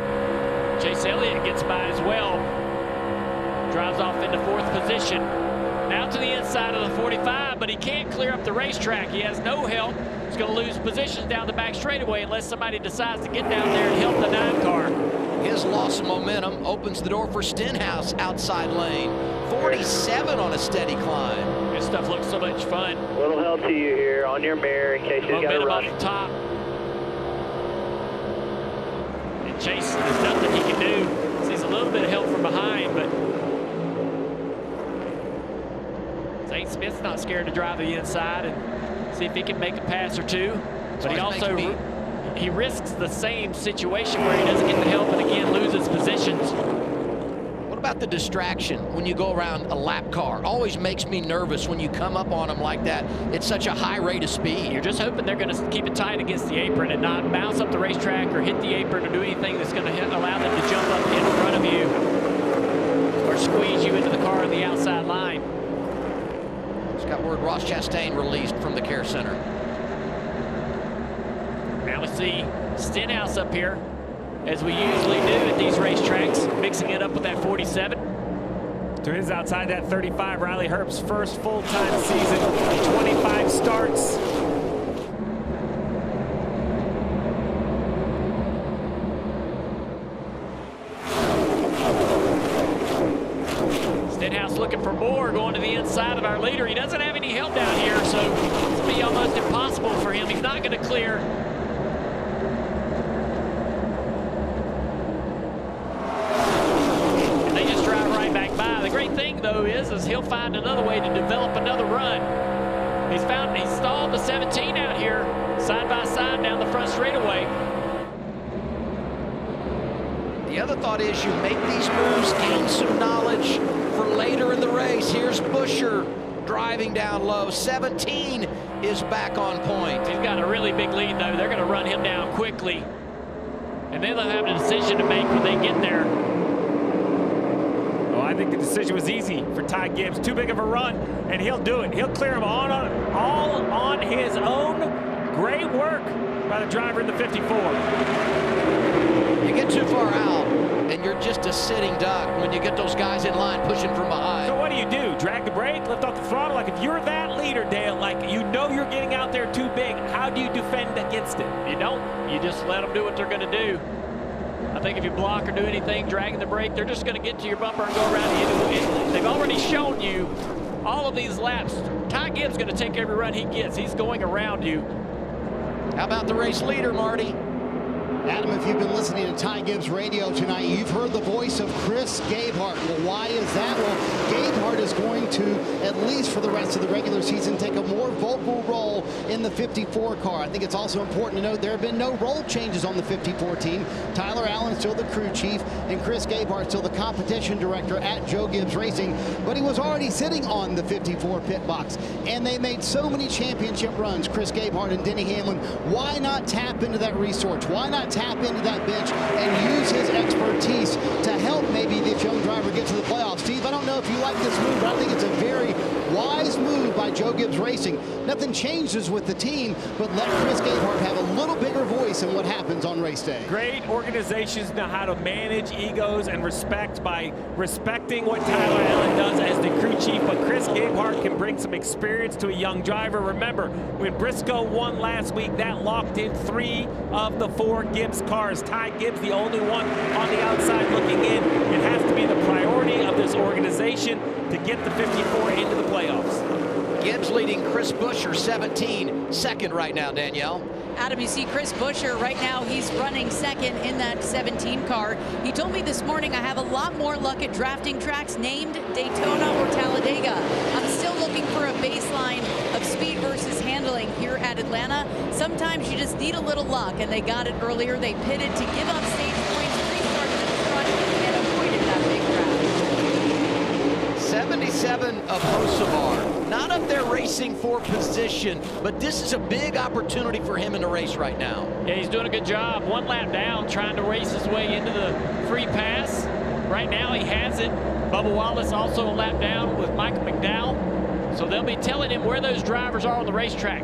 Chase Elliott gets by as well. Drives off into 4th position. Now to the inside of the 45, but he can't clear up the racetrack. He has no help. He's going to lose positions down the back straightaway unless somebody decides to get down there and help the 9 car. His loss of momentum opens the door for Stenhouse outside lane. 47 on a steady climb. This stuff looks so much fun. Little help to you here on your mirror in case you got to rush. Momentum on the top. And Chase, there's nothing he can do. Sees a little bit of help from behind, but Zane Smith's not scared to drive to the inside and see if he can make a pass or two. But he also he risks the same situation where he doesn't get the help and again loses positions. What about the distraction when you go around a lap car? Always makes me nervous when you come up on them like that. It's such a high rate of speed. You're just hoping they're going to keep it tight against the apron and not bounce up the racetrack or hit the apron or do anything that's going to allow them to jump up in front of you or squeeze you into the car on the outside line. Just got word Ross Chastain released from the care center. Now we see Stenhouse up here, as we usually do at these racetracks, mixing it up with that 47. To his outside that 35, Riley Herbst's first full-time season, 25 starts. Stenhouse looking for more, going to the inside of our leader. He doesn't have any help down here, so it's going to be almost impossible for him. He's not going to clear. Thing though is he'll find another way to develop another run. He stalled the 17 out here side by side down the front straightaway. The other thought is you make these moves, gain some knowledge for later in the race. Here's Buescher driving down low. 17 is back on point. He's got a really big lead though. They're going to run him down quickly, and then they'll have a decision to make when they get there. I think the decision was easy for Ty Gibbs. Too big of a run, and he'll do it. He'll clear him all on his own. Great work by the driver in the 54. You get too far out, and you're just a sitting duck when you get those guys in line pushing from behind. So what do? Drag the brake, lift off the throttle? Like if you're that leader, Dale, like you know you're getting out there too big, how do you defend against it? You don't. You just let them do what they're going to do. I think if you block or do anything, dragging the brake, they're just going to get to your bumper and go around you. They've already shown you all of these laps. Ty Gibbs is going to take every run he gets. He's going around you. How about the race leader, Marty? Adam, if you've been listening to Ty Gibbs radio tonight, you've heard the voice of Chris Gabehart. Well, why is that? Well, Gabehart is going to, at least for the rest of the regular season, take a more vocal role in the 54 car. I think it's also important to note there have been no role changes on the 54 team. Tyler Allen still the crew chief, and Chris Gabehart still the competition director at Joe Gibbs Racing. But he was already sitting on the 54 pit box, and they made so many championship runs, Chris Gabehart and Denny Hamlin. Why not tap into that resource? Why not tap into that bench and use his expertise to help maybe this young driver get to the playoffs? Steve, I don't know know if you like this move, but I think it's a very wise move by Joe Gibbs Racing. Nothing changes with the team, but let Chris Gabehart have a little bigger voice in what happens on race day. Great organizations know how to manage egos and respect by respecting what Tyler Allen does as the crew chief, but Chris Gabehart can bring some experience to a young driver. Remember, when Briscoe won last week, that locked in 3 of the 4 Gibbs cars. Ty Gibbs, the only one on the outside looking in. It has to be the priority of this organization to get the 54 into the playoffs. Gibbs leading Chris Buescher 17, second right now, Danielle. Adam, you see Chris Buescher right now, he's running second in that 17 car. He told me this morning, I have a lot more luck at drafting tracks named Daytona or Talladega. I'm still looking for a baseline of speed versus handling here at Atlanta. Sometimes you just need a little luck, and they got it earlier. They pitted to give up stage points, restarted at the front, and avoided that big crash. 77 of Hocevar. Not up there racing for position, but this is a big opportunity for him in the race right now. Yeah, he's doing a good job. 1 lap down, trying to race his way into the free pass. Right now he has it. Bubba Wallace also a lap down with Michael McDowell. So they'll be telling him where those drivers are on the racetrack.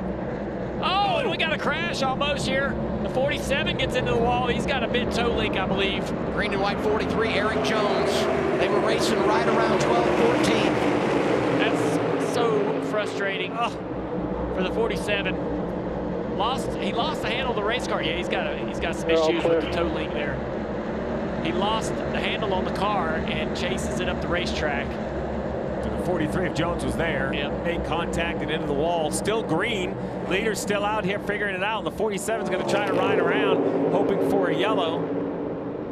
Oh, and we got a crash almost here. The 47 gets into the wall. He's got a bit toe leak, I believe. Green and white 43, Eric Jones. They were racing right around 12-14. That's so frustrating for the 47. He lost the handle of the race car. Yeah, he's got some issues with the toe leak there. He lost the handle on the car and chases it up the racetrack. The 43, if Jones was there, made contact and into the wall. Still green. Leader's still out here figuring it out. The 47 is going to try to ride around, hoping for a yellow.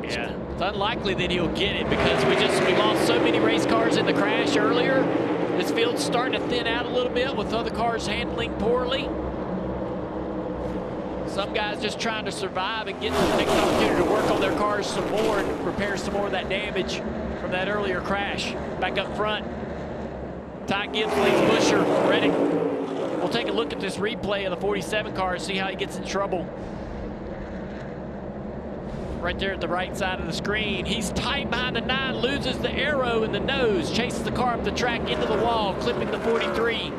Yeah, it's unlikely that he'll get it because we lost so many race cars in the crash earlier. This field's starting to thin out a little bit with other cars handling poorly. Some guys just trying to survive and get to the next opportunity to work on their cars some more and repair some more of that damage from that earlier crash. Back up front, Ty Gibbs leads Buescher. Ready? We'll take a look at this replay of the 47 car and see how he gets in trouble. Right there at the right side of the screen. He's tight behind the 9, loses the arrow in the nose, chases the car up the track into the wall, clipping the 43.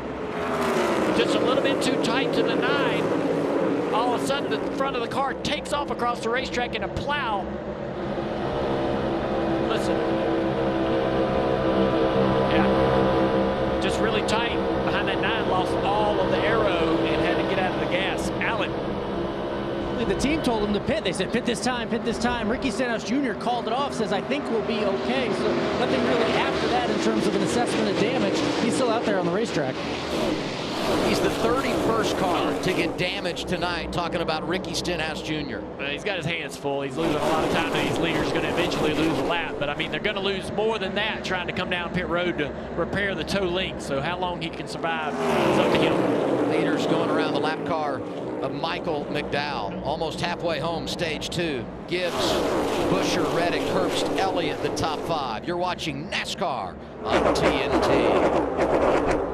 Just a little bit too tight to the 9. All of a sudden, the front of the car takes off across the racetrack in a plow. Listen. Yeah. Just really tight behind that 9, lost all of the arrow and had to get out of the gas. Allen. The team told him to pit. They said, pit this time, pit this time. Ricky Stenhouse Jr. called it off, says, I think we'll be okay. So nothing really after that in terms of an assessment of damage. He's still out there on the racetrack. He's the 31st car to get damaged tonight, talking about Ricky Stenhouse Jr. He's got his hands full. He's losing a lot of time, and these leaders are going to eventually lose a lap. But, I mean, they're going to lose more than that trying to come down pit road to repair the toe link. So how long he can survive is up to him. Leaders going around the lap car of Michael McDowell. Almost halfway home, stage 2. Gibbs, Buescher, Reddick, Herbst, Elliott, the top 5. You're watching NASCAR on TNT.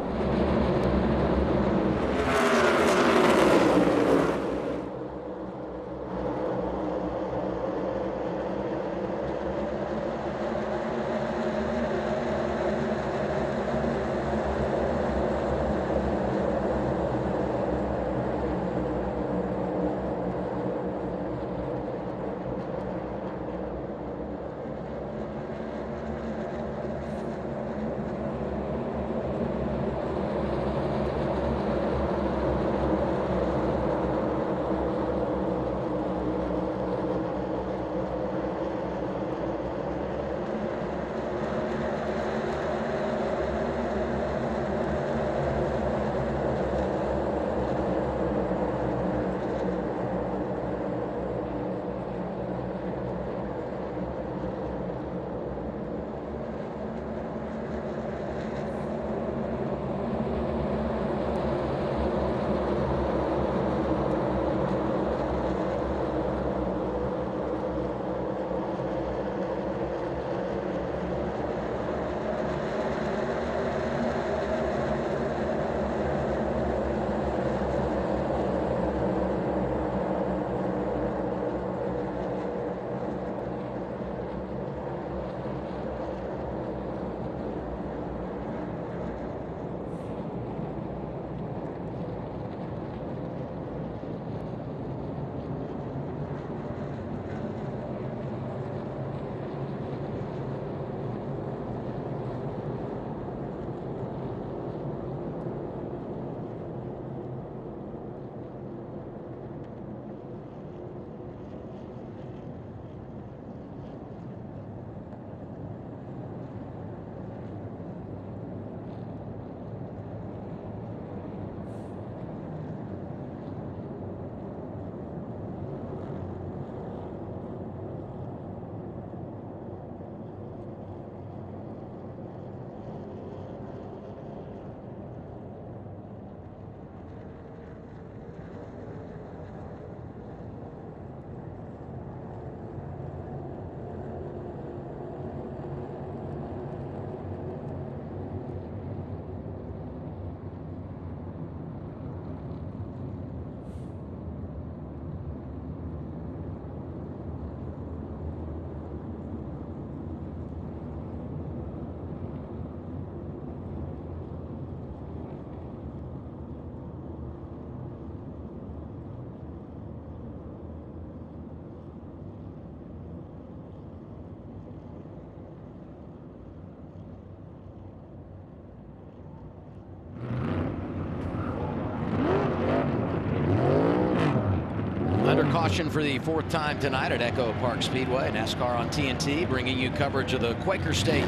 caution for the 4th time tonight at EchoPark Speedway. NASCAR on TNT, bringing you coverage of the Quaker State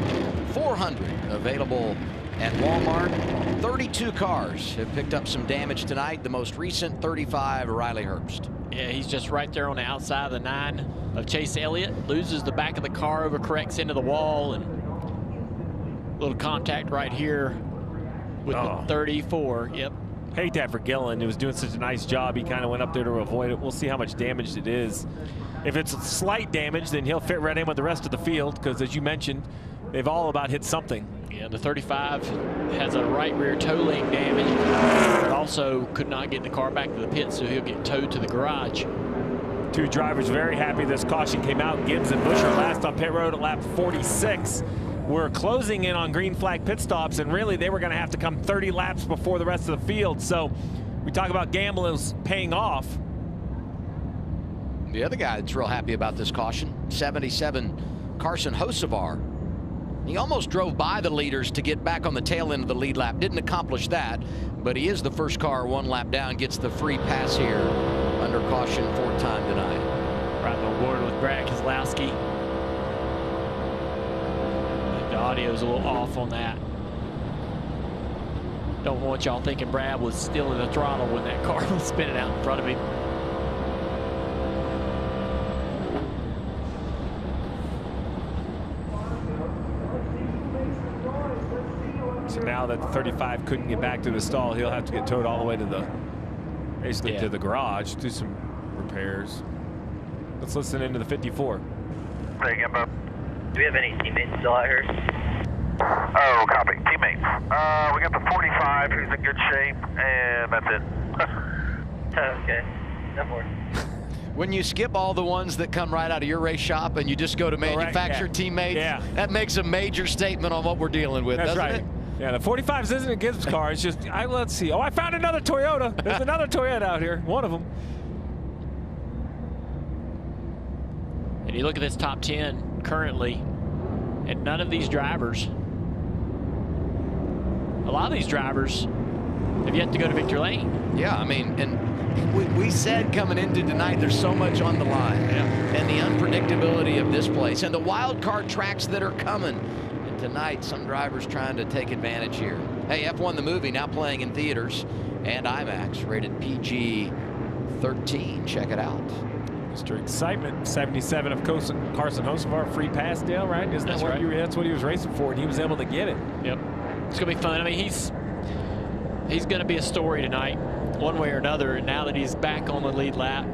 400 available at Walmart. 32 cars have picked up some damage tonight. The most recent 35, Riley Herbst. Yeah, he's just right there on the outside of the 9 of Chase Elliott. Loses the back of the car, overcorrects into the wall, and a little contact right here with the 34. Yep. Hate that for Gillen. He was doing such a nice job. He kind of went up there to avoid it. We'll see how much damage it is. If it's slight damage, then he'll fit right in with the rest of the field, because as you mentioned, they've all about hit something. Yeah, the 35 has a right rear toe link damage, but also could not get the car back to the pit, so he'll get towed to the garage. 2 drivers very happy this caution came out. Gibbs and Busher last on pit road at lap 46. We're closing in on green flag pit stops, and really they were going to have to come 30 laps before the rest of the field. So we talk about gamblers paying off. The other guy that's real happy about this caution, 77 Carson Hocevar. He almost drove by the leaders to get back on the tail end of the lead lap. Didn't accomplish that, but he is the first car 1 lap down, gets the free pass here under caution 4th time tonight. Right on board with Brad Keselowski. The audio's a little off on that. Don't want y'all thinking Brad was still in the throttle when that car was spinning out in front of him. So now that the 35 couldn't get back to the stall, he'll have to get towed all the way to the, basically to the garage, do some repairs. Let's listen into the 54. Ready, Gimbo. Do we have any teammates still out here? Oh, copy. Teammates. We got the 45 who's in good shape, and that's it. Okay, no more. When you skip all the ones that come right out of your race shop and you just go to manufacturer teammates, that makes a major statement on what we're dealing with, doesn't it? Yeah, the 45s isn't a Gibbs car. It's just, let's see. Oh, I found another Toyota. There's another Toyota out here. One of them. And you look at this top 10 currently, and none of these drivers, a lot of these drivers have yet to go to victory lane. Yeah, I mean, and we said coming into tonight, there's so much on the line. And the unpredictability of this place and the wild card tracks that are coming. And tonight, some drivers trying to take advantage here. Hey, F1 the movie now playing in theaters and IMAX, rated PG-13. Check it out. Mr. Excitement, 77 of Carson Hocevar, free pass deal, right? Isn't that that's what he was racing for, and he was able to get it. Yep. It's going to be fun. I mean, he's going to be a story tonight, one way or another, and now that he's back on the lead lap.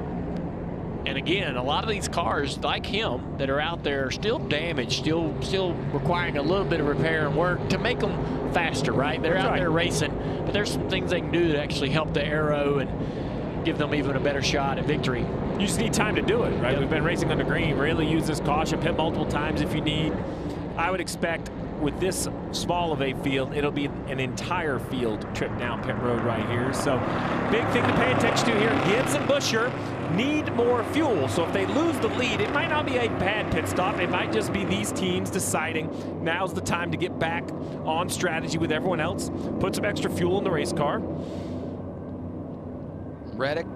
And again, a lot of these cars, like him, that are out there are still damaged, still requiring a little bit of repair and work to make them faster, right? They're out there racing, but there's some things they can do to actually help the aero and give them even a better shot at victory. You just need time to do it, right? Yep. We've been racing under green. Really use this caution, pit multiple times if you need. I would expect with this small of a field, it'll be an entire field trip down pit road right here. So big thing to pay attention to here. Gibbs and Busher need more fuel. So if they lose the lead, it might not be a bad pit stop. It might just be these teams deciding now's the time to get back on strategy with everyone else. Put some extra fuel in the race car. Reddick,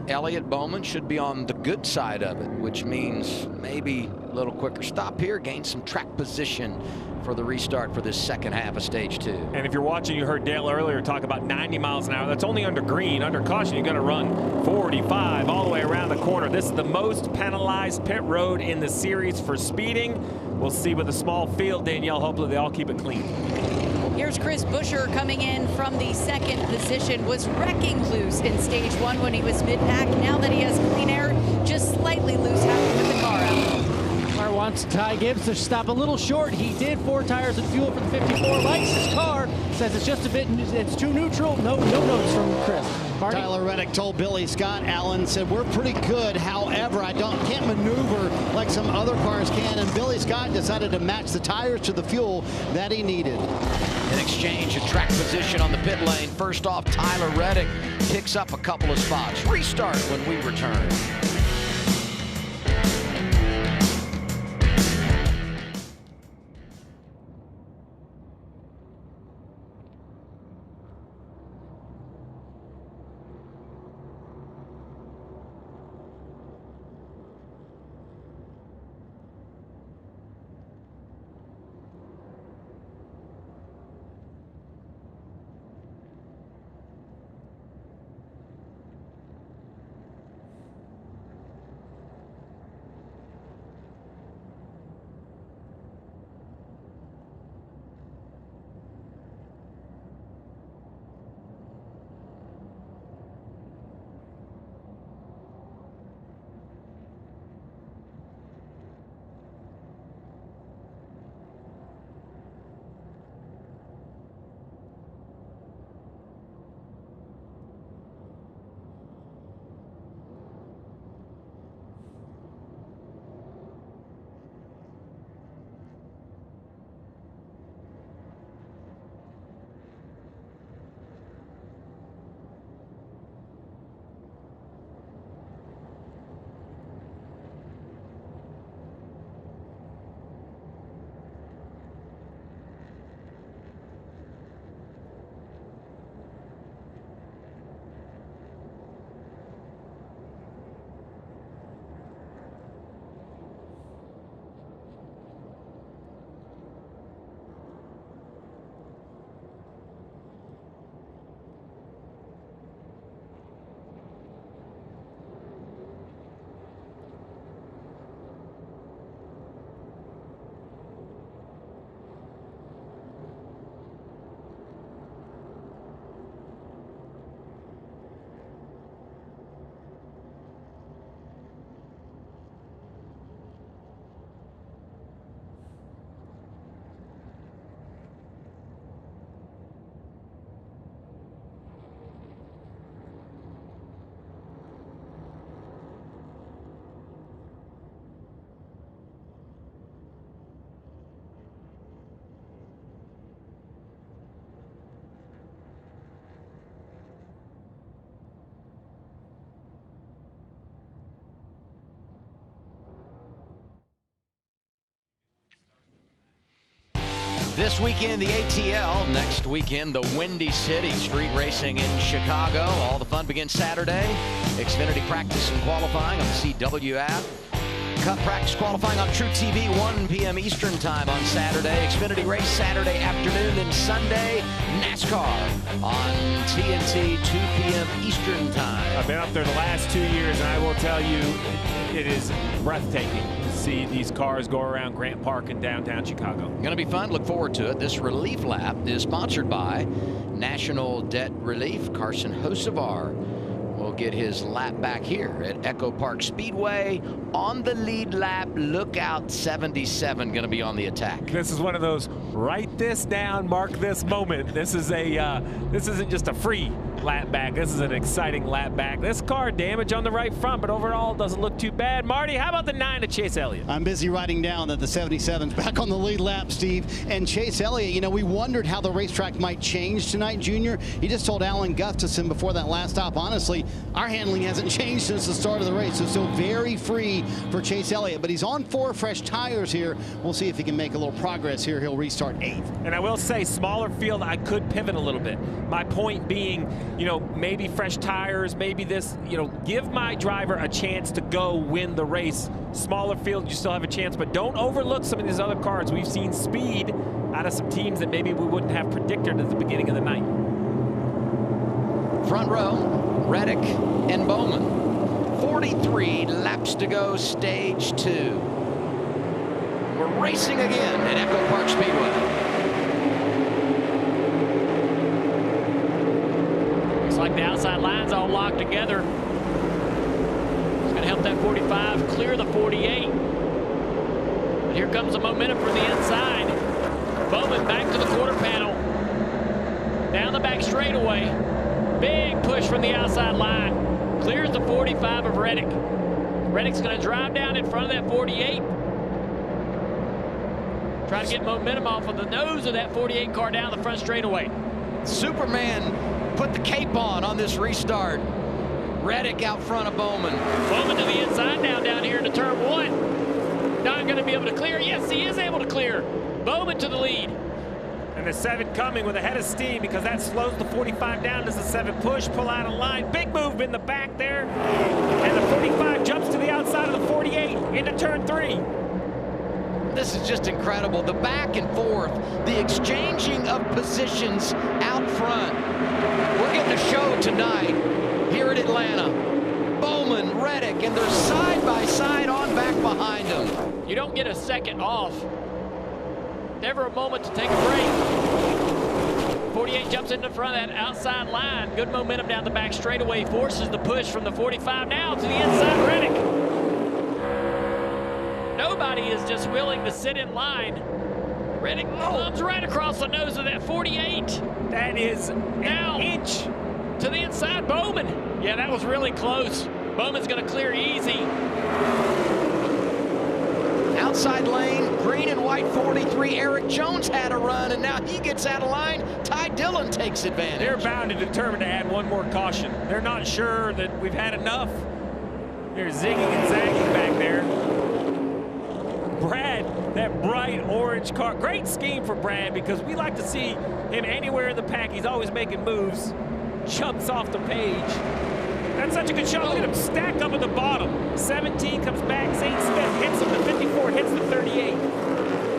Elliott, Bowman should be on the good side of it, which means maybe a little quicker stop here, gain some track position for the restart for this second half of stage 2. And if you're watching, you heard Dale earlier talk about 90 miles an hour. That's only under green. Under caution, you got to run 45 all the way around the corner. This is the most penalized pit road in the series for speeding. We'll see with a small field, Danielle. Hopefully they all keep it clean. Here's Chris Busher coming in from the 2nd position. Was wrecking loose in stage 1 when he was mid-pack. Now that he has clean air, just slightly loose, having to put the car out. Car wants Ty Gibbs to stop a little short. He did 4 tires and fuel for the 54. Likes his car. Says it's just a bit, it's too neutral. No notes from Chris. Marty? Tyler Reddick told Billy Scott, Allen said, we're pretty good. However, I can't maneuver like some other cars can. And Billy Scott decided to match the tires to the fuel that he needed. In exchange, a track position on the pit lane. First off, Tyler Reddick picks up a couple of spots. Restart when we return. This weekend, the ATL. Next weekend, the Windy City Street Racing in Chicago. All the fun begins Saturday. Xfinity practice and qualifying on the CW app. Cup practice qualifying on True TV, 1 p.m. Eastern time on Saturday. Xfinity race Saturday afternoon, and Sunday NASCAR on TNT, 2 p.m. Eastern time. I've been up there the last 2 years, and I will tell you, it is breathtaking to see these cars go around Grant Park in downtown Chicago. Going to be fun. Look forward to it. This Relief Lap is sponsored by National Debt Relief. Carson Hocevar will get his lap back here at EchoPark Speedway on the lead lap. Lookout 77 going to be on the attack. This is one of those write this down, mark this moment. This is a this isn't just a free lap back. This is an exciting lap back. This car damage on the right front, but overall doesn't look too bad. Marty, how about the 9 to Chase Elliott? I'm busy writing down that the 77's back on the lead lap, Steve. And Chase Elliott, you know, we wondered how the racetrack might change tonight, Junior. He just told Alan Gustafson before that last stop, honestly, our handling hasn't changed since the start of the race. So still very free for Chase Elliott, but he's on 4 fresh tires here. We'll see if he can make a little progress here. He'll restart 8th. And I will say, smaller field, I could pivot a little bit. My point being, you know, maybe fresh tires, maybe this, you know, give my driver a chance to go win the race. Smaller field, you still have a chance, but don't overlook some of these other cars. We've seen speed out of some teams that maybe we wouldn't have predicted at the beginning of the night. Front row, Reddick and Bowman. 43 laps to go, stage 2. We're racing again at EchoPark Speedway. Looks like the outside line's all locked together. It's going to help that 45 clear the 48. But here comes the momentum from the inside. Bowman back to the quarter panel. Down the back straightaway. Big push from the outside line. Clears the 45 of Reddick. Reddick's going to drive down in front of that 48. Try to get momentum off of the nose of that 48 car down the front straightaway. Superman put the cape on this restart. Reddick out front of Bowman. Bowman to the inside now down here into turn 1. Not going to be able to clear. Yes, he is able to clear. Bowman to the lead. And the 7 coming with a head of steam because that slows the 45 down as the 7 push, pull out of line. Big move in the back there. And the 45 jumps to the outside of the 48 into turn 3. This is just incredible. The back and forth, the exchanging of positions out front. We're getting a show tonight here at Atlanta. Bowman, Reddick, and they're side by side on back behind them. You don't get a second off. Never a moment to take a break. 48 jumps into front of that outside line. Good momentum down the back straightaway. Forces the push from the 45 now to the inside. Reddick. Nobody is just willing to sit in line. Reddick comes right across the nose of that 48. That is now an inch to the inside. Bowman. Yeah, that was really close. Bowman's going to clear easy. Outside lane, green and white 43. Eric Jones had a run, and now he gets out of line. Ty Dillon takes advantage. They're bound and determined to add one more caution. They're not sure that we've had enough. They're zigging and zagging back there. Brad, that bright orange car. Great scheme for Brad because we like to see him anywhere in the pack. He's always making moves. Jumps off the page. That's such a good shot. Look at him stack up at the bottom. 17 comes back. St. Smith hits him. The 54 hits the 38.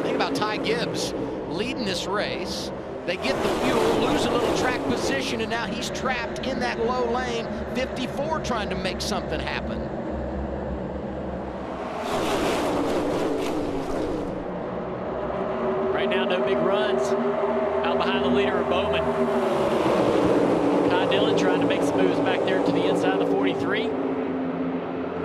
Think about Ty Gibbs leading this race. They get the fuel, lose a little track position, and now he's trapped in that low lane. 54 trying to make something happen. Right now, no big runs. Out behind the leader of Bowman. Ty Dillon trying to make some moves back there to the inside of the 43.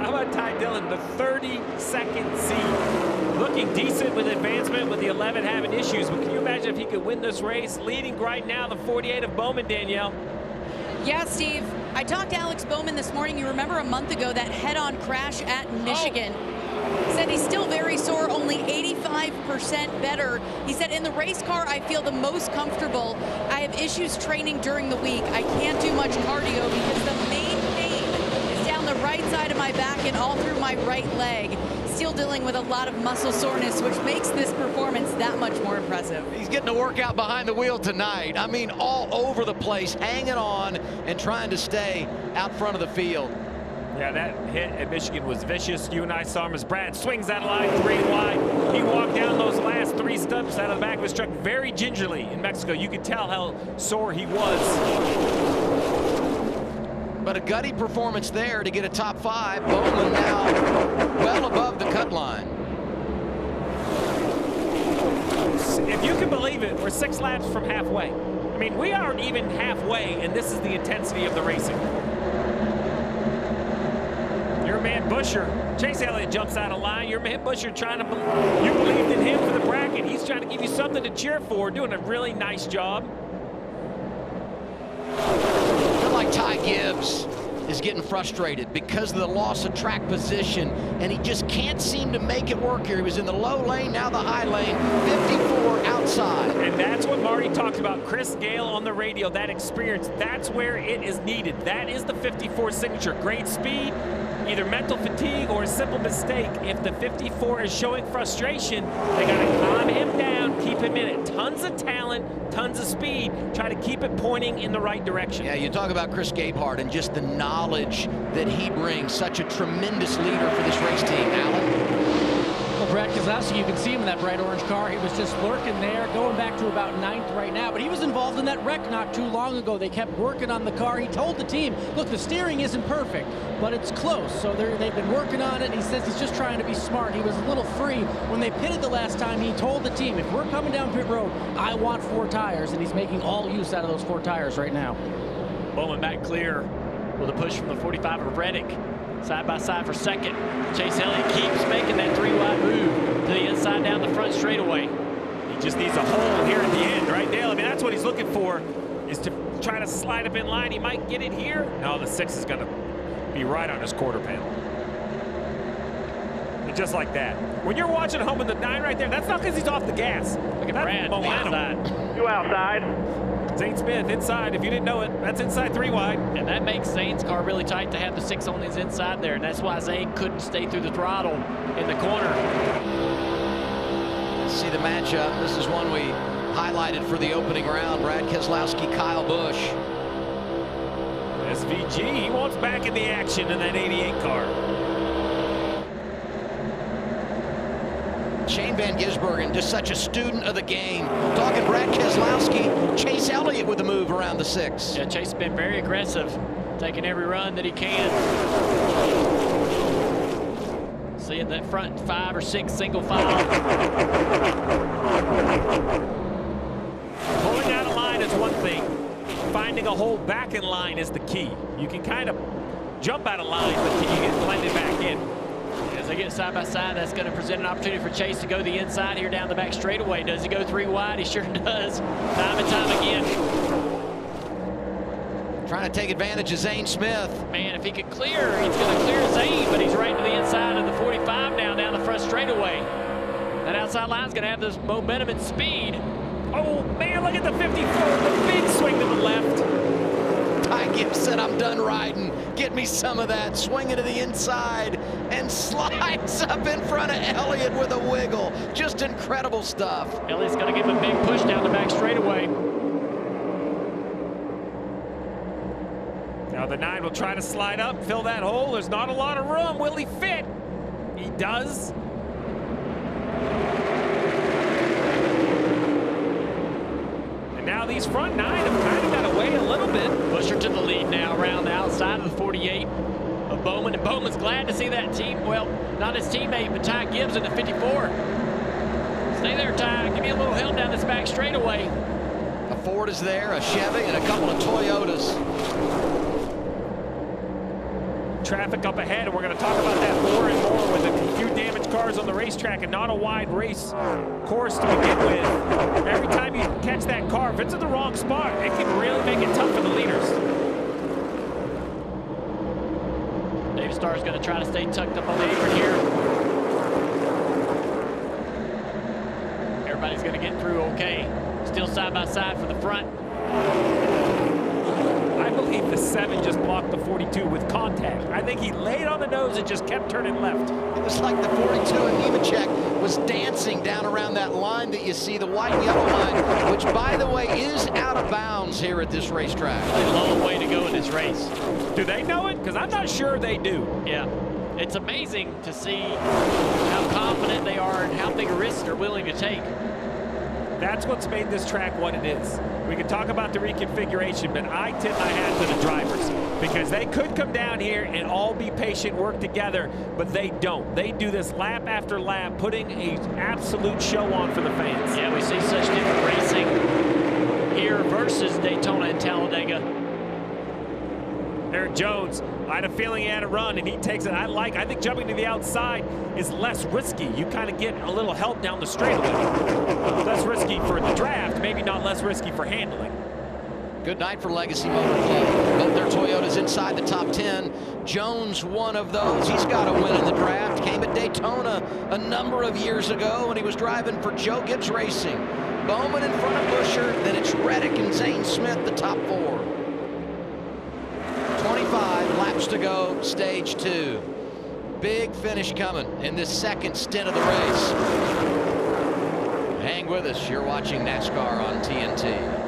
How about Ty Dillon, the 32nd seed? Looking decent with advancement, with the 11 having issues. But can you imagine if he could win this race? Leading right now the 48 of Bowman, Danielle. Yeah, Steve. I talked to Alex Bowman this morning. You remember a month ago that head-on crash at Michigan. Said he's still very sore, only 85% better. He said, in the race car, I feel the most comfortable. I have issues training during the week. I can't do much cardio because the main pain is down the right side of my back and all through my right leg. Still dealing with a lot of muscle soreness, which makes this performance that much more impressive. He's getting a workout behind the wheel tonight. I mean, all over the place, hanging on and trying to stay out front of the field. Yeah, that hit at Michigan was vicious. You and I saw him as Brad swings that line 3 wide. He walked down those last 3 steps out of the back of his truck very gingerly in Mexico. You could tell how sore he was. But a gutty performance there to get a top 5. Bowman now well above the cut line. If you can believe it, we're 6 laps from halfway. I mean, we aren't even halfway, and this is the intensity of the racing. Your man Busher, Chase Elliott jumps out of line. Your man Busher trying to, you believed in him for the bracket. He's trying to give you something to cheer for, doing a really nice job. I feel like Ty Gibbs is getting frustrated because of the loss of track position, and he just can't seem to make it work here. He was in the low lane, now the high lane, 54 outside. And that's what Marty talks about, Chris Gale on the radio, that experience, that's where it is needed. That is the 54 signature. Great speed, either mental fatigue or a simple mistake. If the 54 is showing frustration, they got to calm him down, keep him in it. Tons of talent, tons of speed. Try to keep it pointing in the right direction. Yeah, you talk about Chris Gabehart and just the knowledge that he brings. Such a tremendous leader for this race team. Alan? Well, Brad Keselowski, you can see him in that bright orange car. He was just lurking there, going back to about 9th right now. But he was involved in that wreck not too long ago. They kept working on the car. He told the team, look, the steering isn't perfect, but it's close. So they've been working on it. And he says he's just trying to be smart. He was a little free. When they pitted the last time, he told the team, if we're coming down pit road, I want 4 tires. And he's making all use out of those 4 tires right now. Bowman back clear with a push from the 45 of Reddick. Side by side for second. Chase Elliott keeps making that 3-wide move to the inside down the front straightaway. He just needs a hole here at the end, right, Dale? I mean, that's what he's looking for, is to try to slide up in line. He might get it here. No, the 6 is going to be right on his quarter panel. And just like that. When you're watching home in the 9 right there, that's not because he's off the gas. Look at Brad outside. You outside. Zane Smith inside. If you didn't know it, that's inside 3 wide. And that makes Zane's car really tight to have the 6 on his inside there. And that's why Zane couldn't stay through the throttle in the corner. See the matchup. This is one we highlighted for the opening round. Brad Keselowski, Kyle Busch. SVG, he wants back in the action in that 88 car. Shane Van Gisbergen, just such a student of the game. Talking Brad Keselowski, Chase Elliott with the move around the 6. Yeah, Chase has been very aggressive, taking every run that he can. Seeing that front 5 or 6 single file. Pulling out of line is one thing. Finding a hole back in line is the key. You can kind of jump out of line, but can you get blended back in? As they get side by side, that's going to present an opportunity for Chase to go the inside here down the back straightaway. Does he go 3 wide? He sure does. Time and time again. Trying to take advantage of Zane Smith. Man, if he could clear, he's going to clear Zane, but he's right to the inside of the 45 now down the front straightaway. That outside line's going to have this momentum and speed. Oh, man, look at the 54. The big swing to the left. Ty Gibbs said, I'm done riding. Get me some of that. Swinging to the inside and slides up in front of Elliott with a wiggle. Just incredible stuff. Elliott's going to give him a big push down the back straightaway. Now the 9 will try to slide up, fill that hole. There's not a lot of room. Will he fit? He does. And now these front 9 have kind of got away a little bit. Busher to the lead now around the outside of the 48 of Bowman. And Bowman's glad to see that team, well, not his teammate, but Ty Gibbs in the 54. Stay there, Ty. Give me a little help down this back straightaway. A Ford is there, a Chevy, and a couple of Toyotas. Traffic up ahead, and we're going to talk about that more and more with a few damaged cars on the racetrack and not a wide race course to begin with. Every time you catch that car, if it's in the wrong spot, it can really make it tough for the leaders. Dave Starr's going to try to stay tucked up on the apron here. Everybody's going to get through okay. Still side by side for the front. I believe the 7 just blocked the 42 with contact. I think he laid on the nose and just kept turning left. It was like the 42 and Nemechek was dancing down around that line that you see, the white and yellow line, which, by the way, is out of bounds here at this racetrack. A long way to go in this race. Do they know it? Because I'm not sure they do. Yeah. It's amazing to see how confident they are and how big a risk they're willing to take. That's what's made this track what it is. We can talk about the reconfiguration, but I tip my hat to the drivers because they could come down here and all be patient, work together, but they don't. They do this lap after lap, putting an absolute show on for the fans. Yeah, we see such different racing here versus Daytona and Talladega. Eric Jones, I had a feeling he had a run, and he takes it. I think jumping to the outside is less risky. You kind of get a little help down the straightaway. Less risky for the draft, maybe not less risky for handling. Good night for Legacy Motor Club. Both their Toyotas inside the top 10. Jones, one of those. He's got a win in the draft. Came at Daytona a number of years ago when he was driving for Joe Gibbs Racing. Bowman in front of Busher. Then it's Reddick and Zane Smith, the top 4. 25 laps to go, stage 2. Big finish coming in this second stint of the race. Hang with us. You're watching NASCAR on TNT.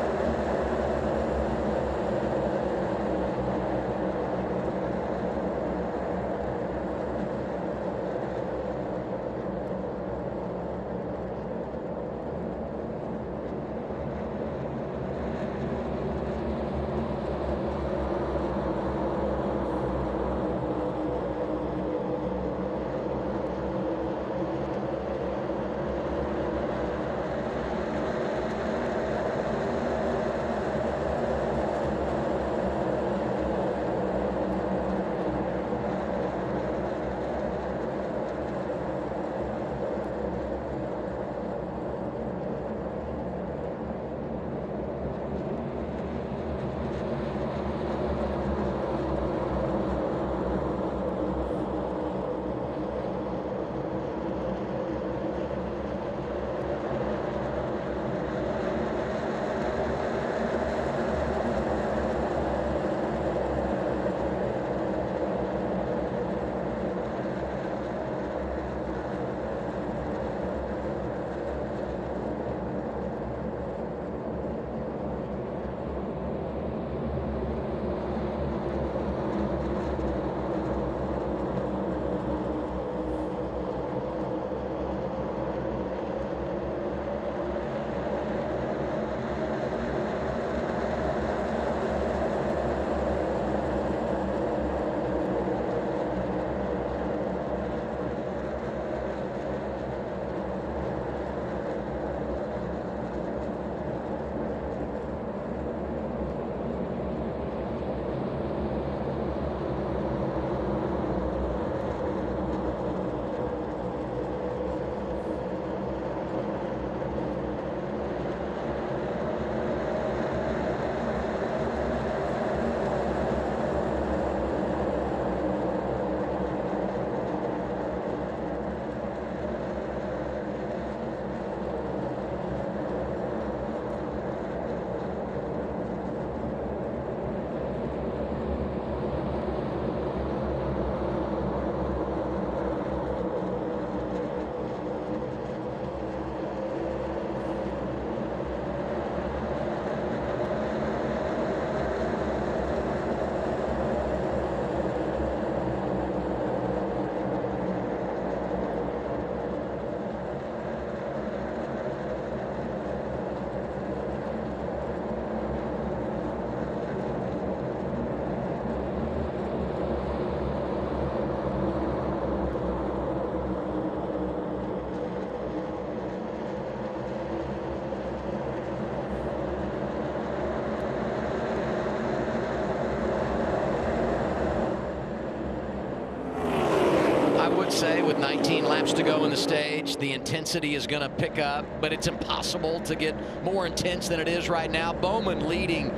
Say with 19 laps to go in the stage, the intensity is going to pick up, but it's impossible to get more intense than it is right now. Bowman leading,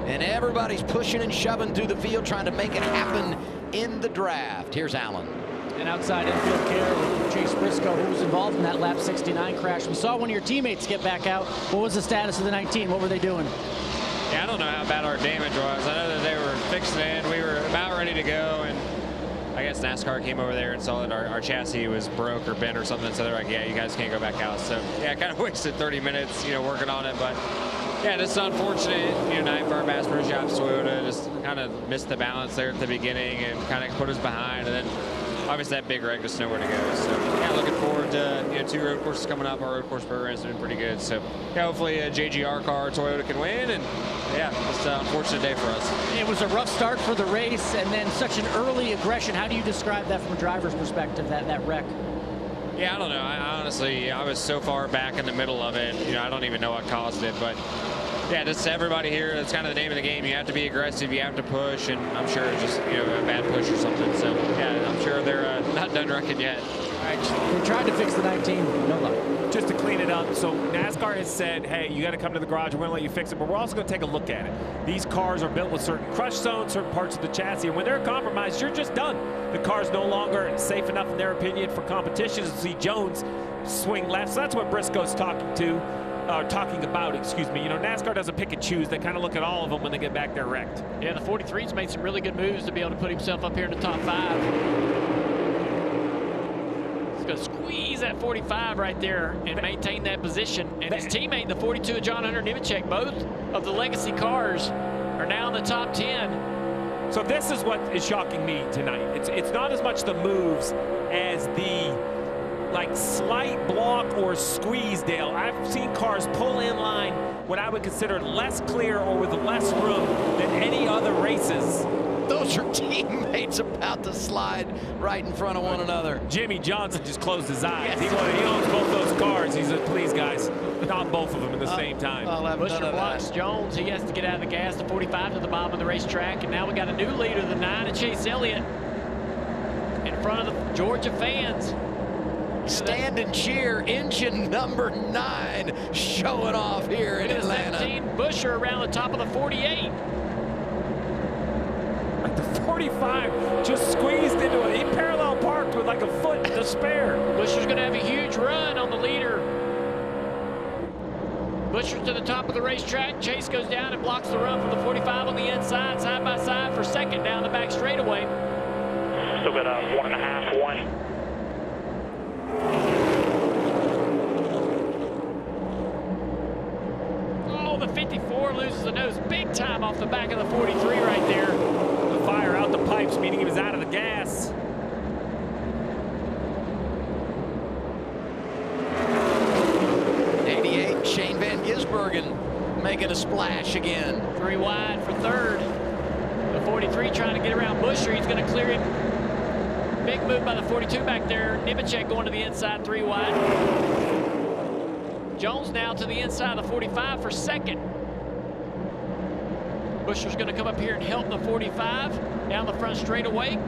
and everybody's pushing and shoving through the field trying to make it happen in the draft. Here's Allen. And outside infield care with Chase Briscoe, who was involved in that lap 69 crash. We saw one of your teammates get back out. What was the status of the 19? What were they doing? Yeah, I don't know how bad our damage was. I know that they were fixing it. We were about ready to go, and I guess NASCAR came over there and saw that our chassis was broke or bent or something, so they're like, yeah, you guys can't go back out. So, yeah, kind of wasted 30 minutes, working on it, but yeah, just unfortunate, night for our Bass Pro Shops Toyota. Just kind of missed the balance there at the beginning and kind of put us behind, and then obviously that big wreck, just nowhere to go. So, yeah, looking forward to 2 road courses coming up. Our road course program's been pretty good. So, yeah, hopefully a JGR car Toyota can win, and yeah, it's an unfortunate day for us. It was a rough start for the race, and then such an early aggression. How do you describe that from a driver's perspective, that wreck? Yeah, I don't know. I was so far back in the middle of it. I don't even know what caused it, but yeah, just everybody here, that's kind of the name of the game. You have to be aggressive, you have to push, and I'm sure it's just, a bad push or something. So, yeah, I'm sure they're not done wrecking yet. They tried to fix the 19, no luck. Just to clean it up, so NASCAR has said, hey, you got to come to the garage, we're going to let you fix it, but we're also going to take a look at it. These cars are built with certain crush zones, certain parts of the chassis, and when they're compromised, you're just done. The car's no longer safe enough, in their opinion, for competition to see Jones swing left. So that's what Briscoe's talking about, excuse me. NASCAR doesn't pick and choose. They kind of look at all of them when they get back there wrecked. Yeah, the 43's made some really good moves to be able to put himself up here in the top 5. He's going to squeeze that 45 right there and maintain that position. And his teammate, the 42 of John Hunter Nemechek, both of the legacy cars are now in the top 10. So this is what is shocking me tonight. It's not as much the moves as the slight block or squeeze, Dale. I've seen cars pull in line what I would consider less clear or with less room than any other races. Those are teammates about to slide right in front of one another. Jimmy Johnson just closed his eyes. He owns both those cars. He said, please, guys, not both of them at the same time. Busher blocks Jones. He has to get out of the gas. The 45 to the bottom of the racetrack. And now we got a new leader, the 9 of Chase Elliott, in front of the Georgia fans. Stand and cheer, engine number 9 showing off here in Atlanta. 17, Busher around the top of the 48. The 45 just squeezed into it. He parallel parked with like a foot to spare. Busher's going to have a huge run on the leader. Busher's to the top of the racetrack. Chase goes down and blocks the run from the 45 on the inside, side by side for second down the back straightaway. Still got a 1.5, 1. Oh, the 54 loses the nose big time off the back of the 43 right there. The fire out the pipes, meaning he was out of the gas. Shane Van Gisbergen making a splash again. 3 wide for third. The 43 trying to get around Busher. He's going to clear him. Big move by the 42 back there. Nemechek going to the inside, 3 wide. Jones now to the inside of the 45 for second. Busher's going to come up here and help the 45 down the front straightaway.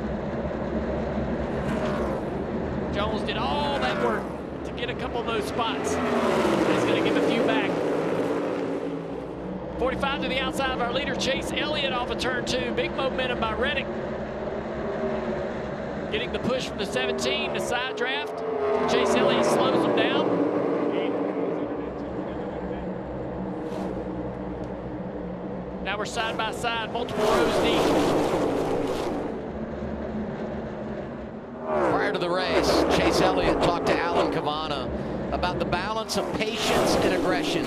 Jones did all that work to get a couple of those spots. He's going to give a few back. 45 to the outside of our leader, Chase Elliott, off of turn 2. Big momentum by Reddick. Getting the push from the 17, the side draft. Chase Elliott slows him down. Now we're side by side, multiple rows deep. Prior to the race, Chase Elliott talked to Alan Cavana about the balance of patience and aggression.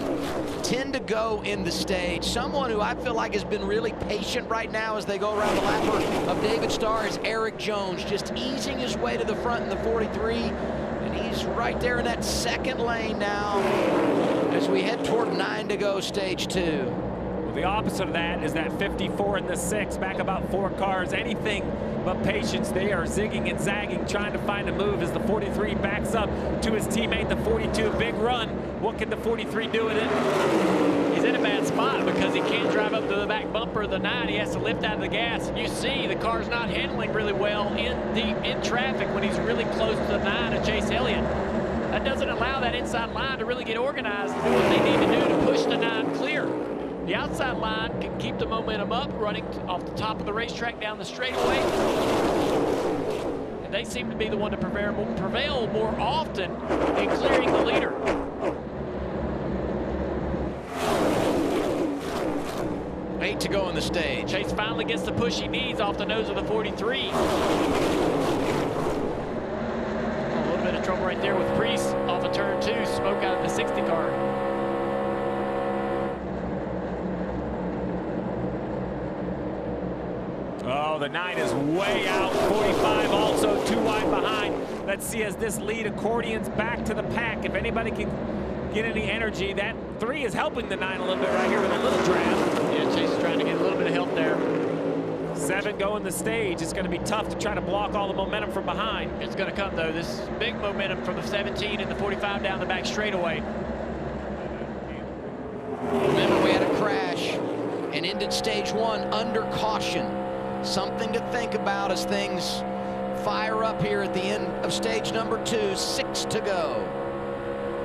10 to go in the stage. Someone who I feel like has been really patient right now as they go around the lapper of David Starr is Eric Jones, just easing his way to the front in the 43. And he's right there in that second lane now as we head toward 9 to go, stage 2. Well, the opposite of that is that 54 and the 6, back about 4 cars. Anything but patience. They are zigging and zagging, trying to find a move as the 43 backs up to his teammate, the 42. Big run. What can the 43 do with it? He's in a bad spot because he can't drive up to the back bumper of the 9. He has to lift out of the gas. And you see the car's not handling really well in traffic when he's really close to the 9 of Chase Elliott. That doesn't allow that inside line to really get organized and do what they need to do to push the 9 clear. The outside line can keep the momentum up, running off the top of the racetrack down the straightaway. And they seem to be the one to prevail more often in clearing the leader. 8 to go in the stage. Chase finally gets the push he needs off the nose of the 43. A little bit of trouble right there with Priest off of turn 2. Smoke out of the 60 car. Oh, the 9 is way out. 45 also too wide behind. Let's see as this lead accordions back to the pack. If anybody can get any energy, that 3 is helping the 9 a little bit right here with a little draft. Yeah, Chase is trying to get a little bit of help there. 7 going the stage. It's going to be tough to try to block all the momentum from behind. It's going to come, though. This big momentum from the 17 and the 45 down the back straightaway. Remember, we had a crash and ended stage 1 under caution. Something to think about as things fire up here at the end of stage number 2. 6 to go.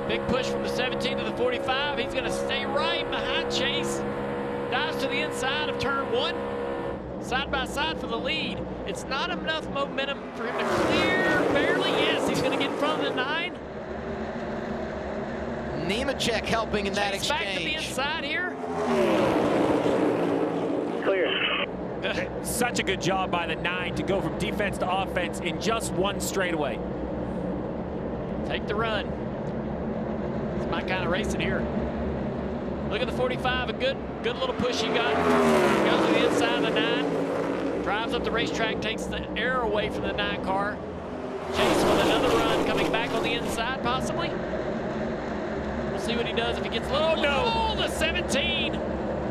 Big push from the 17 to the 45. He's going to stay right behind Chase. Dives to the inside of turn 1. Side by side for the lead. It's not enough momentum for him to clear. Barely. Yes, he's going to get in front of the 9. Nemechek helping in that Chase exchange. back to the inside here. Clear. Such a good job by the 9 to go from defense to offense in just 1 straightaway. Take the run. It's my kind of racing here. Look at the 45, a good little push he got. Goes to the inside of the 9. Drives up the racetrack, takes the air away from the 9 car. Chase with another run, coming back on the inside possibly. We'll see what he does if he gets a little. Oh, no. Oh, the 17.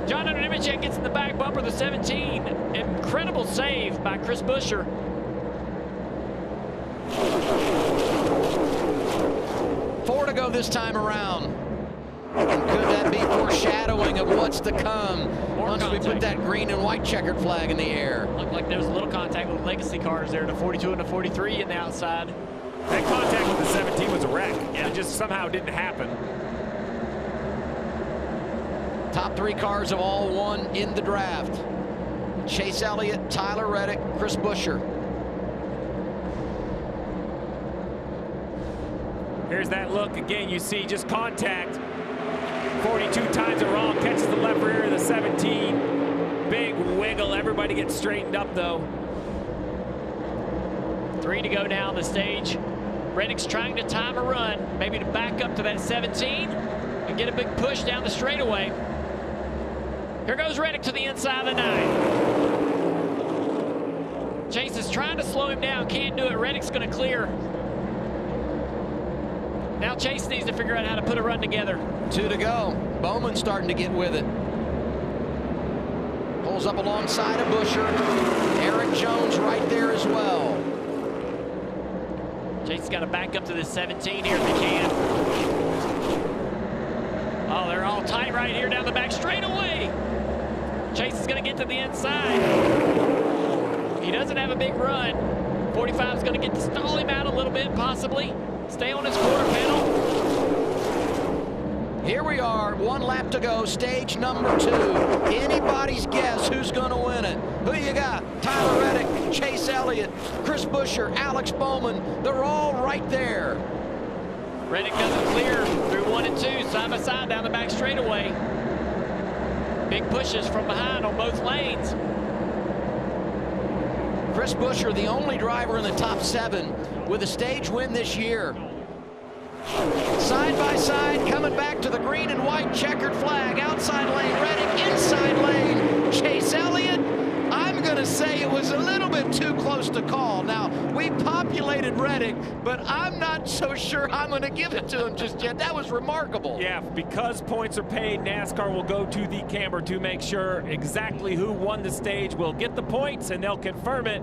John Hunter Nemechek gets in the back bumper, the 17. Incredible save by Chris Buescher. Four to go this time around. And could that be foreshadowing of what's to come once we put that green and white checkered flag in the air? Looked like there was a little contact with legacy cars there, the 42 and the 43 in the outside. That contact with the 17 was a wreck. Yeah. It just somehow didn't happen. Top 3 cars have all won in the draft. Chase Elliott, Tyler Reddick, Chris Buescher. Here's that look again. You see just contact. 42 times it wrong, catches the left rear of the 17. Big wiggle. Everybody gets straightened up though. 3 to go down the stage. Reddick's trying to time a run, maybe to back up to that 17 and get a big push down the straightaway. Here goes Reddick to the inside of the 9. Chase is trying to slow him down, can't do it. Reddick's going to clear. Now Chase needs to figure out how to put a run together. 2 to go. Bowman's starting to get with it. Pulls up alongside of Buescher. Eric Jones right there as well. Chase has got to back up to this 17 here if he can. Oh, they're all tight right here down the back straightaway. Chase is going to get to the inside. He doesn't have a big run. 45 is going to get to stall him out a little bit, possibly. Stay on his quarter panel. Here we are, 1 lap to go, stage number 2. Anybody's guess who's going to win it? Who you got? Tyler Reddick, Chase Elliott, Chris Buescher, Alex Bowman. They're all right there. Reddick doesn't clear through 1 and 2, side by side down the back straightaway. Big pushes from behind on both lanes. Chris Buescher, the only driver in the top 7 with a stage win this year. Side by side, coming back to the green and white checkered flag. Outside lane, Reddick, inside lane, Chase Elliott. I'm going to say it was a little bit too close to call. Now, we populated Reddick, but I'm not so sure I'm going to give it to him just yet. That was remarkable. Yeah, because points are paid, NASCAR will go to the camera to make sure exactly who won the stage will get the points, and they'll confirm it.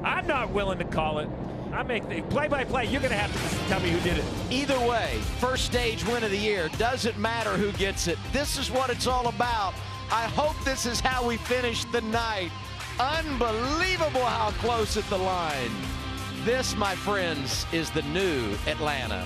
I'm not willing to call it. I make the play-by-play. You're going to have to tell me who did it. Either way, first stage win of the year. Doesn't matter who gets it. This is what it's all about. I hope this is how we finish the night. Unbelievable how close at the line. This, my friends, is the new Atlanta.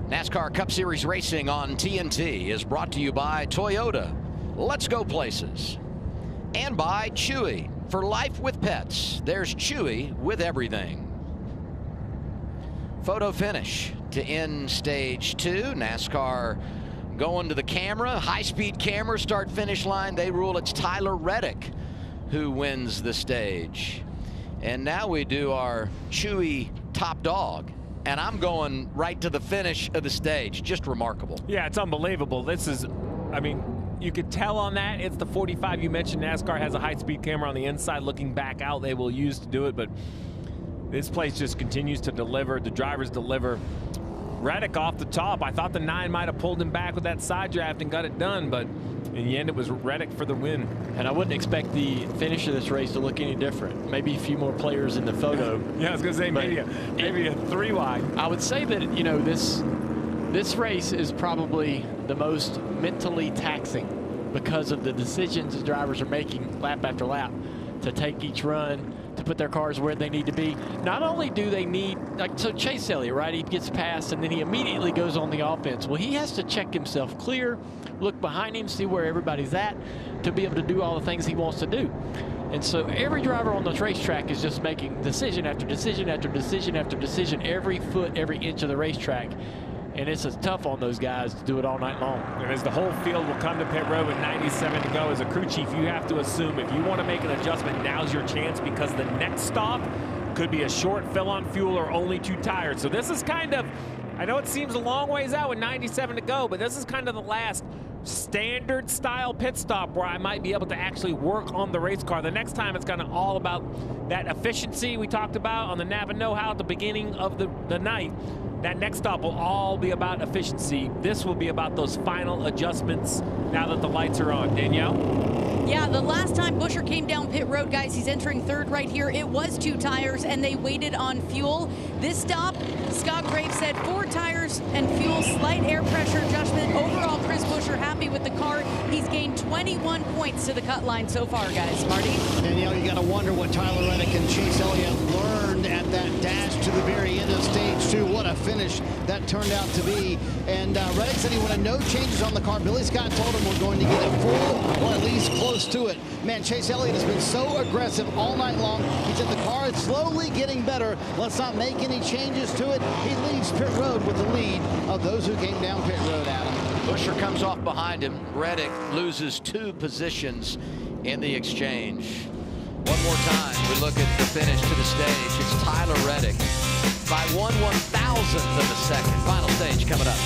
NASCAR Cup Series racing on TNT is brought to you by Toyota. Let's go places. And by Chewy. For life with pets, there's Chewy with everything. Photo finish to end stage 2. NASCAR going to the camera. High-speed camera, start-finish line. They rule it's Tyler Reddick who wins the stage. And now we do our Chewy top dog. And I'm going right to the finish of the stage. Just remarkable. Yeah, it's unbelievable. This is, I mean, you could tell on that. It's the 45 you mentioned. NASCAR has a high-speed camera on the inside looking back out. They will use to do it, but this place just continues to deliver. The drivers deliver. Reddick off the top. I thought the 9 might have pulled him back with that side draft and got it done, but in the end, it was Reddick for the win. And I wouldn't expect the finish of this race to look any different. Maybe a few more players in the photo. Yeah, I was going to say maybe a 3 wide. I would say that, you know, this race is probably the most mentally taxing because of the decisions the drivers are making lap after lap to take each run, to put their cars where they need to be. Not only do they need, like, so Chase Elliott, right? He gets past and then he immediately goes on the offense. Well, he has to check himself clear, look behind him, see where everybody's at to be able to do all the things he wants to do. And so every driver on this racetrack is just making decision after decision after decision after decision, every foot, every inch of the racetrack. And it's as tough on those guys to do it all night long. And as the whole field will come to pit road with 97 to go, as a crew chief, you have to assume if you want to make an adjustment, now's your chance, because the next stop could be a short fill on fuel or only 2 tires. So this is kind of, I know it seems a long ways out with 97 to go, but this is kind of the last standard style pit stop where I might be able to actually work on the race car. The next time it's kind of all about that efficiency we talked about on the Nav and Know-How at the beginning of the night. That next stop will all be about efficiency. This will be about those final adjustments now that the lights are on. Danielle? Yeah, the last time Buescher came down pit road, guys, he's entering 3rd right here. It was 2 tires, and they waited on fuel. This stop, Scott Graves said 4 tires and fuel, slight air pressure adjustment. Overall, Chris Buescher happy with the car. He's gained 21 points to the cut line so far, guys. Marty? Danielle, you got to wonder what Tyler Reddick and Chase Elliott learned at that dash to the very end of stage 2. What a finish that turned out to be. And Reddick said he wanted no changes on the car. Billy Scott told him we're going to get it full or at least close to it. Man, Chase Elliott has been so aggressive all night long. He said the car is slowly getting better. Let's not make any changes to it. He leaves pit road with the lead of those who came down pit road, Adam. Buescher comes off behind him. Reddick loses 2 positions in the exchange. One more time, we look at the finish to the stage. It's Tyler Reddick by 1/1000th of a second. Final stage coming up.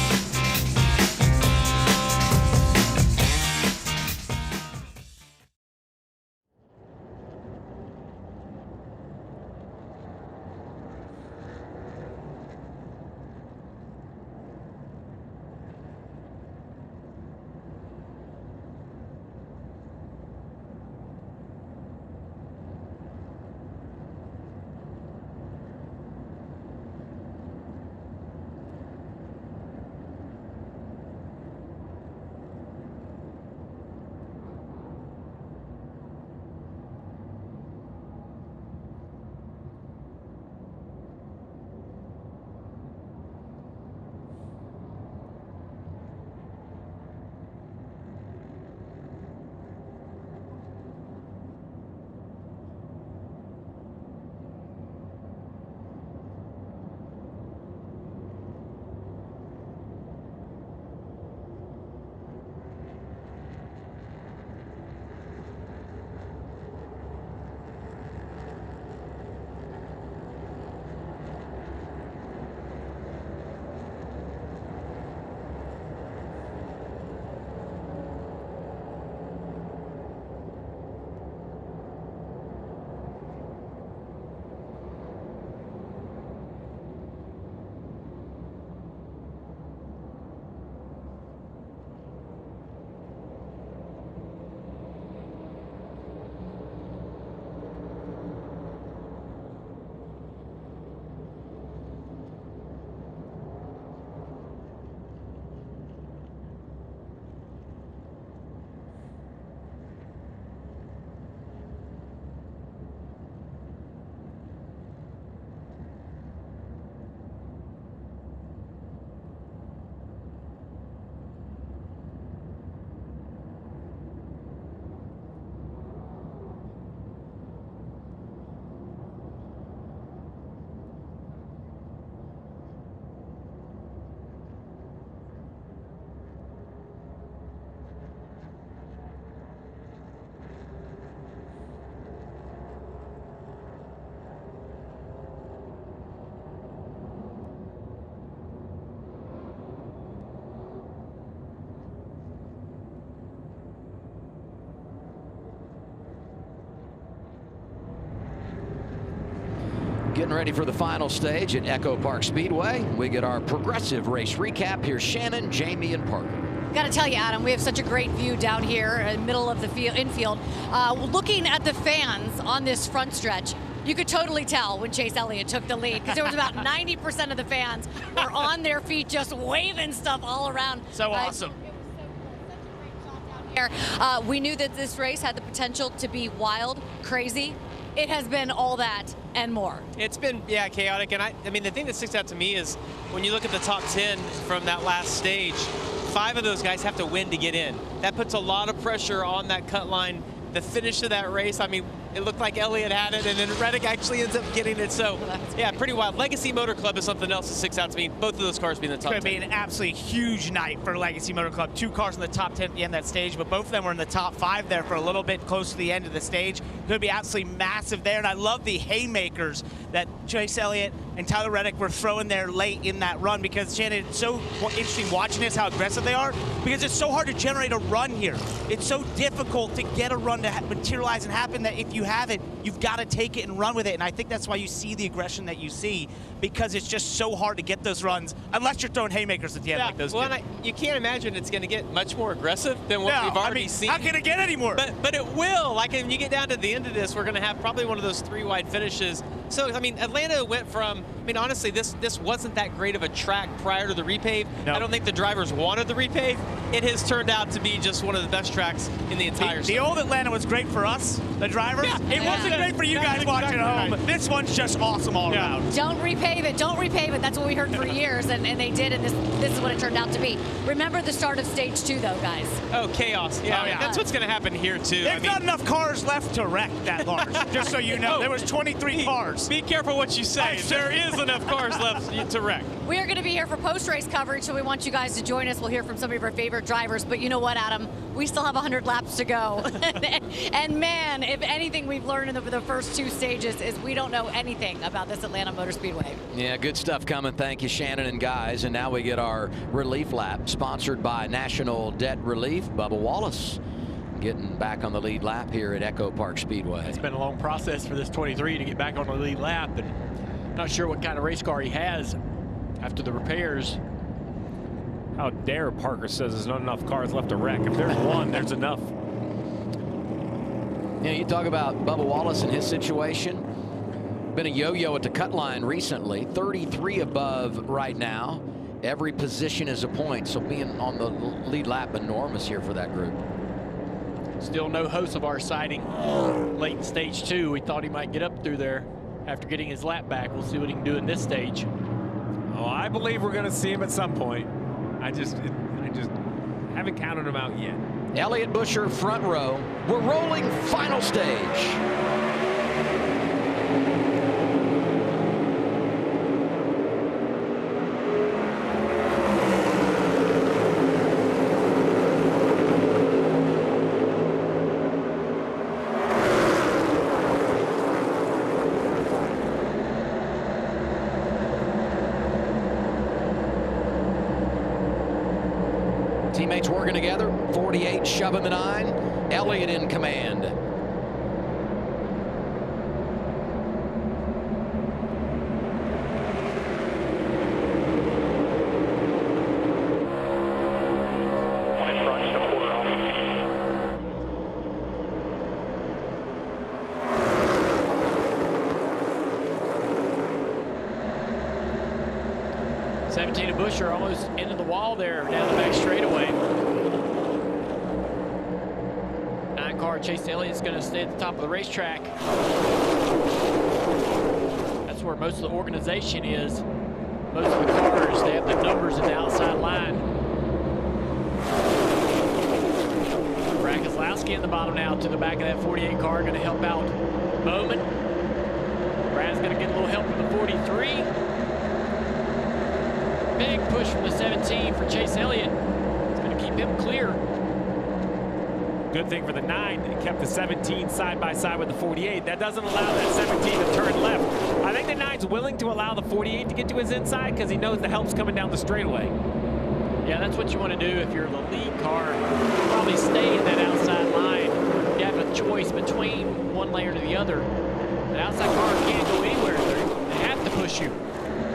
Getting ready for the final stage at EchoPark Speedway. We get our progressive race recap. Here's Shannon, Jamie, and Parker. Got to tell you, Adam, we have such a great view down here in the middle of the infield. Looking at the fans on this front stretch, you could totally tell when Chase Elliott took the lead, because there was about 90% of the fans were on their feet just waving stuff all around. So awesome. We knew that this race had the potential to be wild, crazy. It has been all that and more. It's been, yeah, chaotic. And I mean, the thing that sticks out to me is when you look at the top 10 from that last stage, 5 of those guys have to win to get in. That puts a lot of pressure on that cut line. The finish of that race, I mean, it looked like Elliott had it, and then Reddick actually ends up getting it. So, yeah, pretty wild. Legacy Motor Club is something else that sticks out to me. Both of those cars being in the top 10. It's going to be an absolutely huge night for Legacy Motor Club. 2 cars in the top 10 at the end of that stage, but both of them were in the top 5 there for a little bit close to the end of the stage. Going to be absolutely massive there, and I love the haymakers that Chase Elliott and Tyler Reddick were throwing there late in that run, because, Shannon, it's so interesting watching this, how aggressive they are, because it's so hard to generate a run here. It's so difficult to get a run to materialize and happen that if you have it, you've got to take it and run with it. And I think that's why you see the aggression that you see, because it's just so hard to get those runs unless you're throwing haymakers at the end like those. Well, you can't imagine it's going to get much more aggressive than what we've already seen. How can it get any more? But it will. Like, when you get down to the end of this, we're going to have probably one of those 3 wide finishes. So, I mean, Atlanta went from, I mean, honestly, this wasn't that great of a track prior to the repave. No. I don't think the drivers wanted the repave. It has turned out to be just one of the best tracks in the entire The old Atlanta was great for us, the drivers. Yeah, it wasn't great for you guys watching at home. This one's just awesome all around. Don't repave it, don't repave it. That's what we heard for years, and they did, and this is what it turned out to be. Remember the start of stage 2, though, guys. Oh, chaos. Yeah, Oh, yeah. that's what's going to happen here, too. There's not enough cars left to wreck that large, just so you know. There was 23 cars. Be careful what you say. There is enough cars left to wreck. We are going to be here for post-race coverage, so we want you guys to join us. We'll hear from some of our favorite drivers, but you know what, Adam? We still have 100 laps to go. And man, if anything we've learned in the first 2 stages is we don't know anything about this Atlanta Motor Speedway. Yeah, good stuff coming. Thank you, Shannon and guys. And now we get our relief lap, sponsored by National Debt Relief. Bubba Wallace getting back on the lead lap here at EchoPark Speedway. It's been a long process for this 23 to get back on the lead lap, and not sure what kind of race car he has after the repairs. How dare Parker says there's not enough cars left to wreck. If there's one, there's enough. Yeah, you talk about Bubba Wallace and his situation. Been a yo-yo at the cut line recently. 33 above right now. Every position is a point, so being on the lead lap enormous here for that group. Still no Hocevar sighting late in stage 2. We thought he might get up through there after getting his lap back. We'll see what he can do in this stage. Oh, I believe we're going to see him at some point. I just haven't counted him out yet. Elliott Busher front row. We're rolling final stage. Teammates working together. 48 shoving the 9. Elliott in command. Tina Busher almost into the wall there down the back straightaway. 9 car Chase Elliott's going to stay at the top of the racetrack. That's where most of the organization is. Most of the cars, they have the numbers at the outside line. Brad Keselowski in the bottom now to the back of that 48 car, going to help out Bowman. Brad's going to get a little help from the 43. Big push from the 17 for Chase Elliott. It's going to keep him clear. Good thing for the 9, it kept the 17 side by side with the 48. That doesn't allow that 17 to turn left. I think the 9's willing to allow the 48 to get to his inside because he knows the help's coming down the straightaway. Yeah, that's what you want to do if you're the lead car. Probably stay in that outside line. You have a choice between one layer to the other. The outside car can't go anywhere. They have to push you.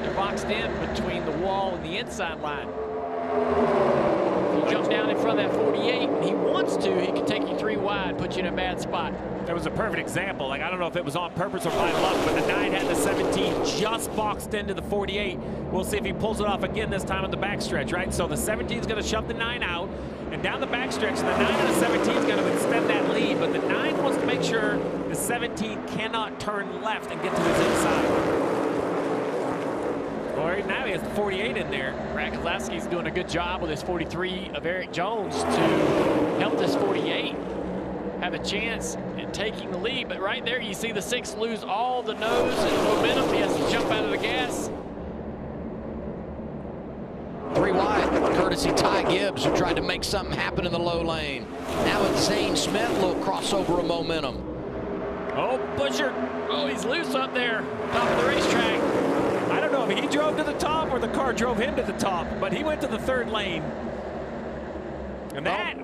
They're boxed in between the wall and the inside line. If you jump down in front of that 48 and he wants to, he can take you 3 wide, put you in a bad spot. That was a perfect example. Like, I don't know if it was on purpose or by luck, but the 9 had the 17 just boxed into the 48. We'll see if he pulls it off again this time on the backstretch, right? So the 17 is going to shove the 9 out, and down the backstretch, the 9 and the 17 is going to extend that lead, but the 9 wants to make sure the 17 cannot turn left and get to his inside. Well, right now he has the 48 in there. Brad Keselowski's doing a good job with his 43 of Eric Jones to help this 48 have a chance in taking the lead. But right there, you see the 6 lose all the nose and momentum. He has to jump out of the gas. 3 wide, courtesy Ty Gibbs, who tried to make something happen in the low lane. Now it's Zane Smith, a little crossover of momentum. Oh, Busher. Oh, he's loose up there, top of the racetrack. I don't know if he drove to the top or the car drove him to the top, but he went to the 3rd lane. And that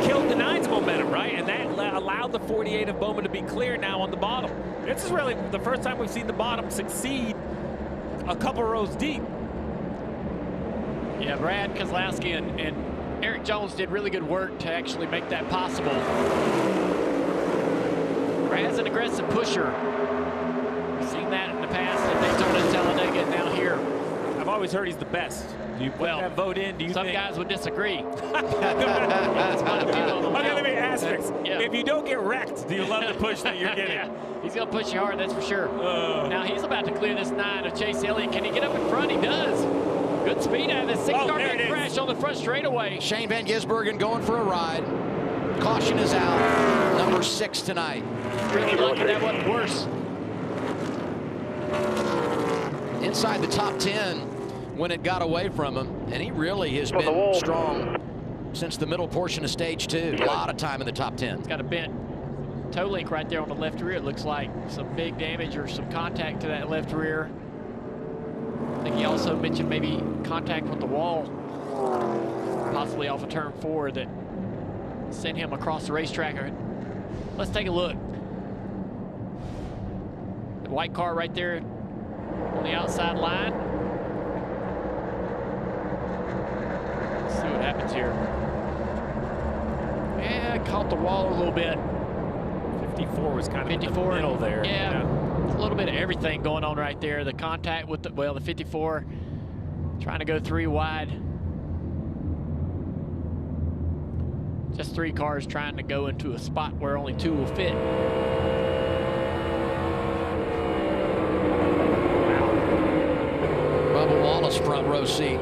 killed the 9's momentum, right? And that allowed the 48 of Bowman to be clear now on the bottom. This is really the first time we've seen the bottom succeed a couple rows deep. Yeah, Brad Keselowski and Eric Jones did really good work to actually make that possible. Brad's an aggressive pusher. We've seen that in the past at Daytona and Talladega, and now here. I've always heard he's the best. Do you put that vote in? Do you some think? guys would disagree. Okay, let me ask this. Yeah. If you don't get wrecked, do you love the push that you're getting? Yeah, he's going to push you hard, that's for sure. Now he's about to clear this 9 of Chase Elliott. Can he get up in front? He does. Good speed out of this 6-car big crash on the front straightaway. Shane Van Gisbergen going for a ride. Caution is out. Number 6 tonight. Really lucky that wasn't worse. Inside the top 10 when it got away from him, and he really has been strong since the middle portion of stage 2. A lot of time in the top 10. It's got a bent toe link right there on the left rear. It looks like some big damage or some contact to that left rear. I think he also mentioned maybe contact with the wall, possibly off of turn 4, that sent him across the racetrack. Let's take a look. The white car right there on the outside line. Let's see what happens here. Yeah, caught the wall a little bit. 54 was kind of 54 in the middle there. Yeah, a little bit of everything going on right there. The contact with the 54 trying to go 3 wide. Just 3 cars trying to go into a spot where only 2 will fit. Bubba Wallace front row seat.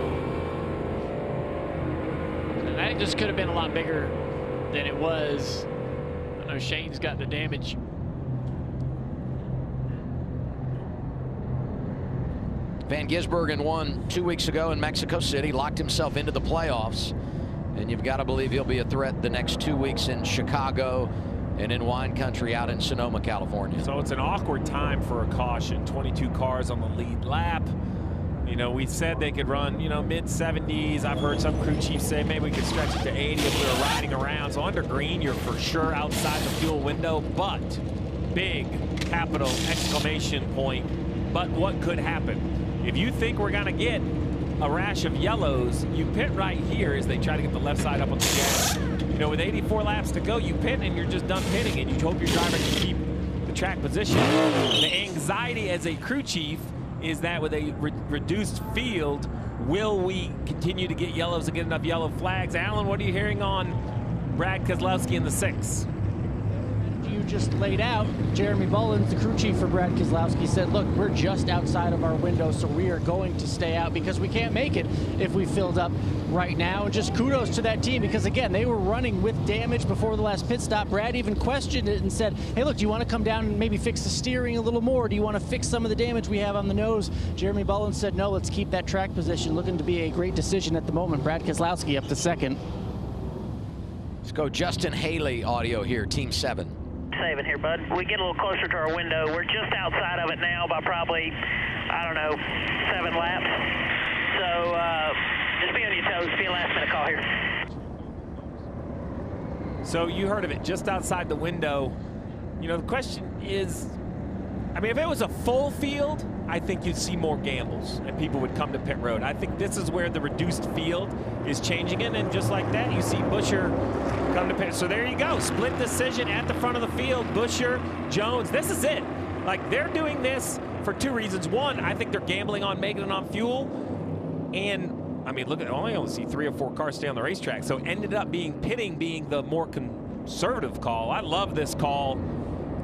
And that just could have been a lot bigger than it was. I know Shane's got the damage. Van Gisbergen won 2 weeks ago in Mexico City, locked himself into the playoffs. And you've got to believe he'll be a threat the next 2 weeks in Chicago and in wine country out in Sonoma, California. So it's an awkward time for a caution. 22 cars on the lead lap. You know, we said they could run, you know, mid-70s. I've heard some crew chiefs say maybe we could stretch it to 80 if we were riding around. So under green, you're for sure outside the fuel window, but big capital exclamation point. But what could happen? If you think we're going to get a rash of yellows, you pit right here as they try to get the left side up on the gas. You know, with 84 laps to go, you pit and you're just done pitting, and you hope your driver can keep the track position. The anxiety as a crew chief is that with a reduced field, will we continue to get yellows and get enough yellow flags? Alan, what are you hearing on Brad Keselowski in the 6? You just laid out. Jeremy Bullins, the crew chief for Brad Keselowski, said, look, we're just outside of our window, so we are going to stay out because we can't make it if we filled up right now. And just kudos to that team because, again, they were running with damage before the last pit stop. Brad even questioned it and said, hey, look, do you want to come down and maybe fix the steering a little more? Do you want to fix some of the damage we have on the nose? Jeremy Bullins said, no, let's keep that track position. Looking to be a great decision at the moment. Brad Keselowski up to 2nd. Let's go Justin Haley audio here, Team 7. Saving here, bud. We get a little closer to our window. We're just outside of it now by probably, I don't know, 7 laps. So just be on your toes. Be a last-minute call here. So you heard of it, just outside the window. You know, the question is, I mean, if it was a full field, I think you'd see more gambles and people would come to pit road. I think this is where the reduced field is changing it, and just like that, you see Buescher come to pit. So there you go, split decision at the front of the field. Buescher, Jones, this is it. Like, they're doing this for two reasons. One, I think they're gambling on making it on fuel, and I mean, look at, I only see 3 or 4 cars stay on the racetrack, so it ended up being pitting being the more conservative call. I love this call.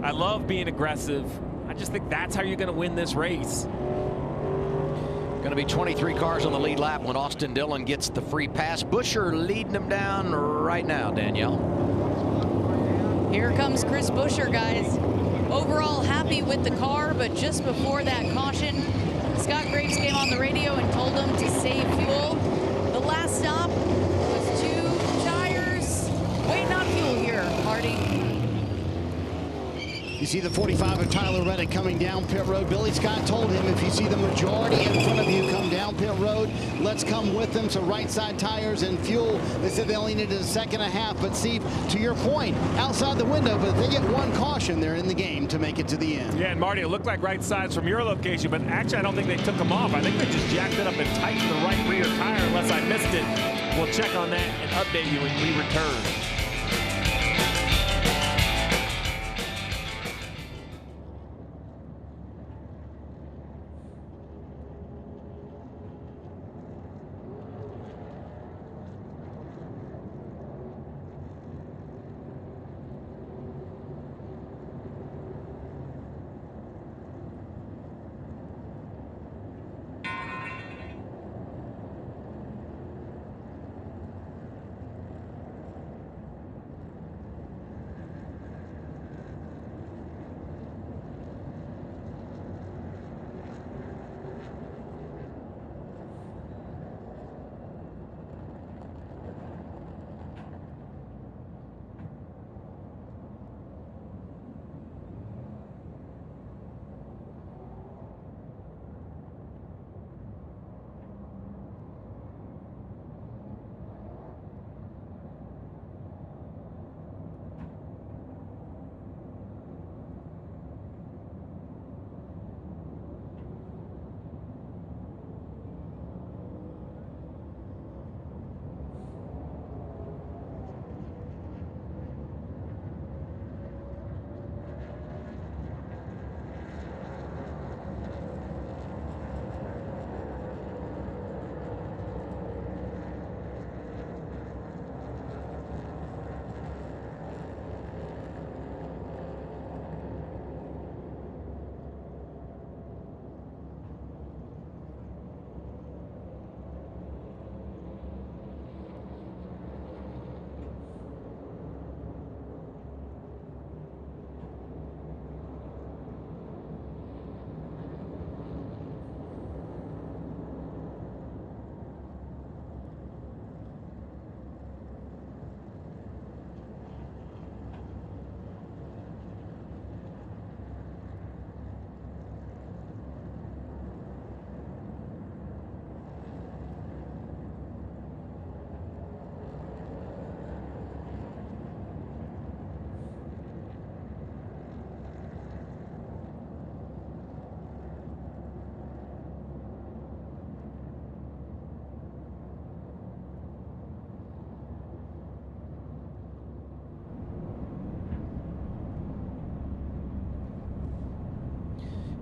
I love being aggressive. I just think that's how you're going to win this race. Going to be 23 cars on the lead lap when Austin Dillon gets the free pass. Buescher leading him down right now, Danielle. Here comes Chris Buescher, guys. Overall happy with the car, but just before that caution, Scott Graves came on the radio and told him to save fuel. The last stop was 2 tires. Waiting on fuel here, Hardy. You see the 45 of Tyler Reddick coming down pit road. Billy Scott told him, if you see the majority in front of you come down pit road, let's come with them. So right side tires and fuel. They said they only needed a second and a half. But Steve, to your point, outside the window, but they get 1 caution, they're in the game to make it to the end. Yeah, and Marty, it looked like right sides from your location, but actually I don't think they took them off. I think they just jacked it up and tightened the right rear tire, unless I missed it. We'll check on that and update you when we return.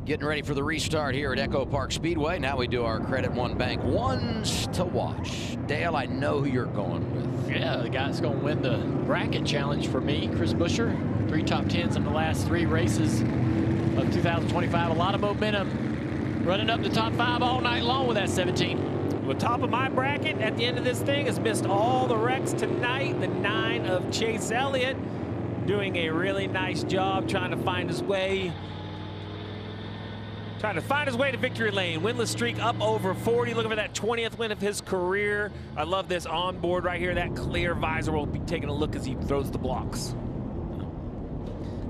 Getting ready for the restart here at EchoPark Speedway. Now we do our Credit One Bank ones to watch. Dale, I know who you're going with. Yeah, the guy that's going to win the bracket challenge for me, Chris Buescher. 3 top 10s in the last 3 races of 2025. A lot of momentum. Running up the top 5 all night long with that 17. The top of my bracket at the end of this thing has missed all the wrecks tonight. The 9 of Chase Elliott doing a really nice job trying to find his way. Trying to find his way to victory lane. Winless streak up over 40. Looking for that 20th win of his career. I love this onboard right here. That clear visor. Will be taking a look as he throws the blocks.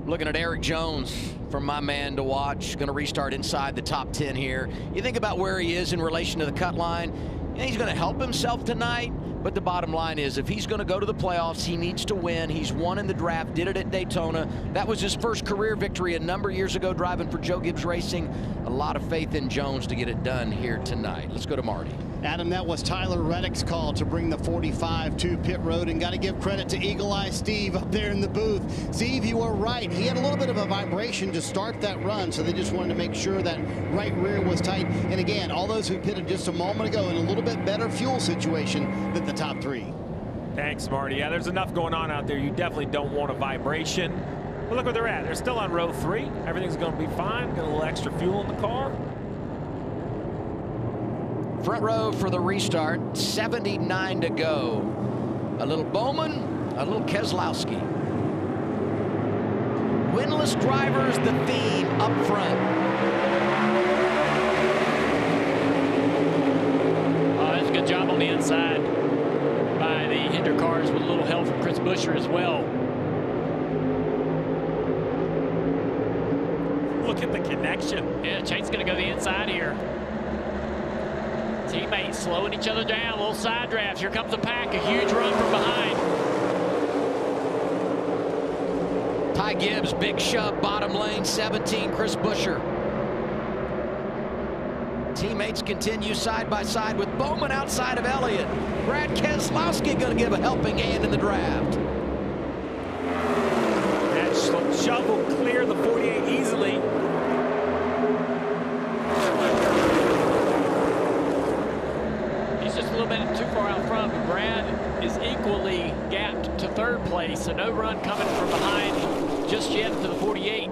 Looking at Eric Jones from my man to watch. Going to restart inside the top 10 here. You think about where he is in relation to the cut line. Yeah, he's going to help himself tonight, But the bottom line is, if he's going to go to the playoffs, he needs to win. He's won in the draft, did it at Daytona. That was his first career victory a number of years ago driving for Joe Gibbs Racing. A lot of faith in Jones to get it done here tonight. Let's go to Marty. Adam, that was Tyler Reddick's call to bring the 45 to pit road, and got to give credit to Eagle Eye Steve up there in the booth. Steve, you were right. He had a little bit of a vibration to start that run, so they just wanted to make sure that right rear was tight. And again, all those who pitted just a moment ago in a little bit better fuel situation than the top three. Thanks, Marty. Yeah, there's enough going on out there. You definitely don't want a vibration. But look where they're at. They're still on row 3. Everything's going to be fine. Got a little extra fuel in the car. Front row for the restart, 79 to go. A little Bowman, a little Keselowski. Winless drivers, the theme up front. That's a good job on the inside by the Hinder cars with a little help from Chris Buescher as well. Look at the connection. Yeah, Chase's going to go the inside here. Teammates slowing each other down, little side drafts. Here comes the pack, a huge run from behind. Ty Gibbs, big shove, bottom lane, 17, Chris Buescher. Teammates continue side by side with Bowman outside of Elliott. Brad Keselowski going to give a helping hand in the draft. That shove will clear the 48 easily. Just a little bit too far out front, but Brad is equally gapped to third place, so no run coming from behind just yet to the 48.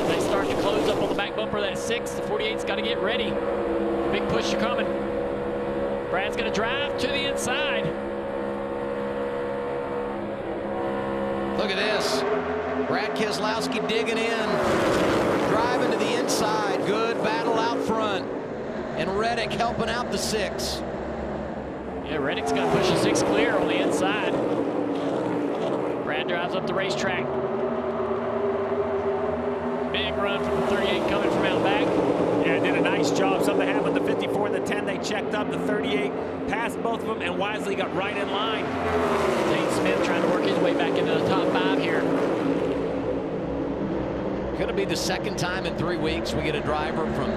They start to close up on the back bumper of that 6. The 48's got to get ready. Big push coming. Brad's going to drive to the inside. Look at this. Brad Keselowski digging in, driving to the inside. Good battle out front. And Reddick helping out the 6. Yeah, Reddick's got to push the 6 clear on the inside. Brad drives up the racetrack. Big run from the 38 coming from out back. Yeah, did a nice job. Something happened. The 54 and the 10, they checked up. The 38 passed both of them, and Wisely got right in line. Dane Smith trying to work his way back into the top 5 here. Going to be the second time in 3 weeks we get a driver from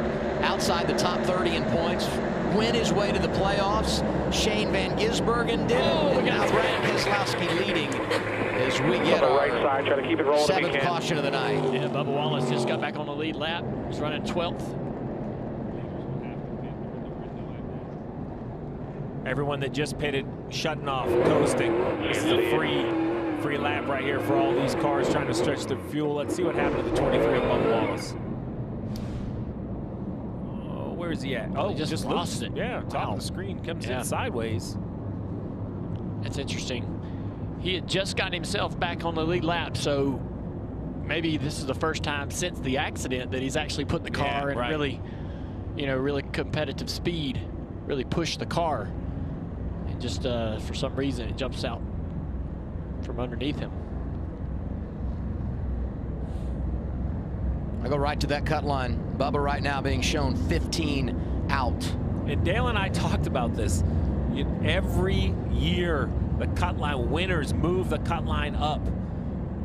outside the top 30 in points win his way to the playoffs. Shane Van Gisbergen did it. And now Brad Keselowski leading as we get on the our right side, try to keep it rolling 7th caution of the night. Yeah, Bubba Wallace just got back on the lead lap. He's running 12th. Everyone that just pitted, shutting off, coasting. This is a free lap right here for all these cars trying to stretch their fuel. Let's see what happened to the 23 of Bubba Wallace. Oh, where is he at? Oh, he just lost it. Yeah, top of the screen, comes in sideways. That's interesting. He had just gotten himself back on the lead lap, so maybe this is the first time since the accident that he's actually put the car in really, really competitive speed, really pushed the car. And just for some reason, it jumps out from underneath him. I go right to that cut line. Bubba right now being shown 15 out. And Dale and I talked about this. Every year, the cut line winners move the cut line up.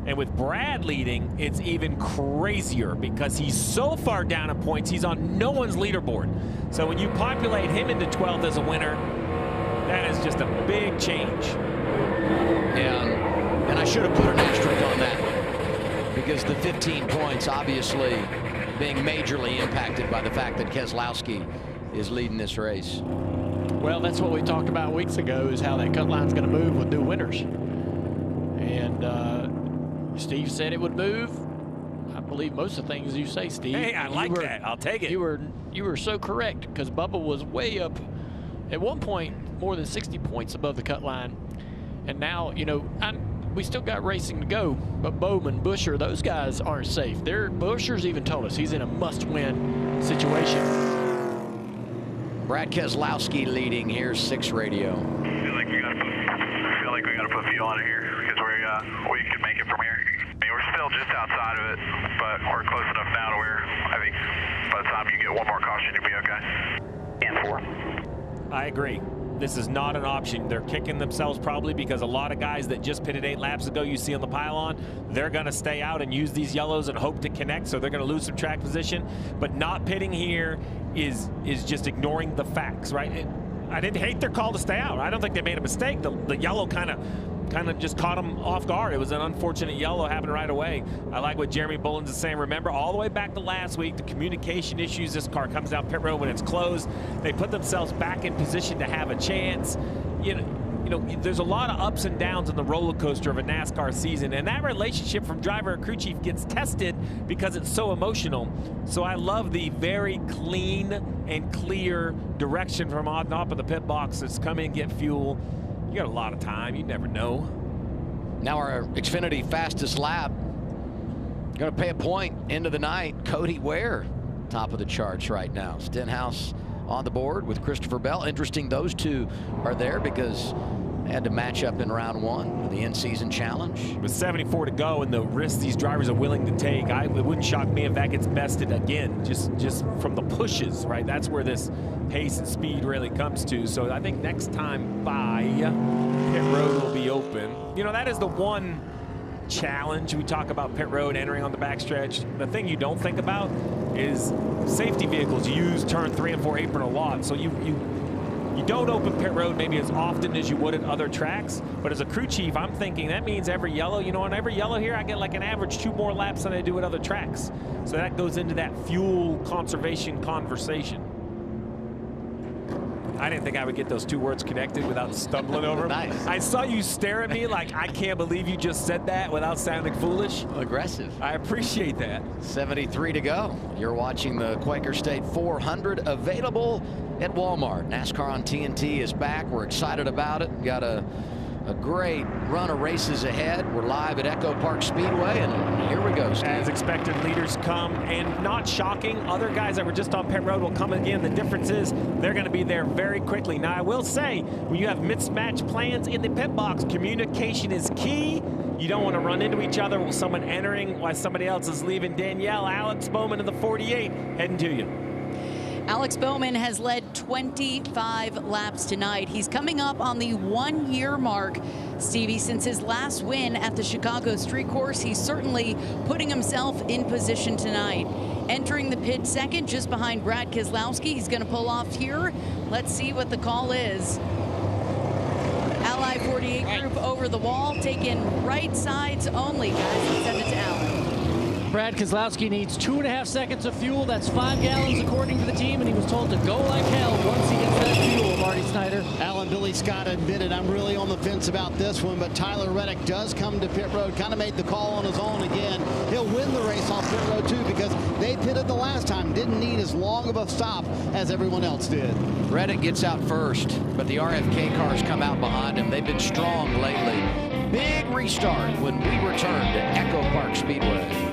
And with Brad leading, it's even crazier because he's so far down in points, he's on no one's leaderboard. So when you populate him into 12th as a winner, that is just a big change. And I should have put an asterisk on that because the 15 points obviously being majorly impacted by the fact that Keselowski is leading this race. Well, that's what we talked about weeks ago, is how that cut line's going to move with new winners. And Steve said it would move. I believe most of the things you say, Steve. Hey, I like that. I'll take it. You were so correct, because Bubba was way up at one point, more than 60 points above the cut line. And now, we still got racing to go, but Bowman, Buescher, those guys aren't safe. Buescher's even told us he's in a must-win situation. Brad Keselowski leading. Here's 6 radio. Feel like we gotta put fuel on it here because we can make it from here. I mean, we're still just outside of it, but we're close enough now to where I think by the time you get one more caution, you'll be okay. And 4. I agree. This is not an option. They're kicking themselves probably because a lot of guys that just pitted 8 laps ago you see on the pylon, they're going to stay out and use these yellows and hope to connect, so they're going to lose some track position. But not pitting here is just ignoring the facts, right? I didn't hate their call to stay out. I don't think they made a mistake. The yellow kind of just caught them off guard. It was an unfortunate yellow, happened right away. I like what Jeremy Bullins is saying. Remember, all the way back to last week, the communication issues. This car comes down pit road when it's closed. They put themselves back in position to have a chance. You know, there's a lot of ups and downs in the roller coaster of a NASCAR season, and that relationship from driver and crew chief gets tested because it's so emotional. So I love the very clean and clear direction from on top of the pit box. It's come in, get fuel. You got a lot of time. You never know. Now our Xfinity fastest lap. Going to pay a point into the night. Cody Ware, top of the charts right now. Stenhouse on the board with Christopher Bell. Interesting, those two are there because they had to match up in round 1 of the in-season challenge. With 74 to go and the risks these drivers are willing to take, it wouldn't shock me if that gets bested again, just from the pushes, right? That's where this pace and speed really comes to. So I think next time by, pit road will be open. You know, that is the one challenge. We talk about pit road entering on the backstretch. The thing you don't think about is safety vehicles use turn 3 and 4 apron a lot. So you don't open pit road maybe as often as you would at other tracks, but as a crew chief, I'm thinking that means every yellow, you know, on every yellow here, I get like an average 2 more laps than I do at other tracks. So that goes into that fuel conservation conversation. I didn't think I would get those 2 words connected without stumbling over them. Nice. I saw you stare at me like, I can't believe you just said that without sounding foolish. Aggressive. I appreciate that. 73 to go. You're watching the Quaker State 400 available at Walmart. NASCAR on TNT is back. We're excited about it. Got a great run of races ahead. We're live at EchoPark Speedway, and here we go, Steve. As expected, leaders come, and not shocking, other guys that were just on pit road will come again. The difference is they're going to be there very quickly. Now, I will say, when you have mismatched plans in the pit box, communication is key. You don't want to run into each other with someone entering while somebody else is leaving. Danielle, Alex Bowman in the 48, heading to you. Alex Bowman has led 25 laps tonight. He's coming up on the 1-year mark, Stevie. Since his last win at the Chicago Street Course, he's certainly putting himself in position tonight. Entering the pit second, just behind Brad Keselowski. He's going to pull off here. Let's see what the call is. Ally 48 group over the wall, taking right sides only, guys. Let's send it to Alan. Brad Keselowski needs 2.5 seconds of fuel. That's 5 gallons according to the team, and he was told to go like hell once he gets that fuel, Marty Snyder. Alan, Billy Scott admitted, I'm really on the fence about this one, but Tyler Reddick does come to pit road, kind of made the call on his own again. He'll win the race off pit road too because they pitted the last time, didn't need as long of a stop as everyone else did. Reddick gets out first, but the RFK cars come out behind him. They've been strong lately. Big restart when we return to EchoPark Speedway.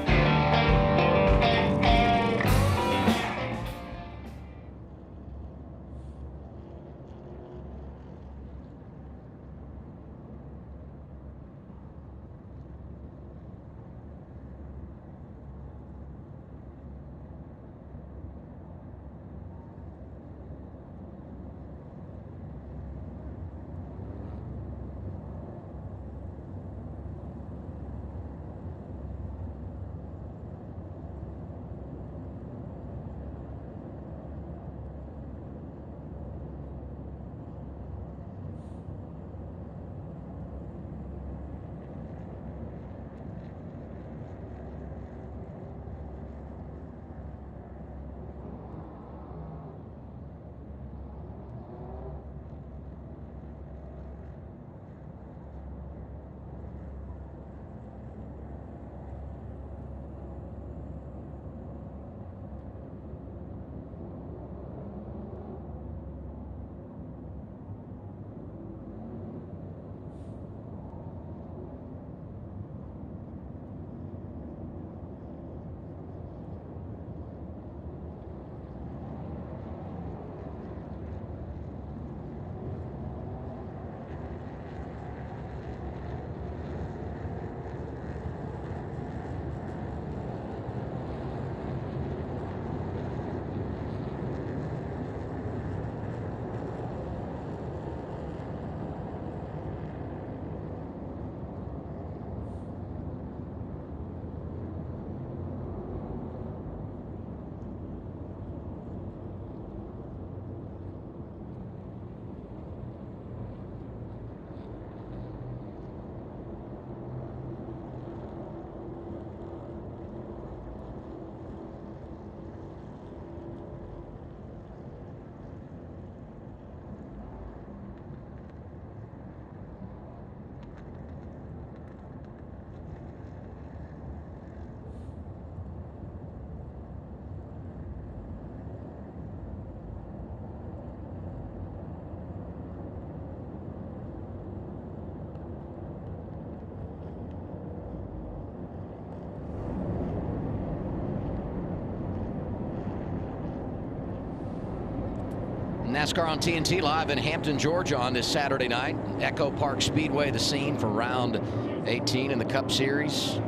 NASCAR on TNT live in Hampton, Georgia on this Saturday night. EchoPark Speedway, the scene for round 18 in the Cup Series.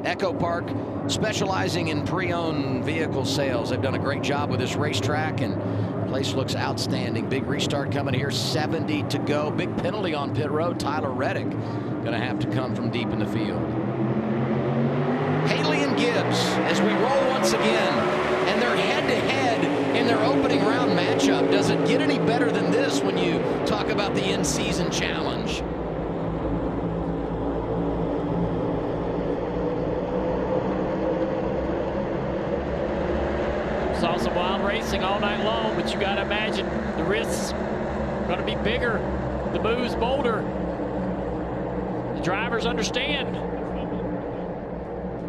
EchoPark specializing in pre-owned vehicle sales. They've done a great job with this racetrack, and the place looks outstanding. Big restart coming here, 70 to go. Big penalty on pit road. Tyler Reddick going to have to come from deep in the field. Haley and Gibbs as we roll once again, and they're head-to-head in their opening round matchup. Does it get any better than this when you talk about the in-season challenge? Saw some wild racing all night long, but you got to imagine the risks going to be bigger, the moves bolder. The drivers understand.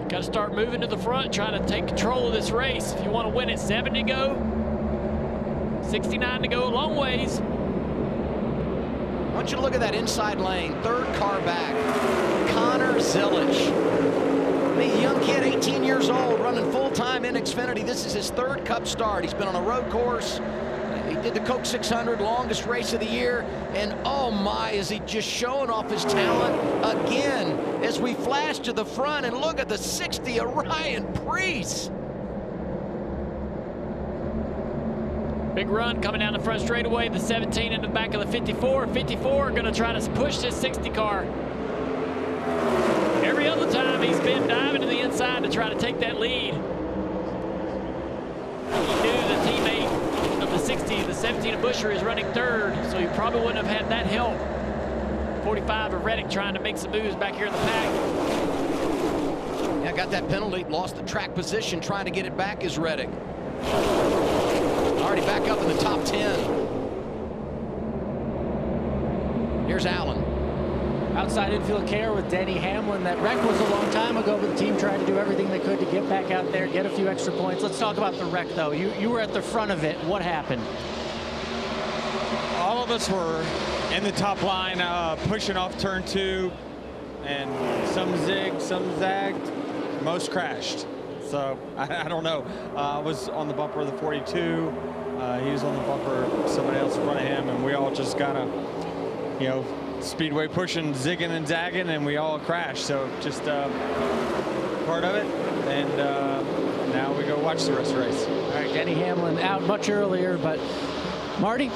Got to start moving to the front, trying to take control of this race. If you want to win it, 7 to go, 69 to go, a long ways. I want you to look at that inside lane, third car back, Connor Zilich. I mean, a young kid, 18 years old, running full-time in Xfinity. This is his third Cup start. He's been on a road course. He did the Coke 600, longest race of the year. And oh my, is he just showing off his talent again as we flash to the front and look at the 60 of Ryan Preece. Big run coming down the front straightaway. The 17 in the back of the 54. 54 going to try to push this 60 car. Every other time he's been diving to the inside to try to take that lead. He knew the teammate of the 60, the 17 of Busher, is running third, so he probably wouldn't have had that help. 45 of Reddick trying to make some moves back here in the pack. Yeah, got that penalty, lost the track position, trying to get it back is Reddick. Already back up in the top 10. Here's Allen. Outside infield care with Denny Hamlin. That wreck was a long time ago, but the team tried to do everything they could to get back out there, get a few extra points. Let's talk about the wreck, though. You were at the front of it. What happened? All of us were in the top line, pushing off turn 2, and some zigged, some zagged, most crashed. So I don't know. I was on the bumper of the 42. He was on the bumper of somebody else in front of him, and we all just kind of, you know, Speedway pushing, zigging and zagging, and we all crashed. So just part of it, and now we go watch the rest of the race. All right, Denny Hamlin out much earlier, but Marty?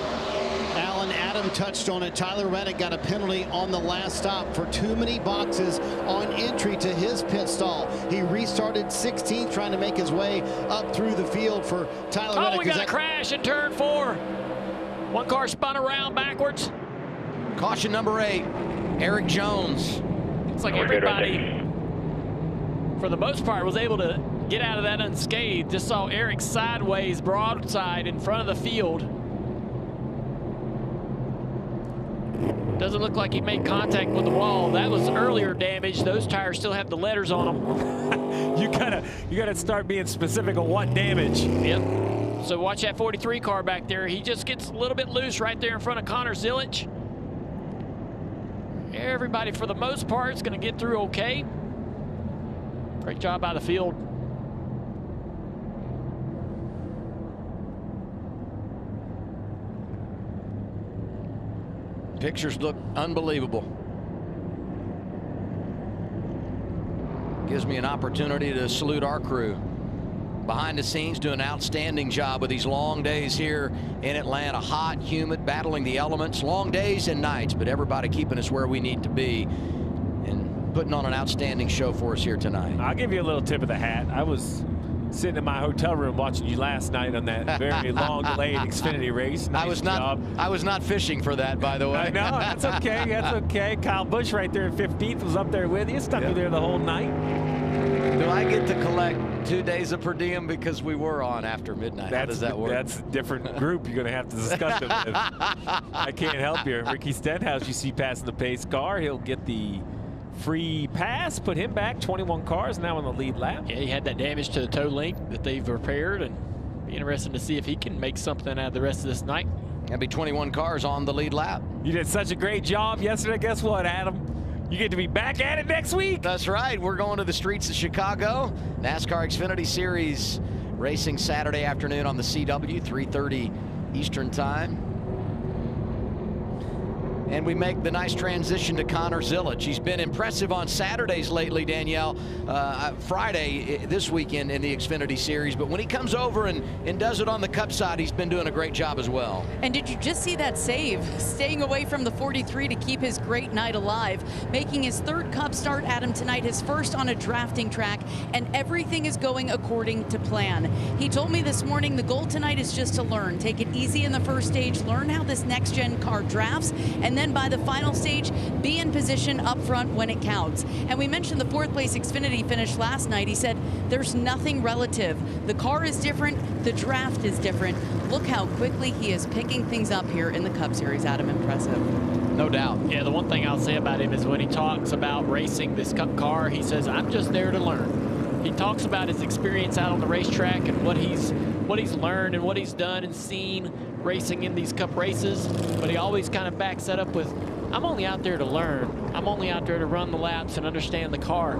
Alan, Adam touched on it. Tyler Reddick got a penalty on the last stop for too many boxes on entry to his pit stall. He restarted 16th, trying to make his way up through the field for Tyler Reddick. Oh, we got a crash in turn 4. One car spun around backwards. Caution number 8, Eric Jones. It's like everybody, for the most part, was able to get out of that unscathed. Just saw Eric sideways, broadside in front of the field. Doesn't look like he made contact with the wall. That was earlier damage. Those tires still have the letters on them. you gotta start being specific on what damage. Yep. So watch that 43 car back there. He just gets a little bit loose right there in front of Connor Zilich. Everybody, for the most part, is going to get through okay. Great job by the field. Pictures look unbelievable. Gives me an opportunity to salute our crew. Behind the scenes, doing an outstanding job with these long days here in Atlanta. Hot, humid, battling the elements. Long days and nights, but everybody keeping us where we need to be and putting on an outstanding show for us here tonight. I'll give you a little tip of the hat. I was sitting in my hotel room watching you last night on that very long delayed Xfinity race. Nice job. I was not fishing for that, by the way. I know, that's okay, that's okay. Kyle Busch right there in 15th was up there with you. Stuck you there the whole night. Do I get to collect 2 days of per diem because we were on after midnight? How does that work? That's a different group you're going to have to discuss it with. I can't help you. Ricky Stenhouse, you see passing the pace car. He'll get the free pass, put him back. 21 cars now on the lead lap. Yeah, he had that damage to the toe link that they've repaired, and be interesting to see if he can make something out of the rest of this night. That'll be 21 cars on the lead lap. You did such a great job yesterday. Guess what, Adam? You get to be back at it next week. That's right. We're going to the streets of Chicago. NASCAR Xfinity Series racing Saturday afternoon on the CW, 3:30 Eastern Time. And we make the nice transition to Connor Zillage. He's been impressive on Saturdays lately, Danielle. Friday this weekend in the Xfinity Series. But when he comes over and does it on the Cup side, he's been doing a great job as well. And did you just see that save? Staying away from the 43 to keep his great night alive. Making his third Cup start, Adam, tonight, his first on a drafting track. And everything is going according to plan. He told me this morning the goal tonight is just to learn. Take it easy in the first stage. Learn how this next-gen car drafts. And then by the final stage, be in position up front when it counts. And we mentioned the fourth place Xfinity finish last night. He said, there's nothing relative. The car is different. The draft is different. Look how quickly he is picking things up here in the Cup Series, Adam. Impressive. No doubt. Yeah, the one thing I'll say about him is when he talks about racing this Cup car, he says, I'm just there to learn. He talks about his experience out on the racetrack and what he's learned and what he's done and seen racing in these Cup races, but he always kind of backs that up with, I'm only out there to learn. I'm only out there to run the laps and understand the car.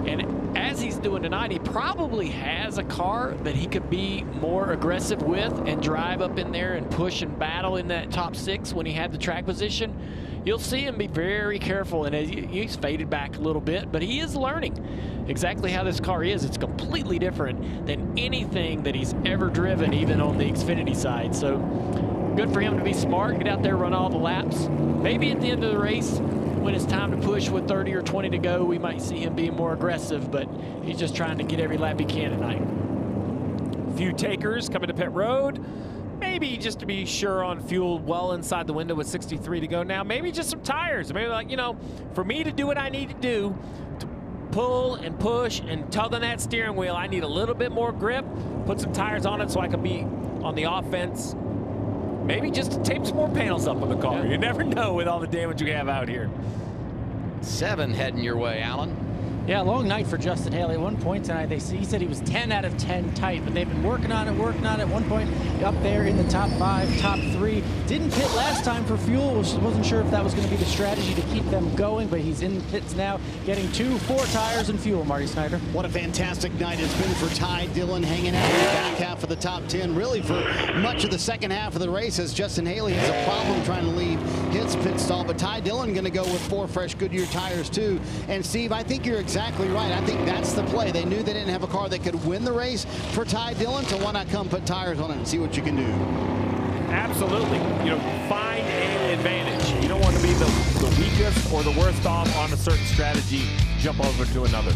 And as he's doing tonight, he probably has a car that he could be more aggressive with and drive up in there and push and battle in that top 6 when he had the track position. You'll see him be very careful, and he's faded back a little bit, but he is learning exactly how this car is. It's completely different than anything that he's ever driven, even on the Xfinity side. So good for him to be smart, get out there, run all the laps. Maybe at the end of the race, when it's time to push with 30 or 20 to go, we might see him being more aggressive, but he's just trying to get every lap he can tonight. A few takers coming to pit road. Maybe just to be sure on fuel well inside the window with 63 to go now. Maybe just some tires. Maybe, like, you know, for me to do what I need to do, to pull and push and tug on that steering wheel, I need a little bit more grip, put some tires on it so I can be on the offense. Maybe just to tape some more panels up on the car. You never know with all the damage we have out here. 7 heading your way, Alan. Yeah, long night for Justin Haley. At one point tonight, he said he was 10 out of 10 tight, but they've been working on it. At one point, up there in the top 5, top 3. Didn't pit last time for fuel. Wasn't sure if that was going to be the strategy to keep them going, but he's in the pits now, getting 4 tires and fuel, Marty Snyder. What a fantastic night it's been for Ty Dillon, hanging out in the back half of the top 10, really for much of the second half of the race, as Justin Haley has a problem trying to leave his pit stall, but Ty Dillon going to go with 4 fresh Goodyear tires too. And Steve, I think you're exactly right. I think that's the play. They knew they didn't have a car that could win the race for Ty Dillon, so why not come put tires on it and see what you can do? Absolutely. You know, find an advantage. You don't want to be the weakest or the worst off on a certain strategy, jump over to another.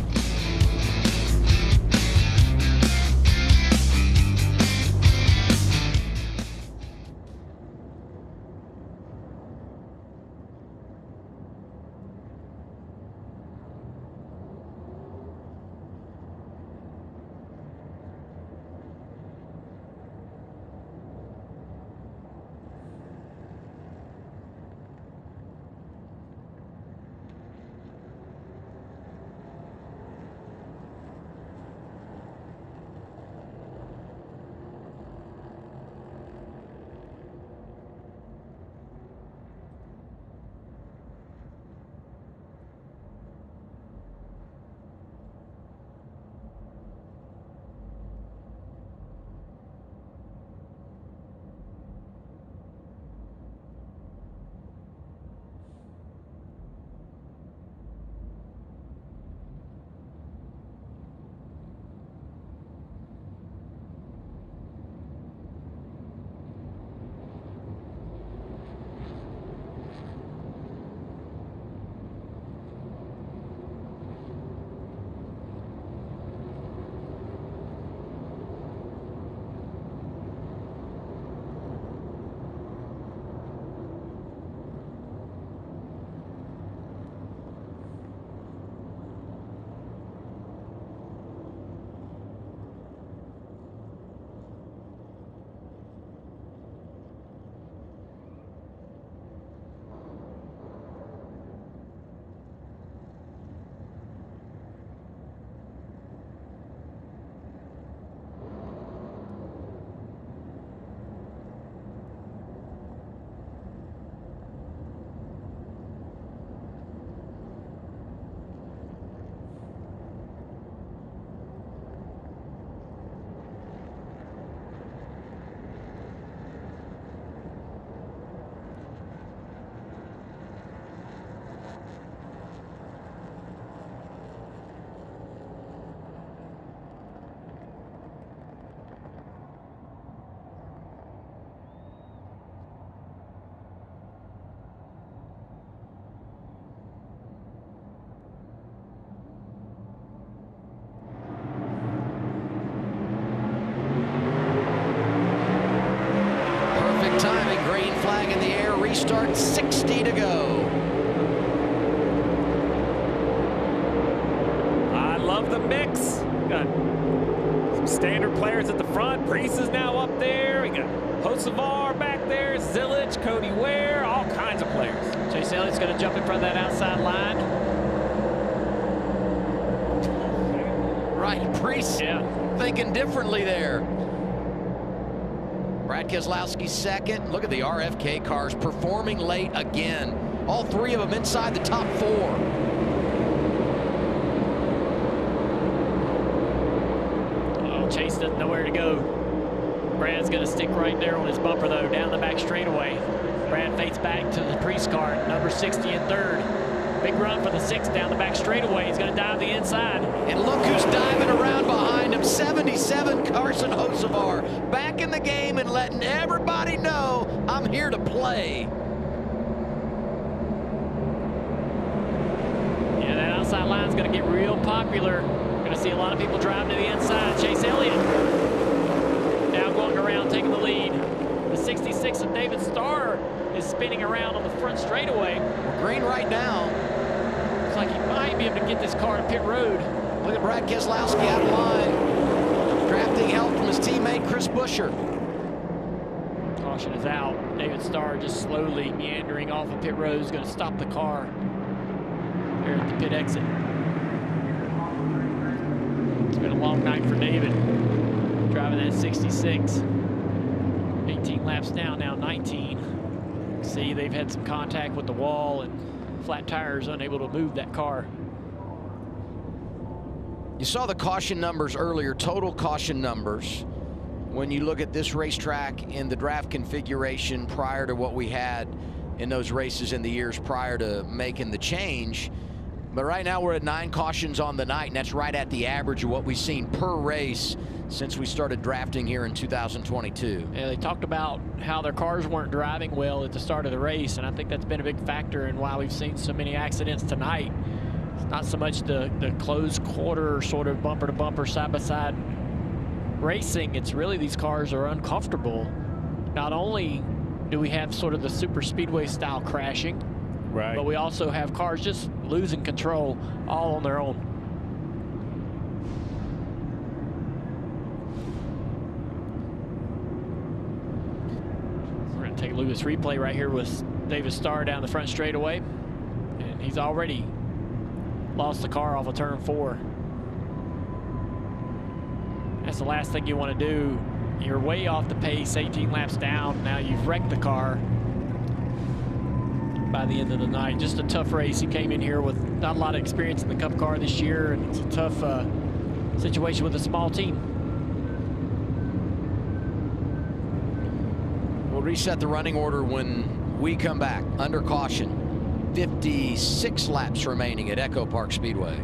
start, 60 to go. I love the mix. Got some standard players at the front. Priest is now up there. We got Hocevar back there, Zillage, Cody Ware, all kinds of players. Chase Elliott's going to jump in front of that outside line. Right, Priest thinking differently there. Brad Keselowski second. Look at the RFK cars performing late again. All three of them inside the top 4. Oh, Chase doesn't know where to go. Brad's going to stick right there on his bumper, though, down the back straightaway. Brad fades back to the Priest car, number 60 in third. Big run for the 6th down the back straightaway. He's going to dive the inside. And look who's diving around behind him, 77 Carson Hocevar. Back in the game and letting everybody know I'm here to play. Yeah, that outside line's going to get real popular. We're going to see a lot of people driving to the inside. Chase Elliott now going around, taking the lead. The 66 of David Starr is spinning around on the front straightaway. Green right now. Looks like he might be able to get this car to pit road. Look at Brad Keselowski out of line. Drafting help from his teammate Chris Buescher. Caution is out. David Starr just slowly meandering off of pit road is going to stop the car here at the pit exit. It's been a long night for David. Driving that 66. 18 laps down, now 19. See, they've had some contact with the wall and flat tires, unable to move that car. You saw the caution numbers earlier, total caution numbers. When you look at this racetrack in the draft configuration prior to what we had in those races in the years prior to making the change. But right now we're at 9 cautions on the night, and that's right at the average of what we've seen per race since we started drafting here in 2022. Yeah, they talked about how their cars weren't driving well at the start of the race, and I think that's been a big factor in why we've seen so many accidents tonight. It's not so much the closed quarter sort of bumper-to-bumper, side-by-side racing. It's really these cars are uncomfortable. Not only do we have sort of the super speedway style crashing, right, but we also have cars just losing control all on their own. We're going to take a look at this replay right here with David Starr down the front straightaway. And he's already lost the car off of turn 4. That's the last thing you want to do. You're way off the pace, 18 laps down. Now you've wrecked the car by the end of the night. Just a tough race. He came in here with not a lot of experience in the Cup car this year, and it's a tough situation with a small team. We'll reset the running order when we come back. Under caution, 56 laps remaining at EchoPark Speedway.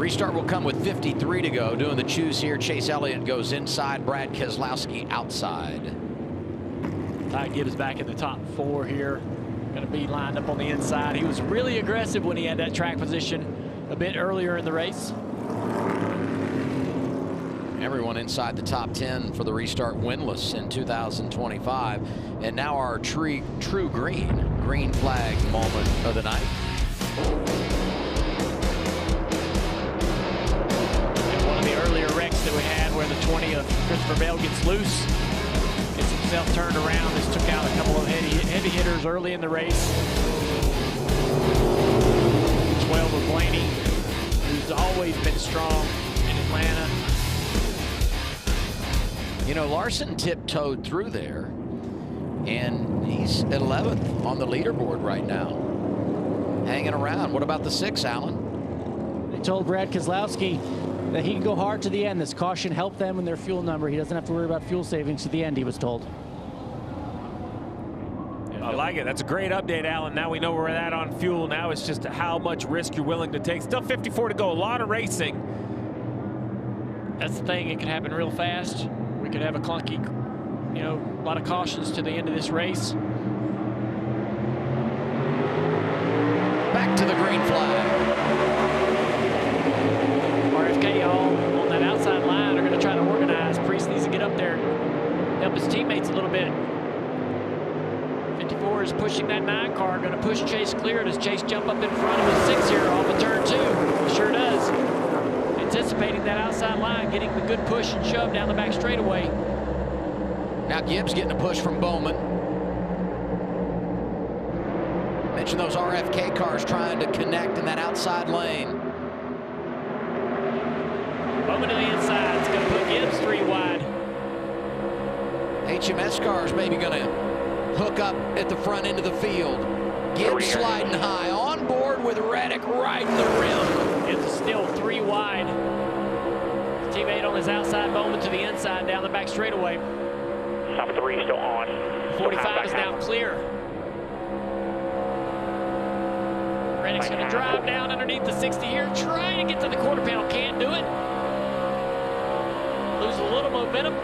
Restart will come with 53 to go. Doing the choose here. Chase Elliott goes inside. Brad Keselowski outside. Ty Gibbs back in the top 4 here. Going to be lined up on the inside. He was really aggressive when he had that track position a bit earlier in the race. Everyone inside the top 10 for the restart winless in 2025. And now our true green flag moment of the night. And one of the earlier wrecks that we had where the 20 of Christopher Bell gets loose, gets himself turned around, just took out a couple of heavy hitters early in the race. 12 of Blaney, who's always been strong in Atlanta. You know, Larson tiptoed through there, and he's 11th on the leaderboard right now, hanging around. What about the 6, Alan? They told Brad Keselowski that he can go hard to the end. This caution helped them in their fuel number. He doesn't have to worry about fuel savings to the end, he was told. I like it. That's a great update, Alan. Now we know where we're at on fuel. Now it's just how much risk you're willing to take. Still 54 to go. A lot of racing. That's the thing. It can happen real fast. We could have a clunky, you know, a lot of cautions to the end of this race. Back to the green flag. RFK all on that outside line are going to try to organize. Priest needs to get up there, help his teammates a little bit. 54 is pushing that 9 car, going to push Chase clear. Does Chase jump up in front of the 6 here off of turn 2? He sure does. Anticipating that outside line, getting the good push and shove down the back straightaway. Now Gibbs getting a push from Bowman. Mention those RFK cars trying to connect in that outside lane. Bowman to the inside. It's going to put Gibbs 3 wide. HMS cars maybe going to hook up at the front end of the field. Gibbs sliding high, on board with Reddick right in the rim. It's still 3 wide. His teammate on his outside, Bowman to the inside down the back straightaway. Top 3 still on. 45 is now clear. Reddick's going to drive down underneath the 60 here, trying to get to the quarter panel, can't do it. Lose a little momentum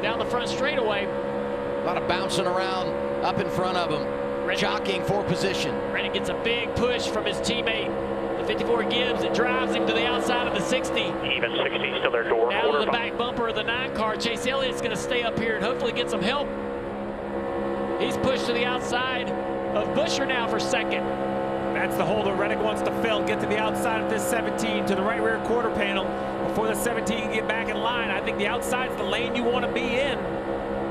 down the front straightaway. A lot of bouncing around up in front of him, jockeying for position. Reddick gets a big push from his teammate, the 54 Gibbs. It drives him to the outside of the 60. Even 60 still their door. Now to the back bumper of the 9 car. Chase Elliott's going to stay up here and hopefully get some help. He's pushed to the outside of Busher now for 2nd. That's the hole that Reddick wants to fill. Get to the outside of this 17 to the right rear quarter panel before the 17 can get back in line. I think the outside's the lane you want to be in.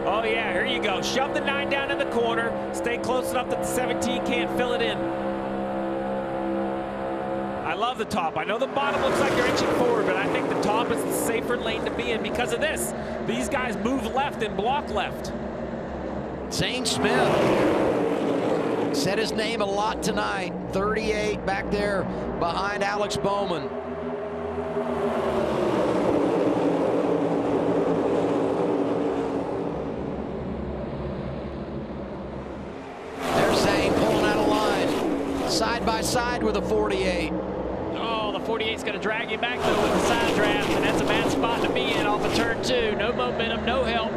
Oh yeah, here you go. Shove the 9 down in the corner. Stay close enough that the 17 can't fill it in. I love the top. I know the bottom looks like they're inching forward, but I think the top is the safer lane to be in because of this. These guys move left and block left. Zane Smith said his name a lot tonight. 38 back there behind Alex Bowman. There's Zane pulling out of line. Side by side with a 48. Oh, the 48's going to drag you back though with the side draft, and that's a bad spot to be in off of turn 2. No momentum, no help.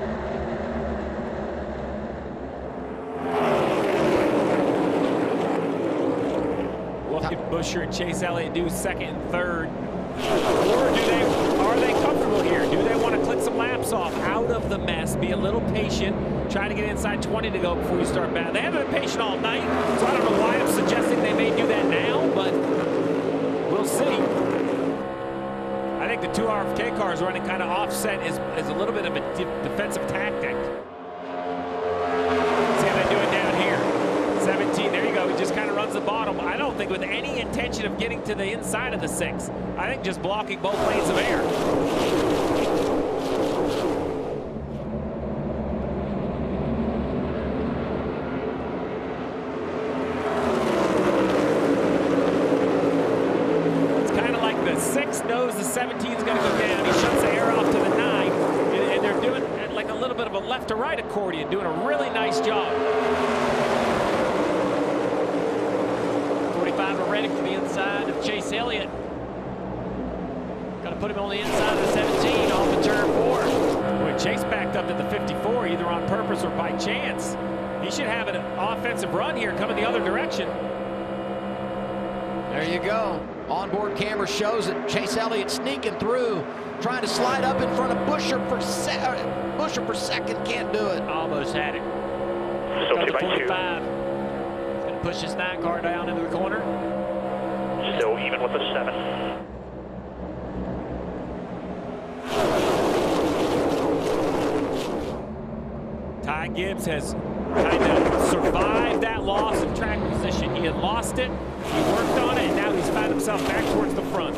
What did Busher and Chase Elliott do 2nd and 3rd? Or are they comfortable here? Do they want to click some laps off out of the mess, be a little patient, try to get inside 20 to go before you start batting? They haven't been patient all night, so I don't know why I'm suggesting they may do that now, but we'll see. I think the 2 RFK cars running kind of offset is a little bit of a defensive tactic. See how they do it down here. 17, there you go. He just kind of runs the bottom. I don't think with any intention of getting to the inside of the 6. I think just blocking both lanes of air. It's kind of like the 6 knows the 17 is going to go down. He shuts the air off to the 9, and they're doing like a little bit of a left to right accordion, doing a really nice job. 45 of Reddick to the inside of Chase Elliott. Going to put him on the inside of the 17 off of turn 4. When Chase backed up at the 54, either on purpose or by chance, he should have an offensive run here coming the other direction. There you go. Onboard camera shows it. Chase Elliott sneaking through, trying to slide up in front of Busher for second. Can't do it. Almost had it. Still 2 by 2. 45. He's going to push his 9 car down into the corner. Still even with the 7. Ty Gibbs has kind of survived that loss of track position. He had lost it, he worked on it, and now he's found himself back towards the front.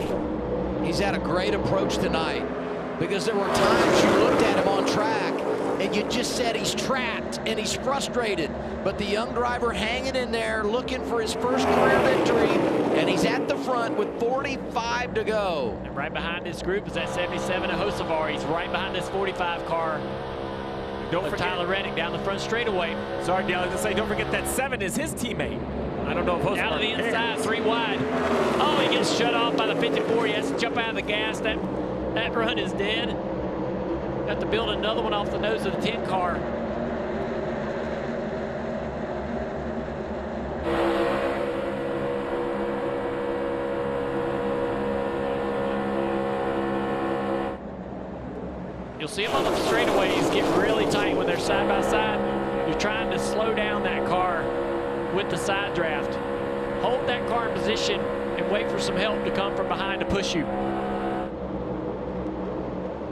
He's had a great approach tonight because there were times you looked at him on track and you just said he's trapped and he's frustrated. But the young driver hanging in there looking for his first career victory, and he's at the front with 45 to go. And right behind this group is that 77 of Hocevar. He's right behind this 45 car. Don't forget Tyler Reddick down the front straightaway. Sorry, Dale, I was going to say, don't forget that 7 is his teammate. I don't know if Out of the cares. inside, 3 wide. Oh, he gets shut off by the 54. He has to jump out of the gas. That run is dead. Got to build another one off the nose of the 10 car. You'll see them on the straightaways get really tight when they're side by side. You're trying to slow down that car with the side draft. Hold that car in position and wait for some help to come from behind to push you.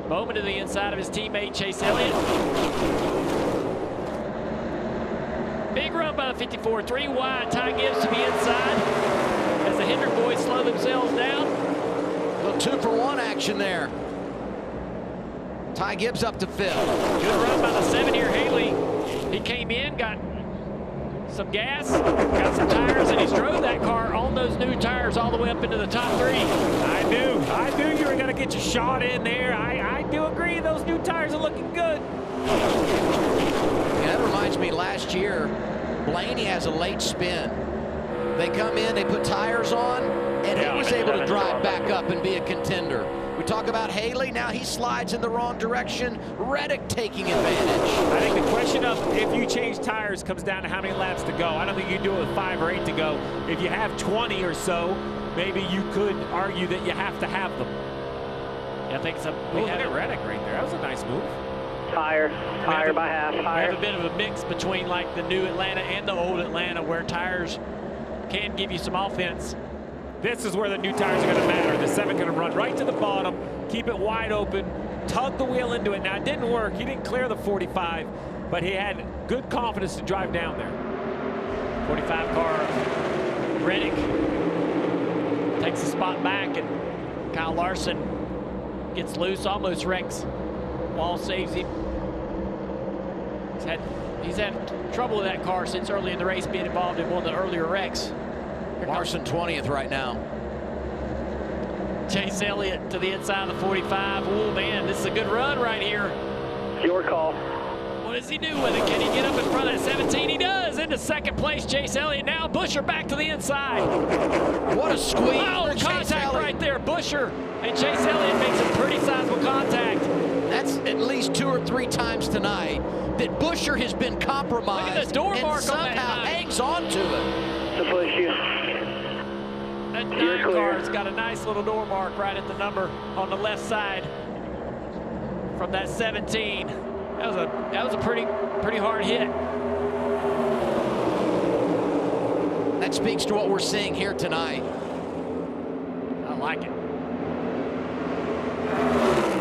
Bowman to the inside of his teammate Chase Elliott. Big run by the 54, 3 wide. Ty Gibbs to the inside as the Hendrick boys slow themselves down. A little 2-for-1 action there. Ty Gibbs up to 5th. Good run by the 7 here, Haley. He came in, got some gas, got some tires, and he's drove that car on those new tires all the way up into the top 3. I knew you were going to get your shot in there. I do agree, those new tires are looking good. Yeah, that reminds me, last year, Blaney has a late spin. They come in, they put tires on, and he was able to drive back up and be a contender. We talk about Haley, now he slides in the wrong direction. Reddick taking advantage. I think the question of if you change tires comes down to how many laps to go. I don't think you can do it with 5 or 8 to go. If you have 20 or so, maybe you could argue that you have to have them. Yeah, I think so. Look at Reddick right there. That was a nice move. Higher by half, We higher. have a bit of a mix between like the new Atlanta and the old Atlanta where tires can give you some offense. This is where the new tires are going to matter. The 7 going to run right to the bottom, keep it wide open, tug the wheel into it. Now, it didn't work. He didn't clear the 45, but he had good confidence to drive down there. 45 car, Reddick takes the spot back, and Kyle Larson gets loose, almost wrecks. Wall saves him. He's had trouble with that car since early in the race, being involved in one of the earlier wrecks. Larson 20th right now. Chase Elliott to the inside of the 45. Oh, man, this is a good run right here. Your call. What does he do with it? Can he get up in front of that 17? He does. Into second place, Chase Elliott. Now Busher back to the inside. What a squeeze. Oh, contact right there. Busher and Chase Elliott make some pretty sizable contact. That's at least 2 or 3 times tonight that Busher has been compromised. Look at the door mark and somehow hangs on to it. To push you. That 9 car's got a nice little door mark right at the number on the left side from that 17. That was a pretty hard hit. That speaks to what we're seeing here tonight. I like it.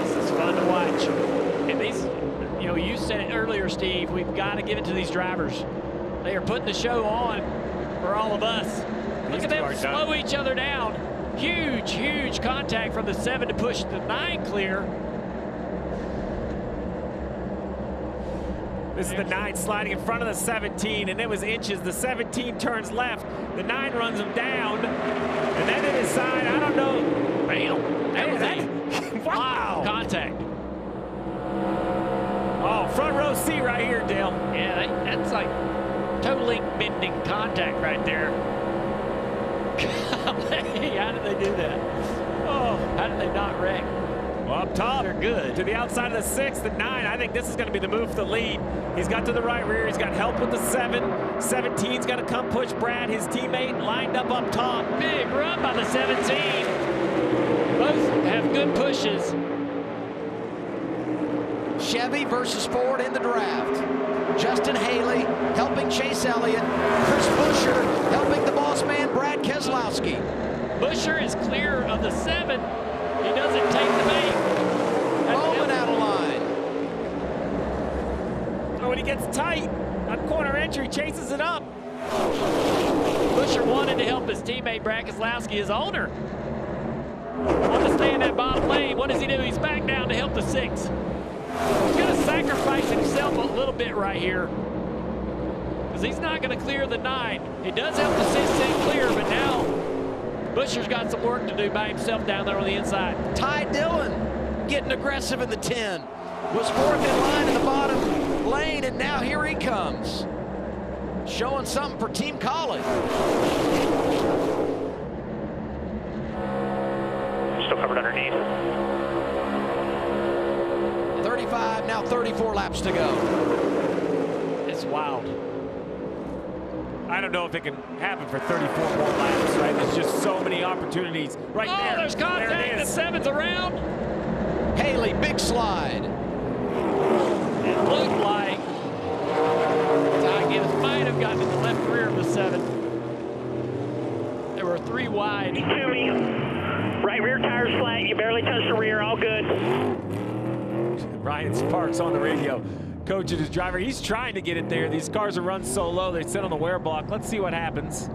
This is fun to watch. And these, you said it earlier, Steve, we've got to give it to these drivers. They are putting the show on for all of us. Look at them slow each other down. Huge, huge contact from the 7 to push the 9 clear. This is the 9 sliding in front of the 17, and it was inches. The 17 turns left. The 9 runs him down, and then to the side, I don't know. Bam. That was a wow contact. Oh, front row seat right here, Dale. Yeah, that's like totally bending contact right there. How did they do that? Oh, how did they not wreck? up top. They're good. To the outside of the 6, the 9. I think this is going to be the move for the lead. He's got to the right rear. He's got help with the 7. 17's got to come push Brad, his teammate, lined up top. Big run by the 17. Both have good pushes. Chevy versus Ford in the draft. Justin Haley helping Chase Elliott. Chris Buescher helping the boss man, Brad Keselowski. Buescher is clear of the 7. He doesn't take the bait. Bowman out of line. Oh, when he gets tight on corner entry, chases it up. Buescher wanted to help his teammate, Brad Keselowski, his owner. Want to stay in that bottom lane. What does he do? He's back down to help the 6. He's going to sacrifice himself a little bit right here, because he's not going to clear the 9. He does help the 6 stay clear, but now Buescher's got some work to do by himself down there on the inside. Ty Dillon getting aggressive in the 10. Was fourth in line in the bottom lane, and now here he comes. Showing something for Team Collie. Still covered underneath. 35, now 34 laps to go. It's wild. I don't know if it can happen for 34 more laps, right? There's just so many opportunities right there. There's contact. There it is. The 7's around. Haley, big slide. It looked like Ty Gibbs might have gotten in the left rear of the 7. There were 3 wide. To me. Right rear tire's flat. You barely touched the rear. All good. Ryan Sparks on the radio, coaching his driver. He's trying to get it there. These cars are run so low, they sit on the wear block. Let's see what happens.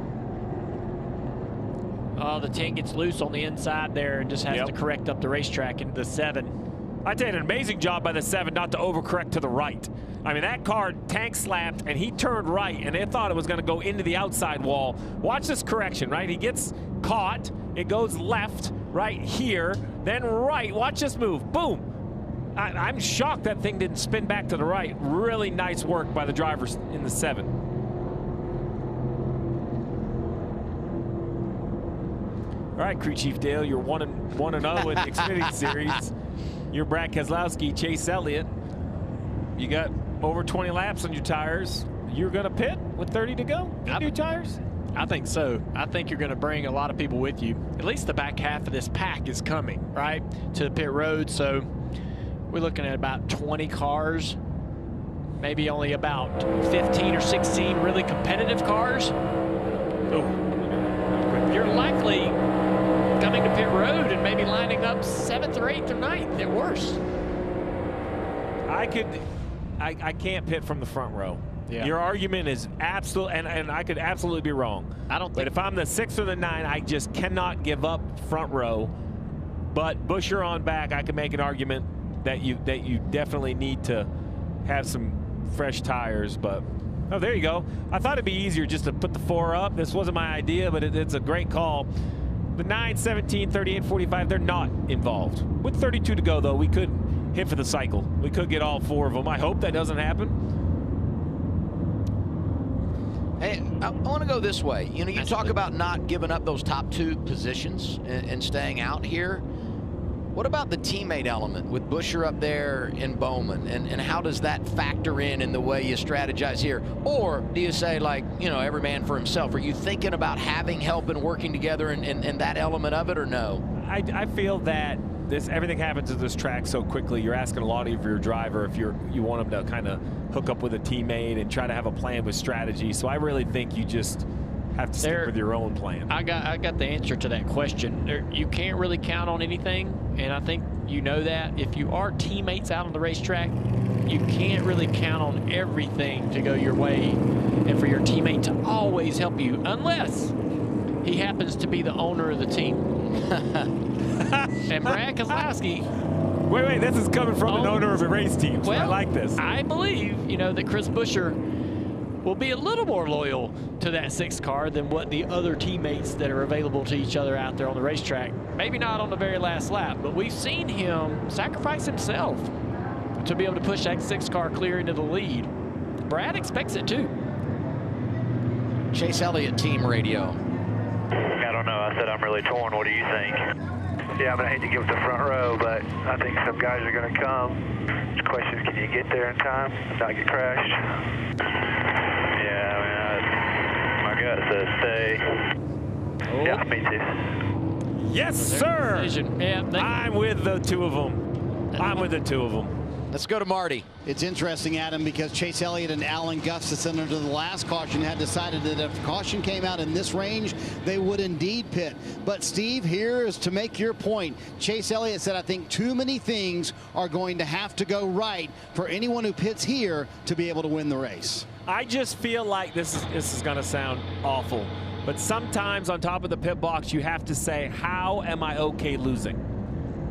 Oh, the 10 gets loose on the inside there and just has to correct up the racetrack into the 7. I did an amazing job by the 7 not to overcorrect to the right. I mean, that car tank slapped and he turned right, and they thought it was going to go into the outside wall. Watch this correction, right? He gets caught. It goes left right here, then right. Watch this move. Boom. I'm shocked that thing didn't spin back to the right. Really nice work by the drivers in the 7. All right, Crew Chief Dale, you're 1-0 in the Xfinity Series. You're Brad Keselowski, Chase Elliott. You got over 20 laps on your tires. You're going to pit with 30 to go? New tires? I think so. I think you're going to bring a lot of people with you. At least the back half of this pack is coming, right, to the pit road. So we're looking at about 20 cars, maybe only about 15 or 16 really competitive cars. You're likely coming to pit road and maybe lining up 7th or 8th or 9th at worst. I can't pit from the front row. Yeah. Your argument is absolute, and I could absolutely be wrong. I don't think. But if I'm the 6 or the 9, I just cannot give up front row. But Buescher on back, I can make an argument that you definitely need to have some fresh tires. But oh, there you go. I thought it'd be easier just to put the 4 up. This wasn't my idea, but it's a great call. The 9, 17, 38, 45, they're not involved. With 32 to go, though, we could hit for the cycle. We could get all 4 of them. I hope that doesn't happen. Hey, I want to go this way. You know, you talk about not giving up those top 2 positions and staying out here. What about the teammate element with Buescher up there and Bowman? And how does that factor in the way you strategize here? Or do you say, like, you know, every man for himself? Are you thinking about having help and working together and that element of it, or no? I feel that everything happens at this track so quickly. You're asking a lot of your driver if you want them to kind of hook up with a teammate and try to have a plan with strategy. So I really think you just have to stick with your own plan. I got the answer to that question. You can't really count on anything, and I think you know that. If you are teammates out on the racetrack, you can't really count on everything to go your way and for your teammate to always help you, unless he happens to be the owner of the team. And Brad Keselowski. Wait, this is coming from an owner of a race team, so I like this. I believe, you know, that Chris Buescher will be a little more loyal to that 6 car than what the other teammates that are available to each other out there on the racetrack. Maybe not on the very last lap, but we've seen him sacrifice himself to be able to push that 6 car clear into the lead. Brad expects it too. Chase Elliott, team radio. I don't know. I said I'm really torn. What do you think? Yeah, but I hate to give it the front row, but I think some guys are going to come. The question is, can you get there in time and not get crashed? Yeah, I mean, my gut says stay. Oh. Yeah, me too. Yes, sir. Yeah, I'm with the two of them. I'm with the two of them. Let's go to Marty. It's interesting, Adam, because Chase Elliott and Alan Gustafson under the last caution had decided that if caution came out in this range, they would indeed pit. But Steve, here is to make your point. Chase Elliott said, I think too many things are going to have to go right for anyone who pits here to be able to win the race. I just feel like this is going to sound awful, but sometimes on top of the pit box, you have to say, how am I okay losing?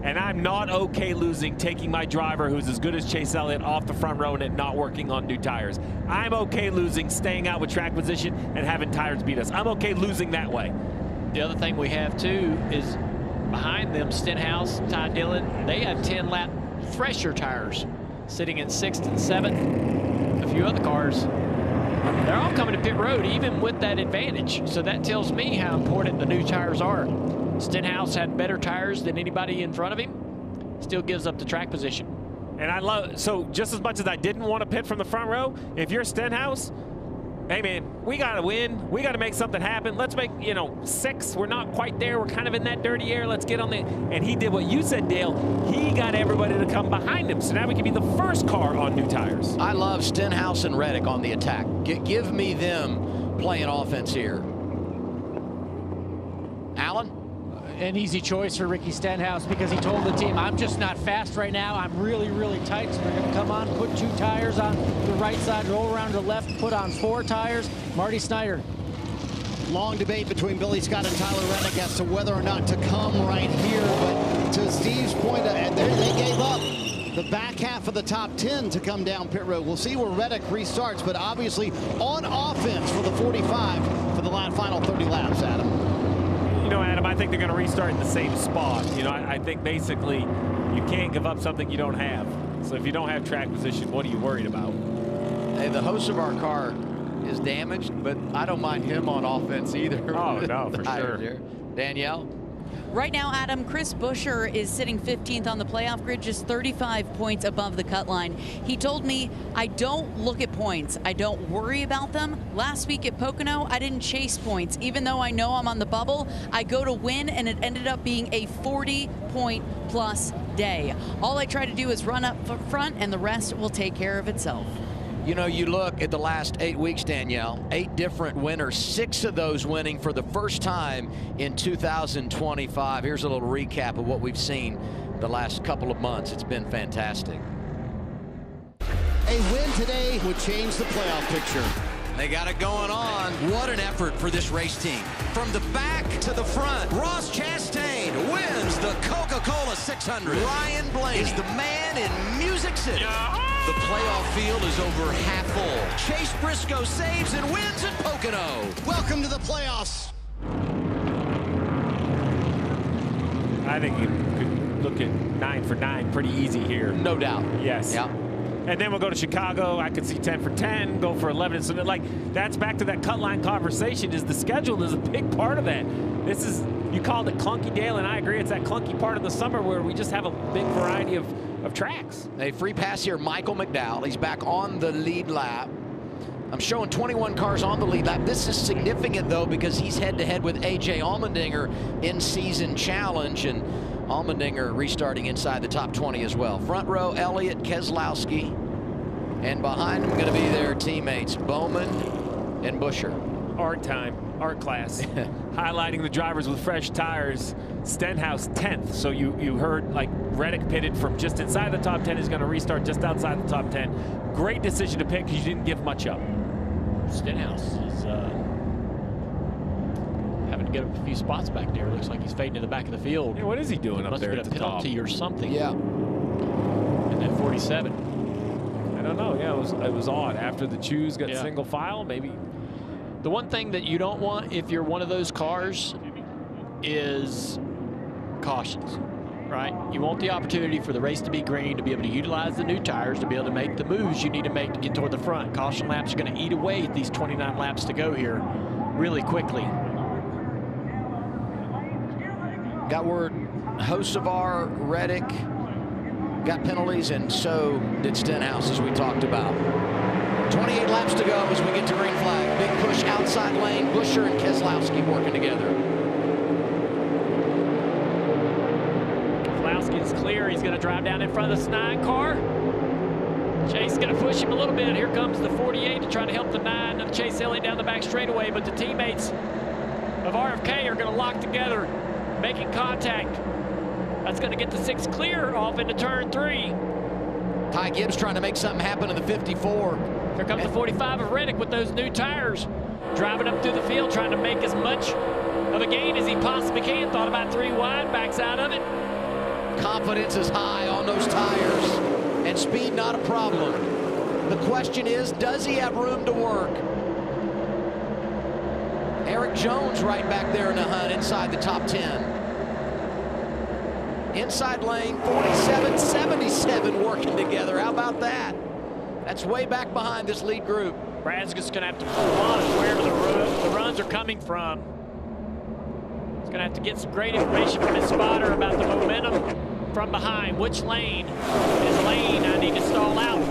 And I'm not okay losing taking my driver who's as good as Chase Elliott off the front row and it not working on new tires. I'm okay losing staying out with track position and having tires beat us. I'm okay losing that way. The other thing we have too is behind them, Stenhouse, Ty Dillon, they have 10-lap fresher tires sitting in 6th and 7th. A few other cars, they're all coming to pit road even with that advantage. So that tells me how important the new tires are. Stenhouse had better tires than anybody in front of him, still gives up the track position. And I love, so just as much as I didn't want to pit from the front row, if you're Stenhouse, hey man, we got to win. We got to make something happen. Let's make, 6. We're not quite there. We're kind of in that dirty air. Let's get on the, and he did what you said, Dale. He got everybody to come behind him. So now we can be the first car on new tires. I love Stenhouse and Reddick on the attack. Give me them playing offense here. Alan? An easy choice for Ricky Stenhouse because he told the team, I'm just not fast right now. I'm really, really tight. So they're going to come on, put 2 tires on the right side, roll around to the left, put on 4 tires. Marty Snyder. Long debate between Billy Scott and Tyler Reddick as to whether or not to come right here. But to Steve's point, and they gave up the back half of the top 10 to come down pit road. We'll see where Reddick restarts, but obviously on offense for the 45 for the final 30 laps, Adam. Adam, I think they're going to restart in the same spot. I think basically you can't give up something you don't have. So if you don't have track position, what are you worried about? Hey, the host of our car is damaged, but I don't mind him on offense either. Oh, no, for sure. Here. Danielle? Right now, Adam, Chris Buescher is sitting 15th on the playoff grid, just 35 points above the cut line. He told me, I don't look at points. I don't worry about them. Last week at Pocono, I didn't chase points. Even though I know I'm on the bubble, I go to win, and it ended up being a 40-point-plus day. All I try to do is run up front, and the rest will take care of itself. You look at the last 8 weeks, Danielle, 8 different winners, 6 of those winning for the first time in 2025. Here's a little recap of what we've seen the last couple of months. It's been fantastic. A win today would change the playoff picture. They got it going on. What an effort for this race team. From the back to the front, Ross Chastain wins the Coca-Cola 600. Ryan Blaney is the man in Music City. The playoff field is over half full. Chase Briscoe saves and wins at Pocono. Welcome to the playoffs. I think you could look at 9 for 9 pretty easy here. No doubt. Yes. Yeah. And then we'll go to Chicago. I could see 10 for 10, go for 11. So that's back to that cut line conversation. Is the schedule is a big part of that. This is, you called it clunky, Dale, and I agree. It's that clunky part of the summer where we just have a big variety of tracks. A free pass here, Michael McDowell. He's back on the lead lap. I'm showing 21 cars on the lead lap. This is significant, though, because he's head-to-head with A.J. Allmendinger in season challenge, and Allmendinger restarting inside the top 20 as well. Front row, Elliott, Keselowski, and behind him going to be their teammates, Bowman and Buescher. Art time, art class. Highlighting the drivers with fresh tires. Stenhouse 10th. So you heard like Reddick pitted from just inside the top 10. Is going to restart just outside the top 10. Great decision to pick because you didn't give much up. Stenhouse is having to get up a few spots back there. Looks like he's fading to the back of the field. Yeah, what is he doing up there at the top? Must have been a penalty or something. Yeah. In that 47. I don't know. Yeah, it was odd. After the Chews got single file, maybe. The one thing that you don't want if you're one of those cars is cautions, right? You want the opportunity for the race to be green, to be able to utilize the new tires, to be able to make the moves you need to make to get toward the front. Caution laps are going to eat away at these 29 laps to go here really quickly. Got word Hocevar, Reddick got penalties, and so did Stenhouse, as we talked about. 28 laps to go as we get to green flag. Big push outside lane. Buscher and Keselowski working together. Keselowski is clear. He's going to drive down in front of this 9 car. Chase is going to push him a little bit. Here comes the 48 to try to help the 9 of Chase Elliott down the back straightaway, but the teammates of RFK are going to lock together, making contact. That's going to get the 6 clear off into turn 3. Ty Gibbs trying to make something happen in the 54. Here comes the 45 of Reddick with those new tires, driving up through the field, trying to make as much of a gain as he possibly can. Thought about 3 wide, backs out of it. Confidence is high on those tires, and speed not a problem. The question is, does he have room to work? Eric Jones right back there in the hunt inside the top 10. Inside lane, 47, 77 working together. How about that? That's way back behind this lead group. Brad's just going to have to watch wherever the runs are coming from. He's going to have to get some great information from his spotter about the momentum from behind. Which lane is the lane I need to stall out?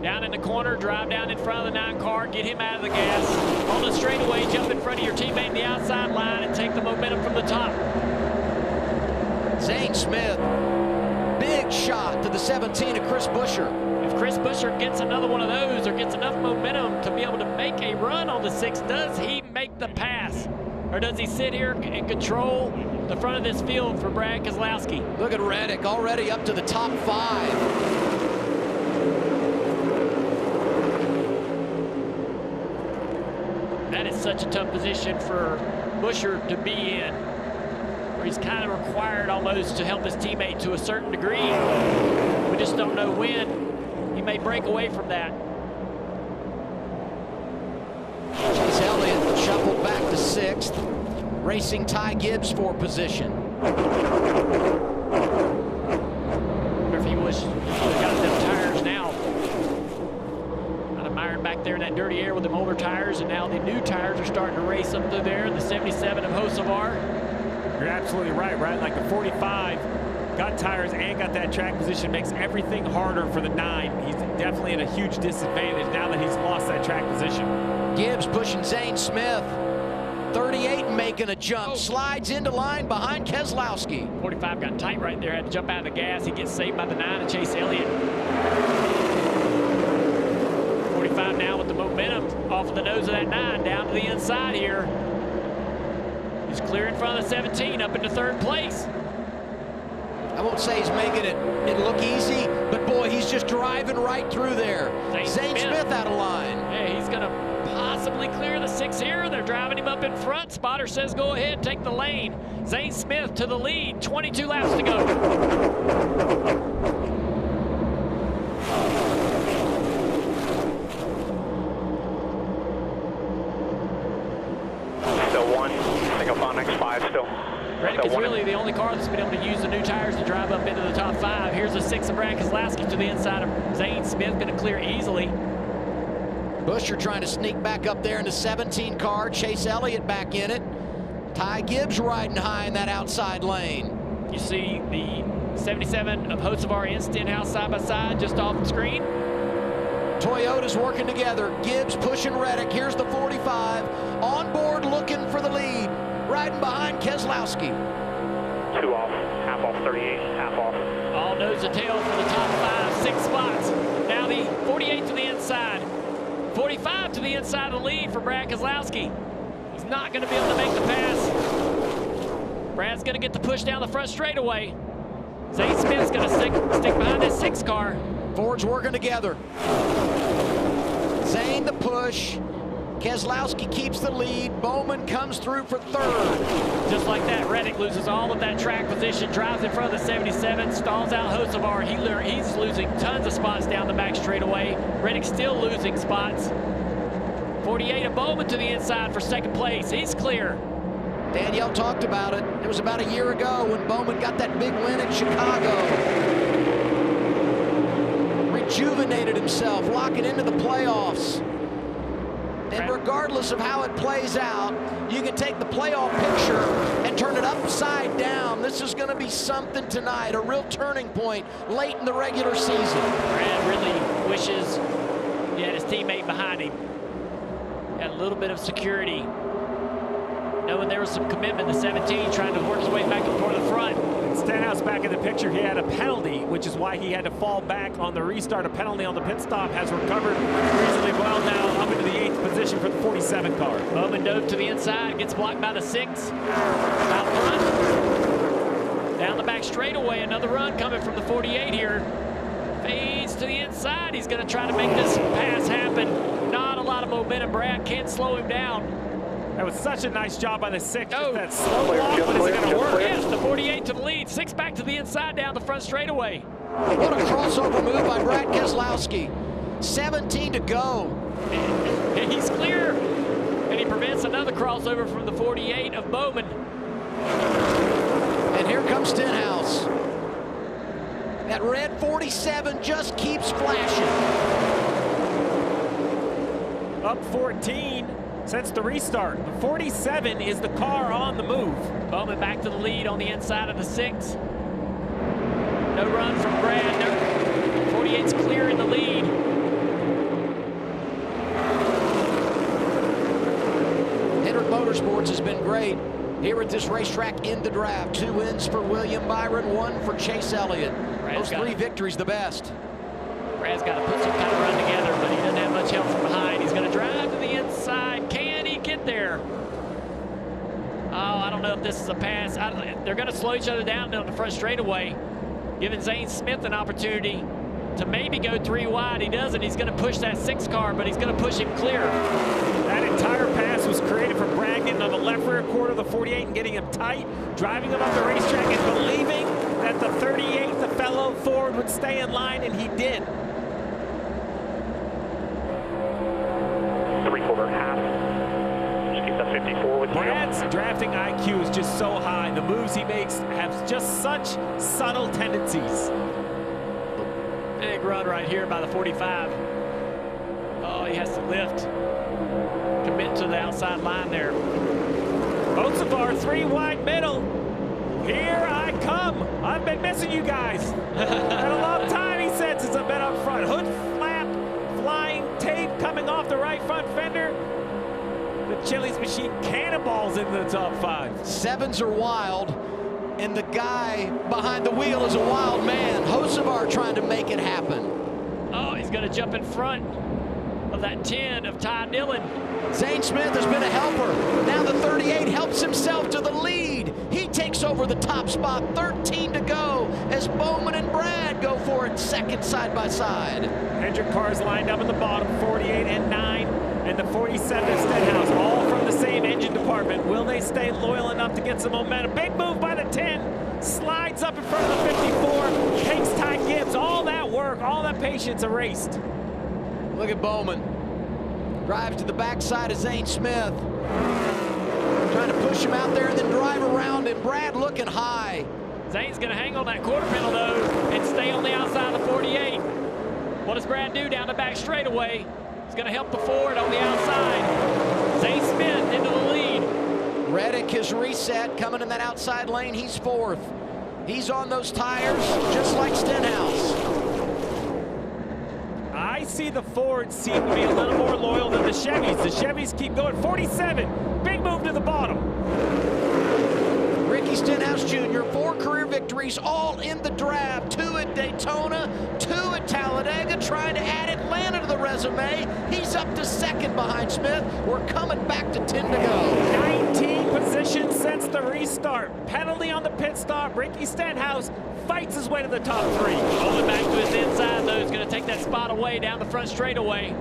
Down in the corner, drive down in front of the 9 car, get him out of the gas. On the straightaway, jump in front of your teammate in the outside line and take the momentum from the top. Zane Smith, big shot to the 17 of Chris Buscher. If Chris Buscher gets another one of those or gets enough momentum to be able to make a run on the 6, does he make the pass? Or does he sit here and control the front of this field for Brad Keselowski? Look at Reddick already up to the top 5. That is such a tough position for Buscher to be in, where he's kind of required almost to help his teammate to a certain degree. We just don't know when. He may break away from that. Chase Elliott shuffled back to 6th, racing Ty Gibbs for position. Wonder if he was got them tires now. Kind of mired back there in that dirty air with them older tires, and now the new tires are starting to race up through there. The 77 of Hocevar. You're absolutely right, right? Like the 45 got tires and got that track position, makes everything harder for the 9. He's definitely at a huge disadvantage now that he's lost that track position. Gibbs pushing Zane Smith. 38 making a jump, slides into line behind Keselowski. 45 got tight right there, had to jump out of the gas. He gets saved by the 9 of Chase Elliott. 45 now with the momentum off of the nose of that 9, down to the inside here. He's clear in front of the 17, up into 3rd place. I won't say he's making it look easy, but boy, he's just driving right through there. Zane Smith out of line. Hey, he's going to possibly clear the 6 here. They're driving him up in front. Spotter says go ahead, take the lane. Zane Smith to the lead, 22 laps to go. Still 1, single Phonics 5 still. Reddick is really the only car that's been able to use the new tires to drive up into the top 5. Here's the 6 of Brad Keselowski to the inside of Zane Smith, going to clear easily. Buscher trying to sneak back up there in the 17 car. Chase Elliott back in it. Ty Gibbs riding high in that outside lane. You see the 77 of Hocevar and Stenhouse side by side just off the screen. Toyota's working together. Gibbs pushing Reddick. Here's the 45. On board looking for the lead. Riding behind Keselowski. 2 off, half off 38, half off. All nose to tail for the top 5, 6 spots. Now the 48 to the inside. 45 to the inside of the lead for Brad Keselowski. He's not going to be able to make the pass. Brad's going to get the push down the front straightaway. Zane Smith's going to stick behind this 6 car. Ford's working together. Zane the push. Keselowski keeps the lead. Bowman comes through for 3rd. Just like that, Reddick loses all of that track position, drives in front of the 77, stalls out Hocevar. He's losing tons of spots down the back straightaway. Reddick still losing spots. 48 of Bowman to the inside for 2nd place. He's clear. Danielle talked about it. It was about a year ago when Bowman got that big win in Chicago. Rejuvenated himself, locking into the playoffs. And regardless of how it plays out, you can take the playoff picture and turn it upside down. This is going to be something tonight, a real turning point late in the regular season. Brad really wishes he had his teammate behind him. Had a little bit of security, knowing there was some commitment to 17, trying to work his way back and forth the front. Stenhouse back in the picture. He had a penalty, which is why he had to fall back on the restart. A penalty on the pit stop, has recovered reasonably well now, up into the 8th position for the 47 car. Bowman dove to the inside, gets blocked by the 6. Out front. Down the back straightaway, another run coming from the 48 here. Fades to the inside. He's going to try to make this pass happen. Not a lot of momentum. Brad can't slow him down. That was such a nice job by the 6. Just that slow walk, but is it going to work? Yes, the 48 to the lead. 6 back to the inside down the front straightaway. What a crossover move by Brad Keselowski. 17 to go. And he's clear. And he prevents another crossover from the 48 of Bowman. And here comes Stenhouse. That red 47 just keeps flashing. Up 14 since the restart. The 47 is the car on the move. Bowman back to the lead on the inside of the 6. No run from Brad. No. 48's clear in the lead. Hendrick Motorsports has been great here at this racetrack in the draft. 2 wins for William Byron, 1 for Chase Elliott. Those 3 victories the best. Brad's got to put some kind of run together, but he doesn't have much help from behind. He's going to drive to the inside. Can he get there? Oh, I don't know if this is a pass. They're going to slow each other down on the front straightaway, giving Zane Smith an opportunity to maybe go 3 wide. He doesn't. He's going to push that 6 car, but he's going to push him clear. That entire pass was created from Brad getting on the left rear quarter of the 48 and getting him tight, driving him up the racetrack and believing that the 38, the fellow Ford, would stay in line, and he did. 3/4 half. Just keep that 54 with you. Brad's drafting IQ is just so high. The moves he makes have just such subtle tendencies. Big run right here by the 45. Oh, he has to lift. Commit to the outside line there. Otsavar, 3 wide middle. Here I come. I've been missing you guys. Had a long time, he said, since I've been up front. Hood flap, flying tape coming off the right front fender. The Chili's machine cannonballs into the top 5. 7s are wild, and the guy behind the wheel is a wild man. Hocevar trying to make it happen. Oh, he's going to jump in front of that 10 of Ty Dillon. Zane Smith has been a helper. Now the 38 helps himself to the lead. He takes over the top spot. 13 to go as Bowman and Brad go for it, second side by side. Hendrick cars lined up in the bottom, 48 and 9, and the 47 at Stenhouse, all from the same engine department. Will they stay loyal enough to get some momentum? Big move by the 10. Slides up in front of the 54. Takes Ty Gibbs. All that work, all that patience erased. Look at Bowman. Drives to the backside of Zane Smith. Trying to push him out there and then drive around him. Brad looking high. Zane's going to hang on that quarter panel, though, and stay on the outside of the 48. What does Brad do down the back straightaway? He's going to help the Ford on the outside. Zane Smith into the lead. Reddick is reset, coming in that outside lane. He's 4th. He's on those tires, just like Stenhouse. I see the Fords seem to be a little more loyal than the Chevys. The Chevys keep going. 47, big move to the bottom. Ricky Stenhouse Jr., 4 career victories, all in the draft. 2 at Daytona, 2 at Talladega, trying to add Atlanta to the resume. He's up to 2nd behind Smith. We're coming back to 10 to go. 19 positions since the restart. Penalty on the pit stop. Ricky Stenhouse fights his way to the top 3. Rolling back to his inside, though. He's going to take that spot away down the front straightaway.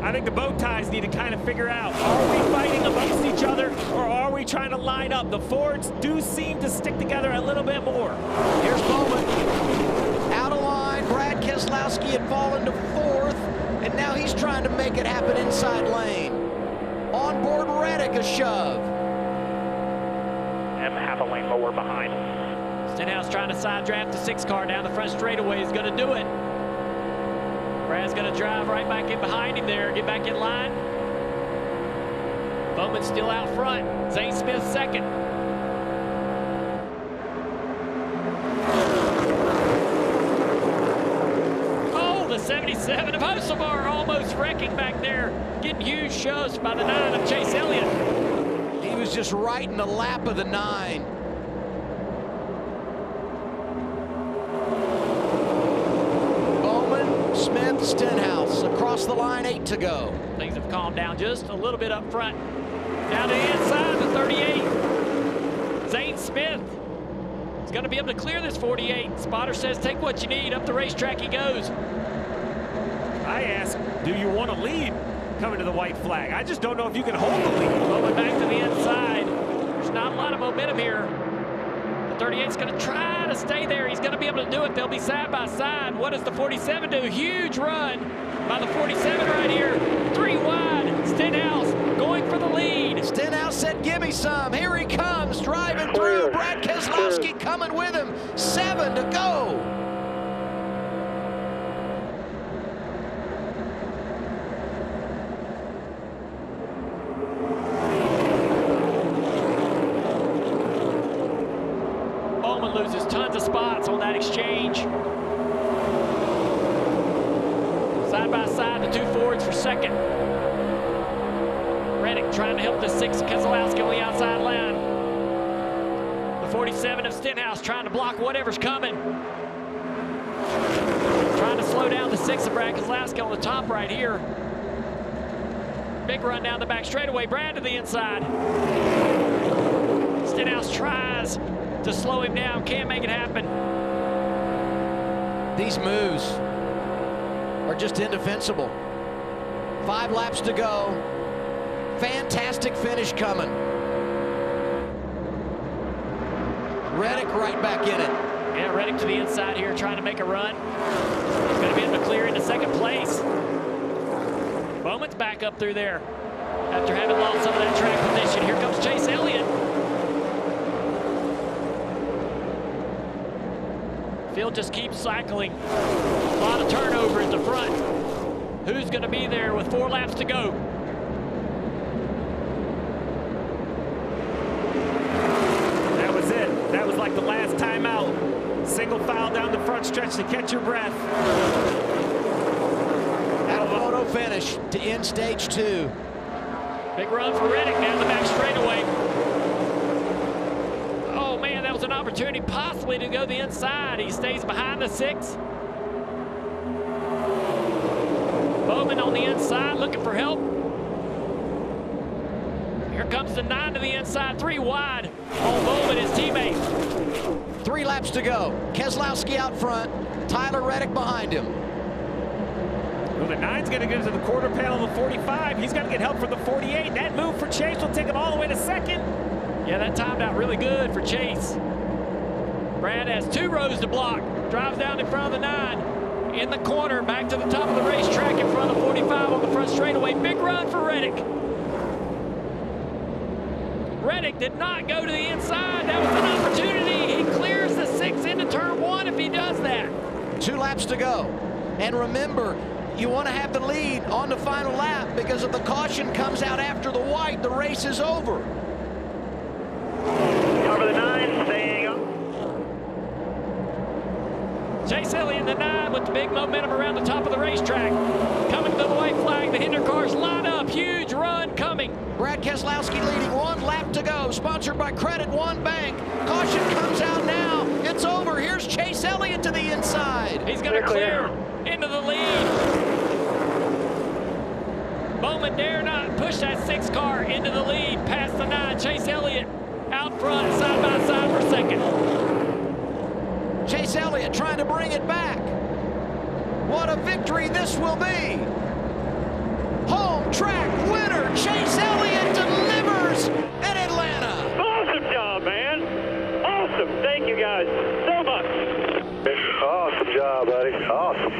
I think the bow ties need to kind of figure out, are we fighting amongst each other, or are we trying to line up? The Fords do seem to stick together a little bit more. Here's Bowman. Out of line. Brad Keselowski had fallen to 4th, and now he's trying to make it happen inside lane. On board Reddick, a shove. And half a lane lower behind. Stenhouse trying to side draft the 6 car down the front straightaway is going to do it. Brad's going to drive right back in behind him there, get back in line. Bowman's still out front. Zane Smith second. Oh, the 77 of Hocevar almost wrecking back there, getting huge shoves by the 9 of Chase Elliott. He was just right in the lap of the 9. Bowman, Smith, Stenhouse across the line, 8 to go. Things have calmed down just a little bit up front. Down to the inside, the 38. Zane Smith is going to be able to clear this 48. Spotter says, take what you need. Up the racetrack he goes. I ask, do you want to lead coming to the white flag? I just don't know if you can hold the lead. Going back to the inside. There's not a lot of momentum here. The 38's going to try to stay there. He's going to be able to do it. They'll be side by side. What does the 47 do? Huge run by the 47 right here. 3 wide. Stenhouse going for the lead. Stenhouse said, give me some. Here he comes, driving through. Brad Keselowski coming with him. 7 to go. Bowman loses tons of spots on that exchange. Side by side, the 2 Fords for second. Reddick trying to help the 6 Keselowski on the outside line. The 47 of Stenhouse trying to block whatever's coming. Trying to slow down the 6 of Brad Keselowski on the top right here. Big run down the back straightaway. Brad to the inside. Stenhouse tries to slow him down. Can't make it happen. These moves are just indefensible. 5 laps to go. Fantastic finish coming. Reddick right back in it. Yeah, Reddick to the inside here, trying to make a run. He's going to be able to clear into second place. Bowman's back up through there after having lost some of that track position. Here comes Chase Elliott. Field just keeps cycling. A lot of turnover at the front. Who's going to be there with 4 laps to go? That was it. That was like the last time out. Single file down the front stretch to catch your breath. That photo finish to end stage 2. Big run for Reddick down the back straightaway. Oh man, that was an opportunity possibly to go the inside. He stays behind the 6. Bowman on the inside looking for help. Here comes the 9 to the inside, 3 wide on Bowman, his teammate. 3 laps to go. Keselowski out front, Tyler Reddick behind him. Well, the 9's going to get to the quarter panel of the 45. He's got to get help from the 48. That move for Chase will take him all the way to second. Yeah, that timed out really good for Chase. Brad has 2 rows to block. Drives down in front of the 9. In the corner, back to the top of the racetrack in front of the 45 on the front straightaway. Big run for Reddick. Reddick did not go to the inside. That was an opportunity. He clears the 6 into turn 1 if he does that. 2 laps to go. And remember, you want to have the lead on the final lap because if the caution comes out after the white, the race is over. Cover the 9, staying up. Chase Elliott, the 9, with the big momentum around the top of the racetrack. Coming to the white flag, the Hinder cars line up. Huge run coming. Brad Keselowski leading, 1 lap to go. Sponsored by Credit One Bank. Caution comes out now. It's over. Here's Chase Elliott to the inside. He's going to clear into the lead. Bowman dare not push that 6 car into the lead past the 9. Chase Elliott out front, side by side for second. Chase Elliott trying to bring it back. What a victory this will be. Home track winner, Chase Elliott delivers at Atlanta. Awesome job, man. Awesome. Thank you guys so much. Awesome job, buddy. Awesome.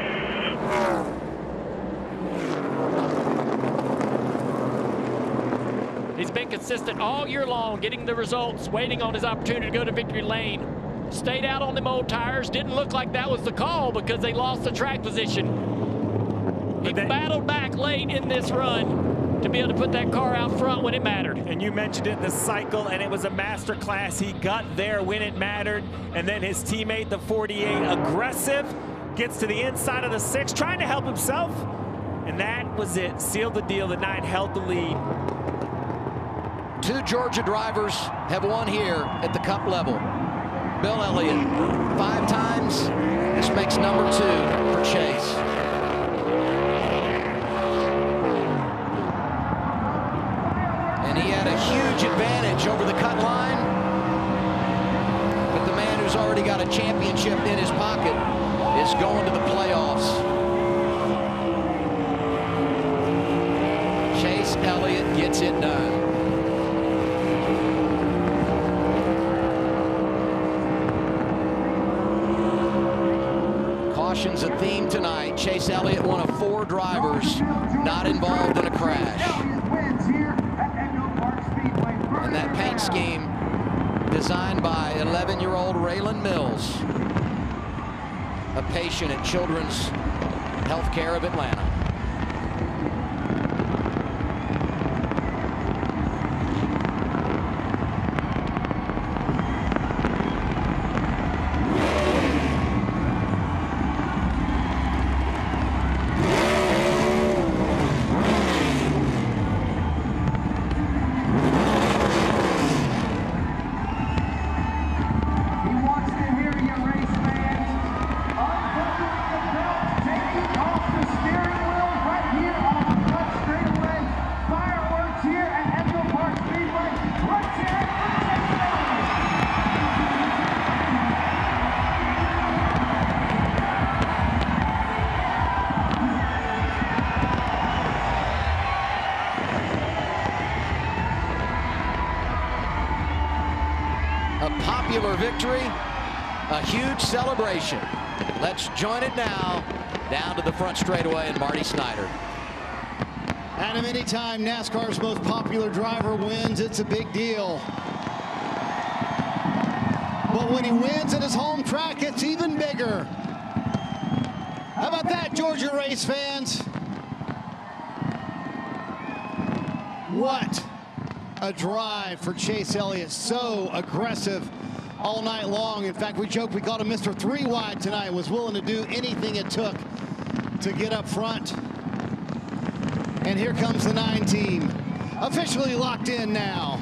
He's been consistent all year long, getting the results, waiting on his opportunity to go to victory lane. Stayed out on them old tires. Didn't look like that was the call because they lost the track position. He battled back late in this run to be able to put that car out front when it mattered. And you mentioned it, the cycle, and it was a master class. He got there when it mattered, and then his teammate, the 48, aggressive, gets to the inside of the 6, trying to help himself, and that was it. Sealed the deal. The 9 held the lead. 2 Georgia drivers have won here at the Cup level. Bill Elliott, 5 times. This makes number 2 for Chase. And he had a huge advantage over the cut line. But the man who's already got a championship in his pocket is going to the playoffs. Chase Elliott gets it done. Caution's a theme tonight. Chase Elliott, one of 4 drivers not involved in a crash. And that paint scheme designed by 11-year-old Raylan Mills, a patient at Children's Healthcare of Atlanta. Victory, a huge celebration. Let's join it now down to the front straightaway and Marty Snyder. Adam, anytime NASCAR's most popular driver wins, it's a big deal. But when he wins at his home track, it's even bigger. How about that, Georgia race fans? What a drive for Chase Elliott. So aggressive all night long. In fact, we joked we called him Mr. 3 Wide tonight. Was willing to do anything it took to get up front. And here comes the 9 team, officially locked in now.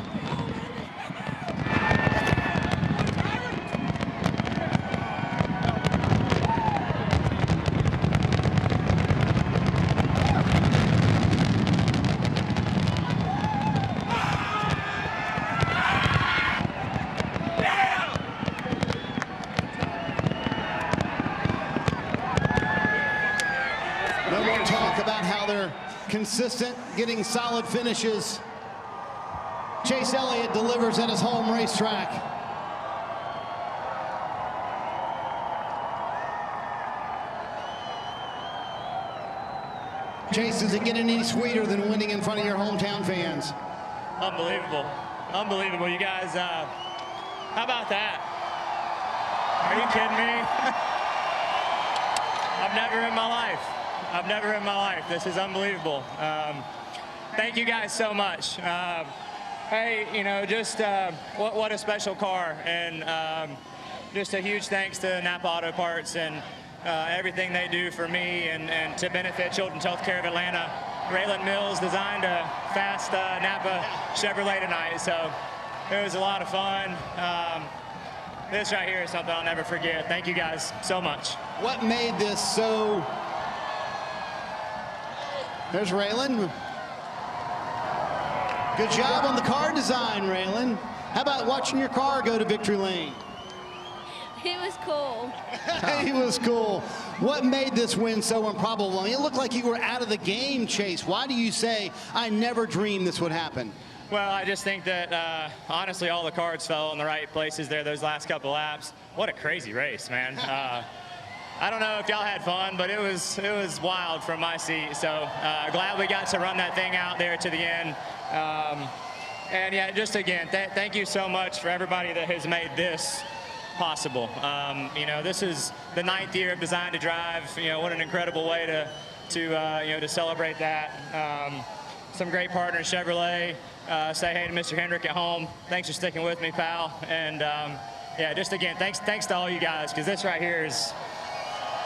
Consistent, getting solid finishes. Chase Elliott delivers at his home racetrack. Chase, does it get any sweeter than winning in front of your hometown fans? Unbelievable. Unbelievable. You guys, how about that? Are you kidding me? I've never in my life. This is unbelievable. Thank you guys so much. Hey, you know, just what a special car. And just a huge thanks to Napa Auto Parts and everything they do for me and to benefit Children's Healthcare of Atlanta. Raylan Mills designed a fast Napa Chevrolet tonight, so it was a lot of fun. This right here is something I'll never forget. Thank you guys so much. What made this so... There's Raylan. Good job on the car design, Raylan. How about watching your car go to victory lane? It was cool. It was cool. What made this win so improbable? I mean, it looked like you were out of the game, Chase. Why do you say, I never dreamed this would happen? Well, I just think that, honestly, all the cards fell in the right places there those last couple laps. What a crazy race, man. I don't know if y'all had fun, but it was wild from my seat. So glad we got to run that thing out there to the end. And yeah, just again, thank you so much for everybody that has made this possible. You know, this is the 9th year of Design to Drive. You know, what an incredible way to celebrate that. Some great partners, Chevrolet. Say hey to Mr. Hendrick at home. Thanks for sticking with me, pal. And yeah, just again, thanks to all you guys, because this right here is,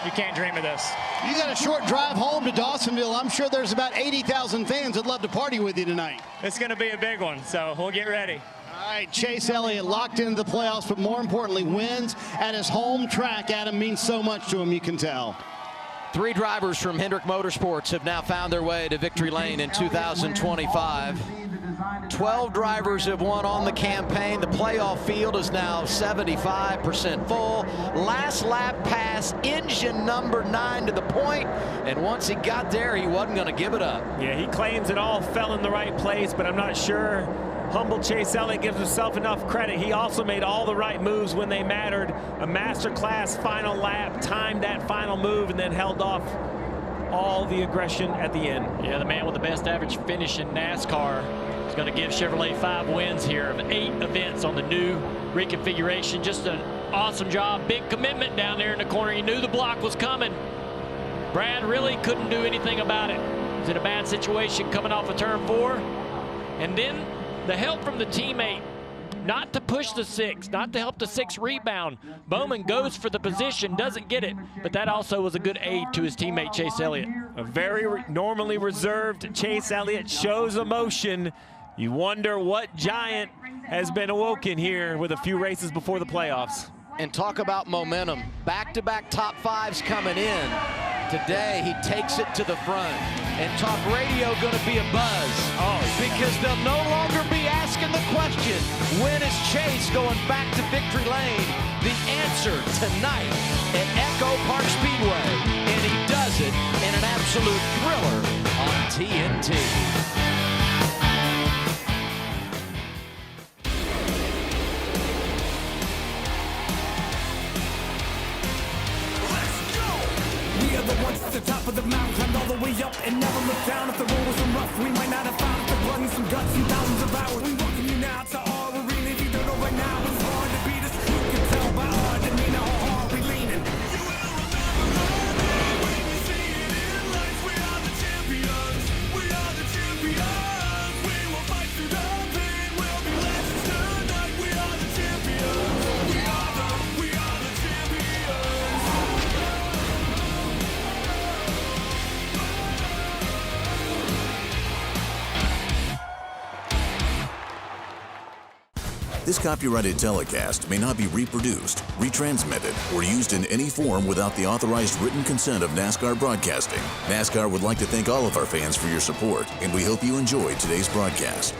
you can't dream of this. You got a short drive home to Dawsonville. I'm sure there's about 80,000 fans that'd love to party with you tonight. It's going to be a big one, so we'll get ready. All right, Chase Elliott locked into the playoffs, but more importantly, wins at his home track. Adam, means so much to him, you can tell. 3 drivers from Hendrick Motorsports have now found their way to victory lane in 2025. 12 drivers have won on the campaign. The playoff field is now 75% full. Last lap pass, engine number 9 to the point, and once he got there, he wasn't going to give it up. Yeah, he claims it all fell in the right place, but I'm not sure humble Chase Elliott gives himself enough credit. He also made all the right moves when they mattered. A masterclass final lap, timed that final move, and then held off all the aggression at the end. Yeah, the man with the best average finish in NASCAR is going to give Chevrolet 5 wins here of 8 events on the new reconfiguration. Just an awesome job. Big commitment down there in the corner. He knew the block was coming. Brad really couldn't do anything about it. He was in a bad situation coming off of turn 4. And then the help from the teammate, not to push the 6, not to help the 6 rebound. Bowman goes for the position, doesn't get it, but that also was a good aid to his teammate Chase Elliott. A very normally reserved Chase Elliott shows emotion. You wonder what giant has been awoken here with a few races before the playoffs. And talk about momentum. Back-to-back top 5s coming in. Today, he takes it to the front. And talk radio going to be a buzz. Because they'll no longer be asking the question, when is Chase going back to victory lane? The answer tonight at EchoPark Speedway. And he does it in an absolute thriller on TNT. The ones at the top of the mountain climbed all the way up and never looked down. If the road was rough, we might not have found it. The blood and some guts and thousands of hours. We welcome you now to our arena. If you don't know right now, it's hard to beat us. You can tell by our demeanor how hard we leaning. You will remember when you see it in lights. We are the champions. We are the champions. We will fight through the pain. We'll be legends tonight. We are the champions. We are the champions. This copyrighted telecast may not be reproduced, retransmitted, or used in any form without the authorized written consent of NASCAR Broadcasting. NASCAR would like to thank all of our fans for your support, and we hope you enjoyed today's broadcast.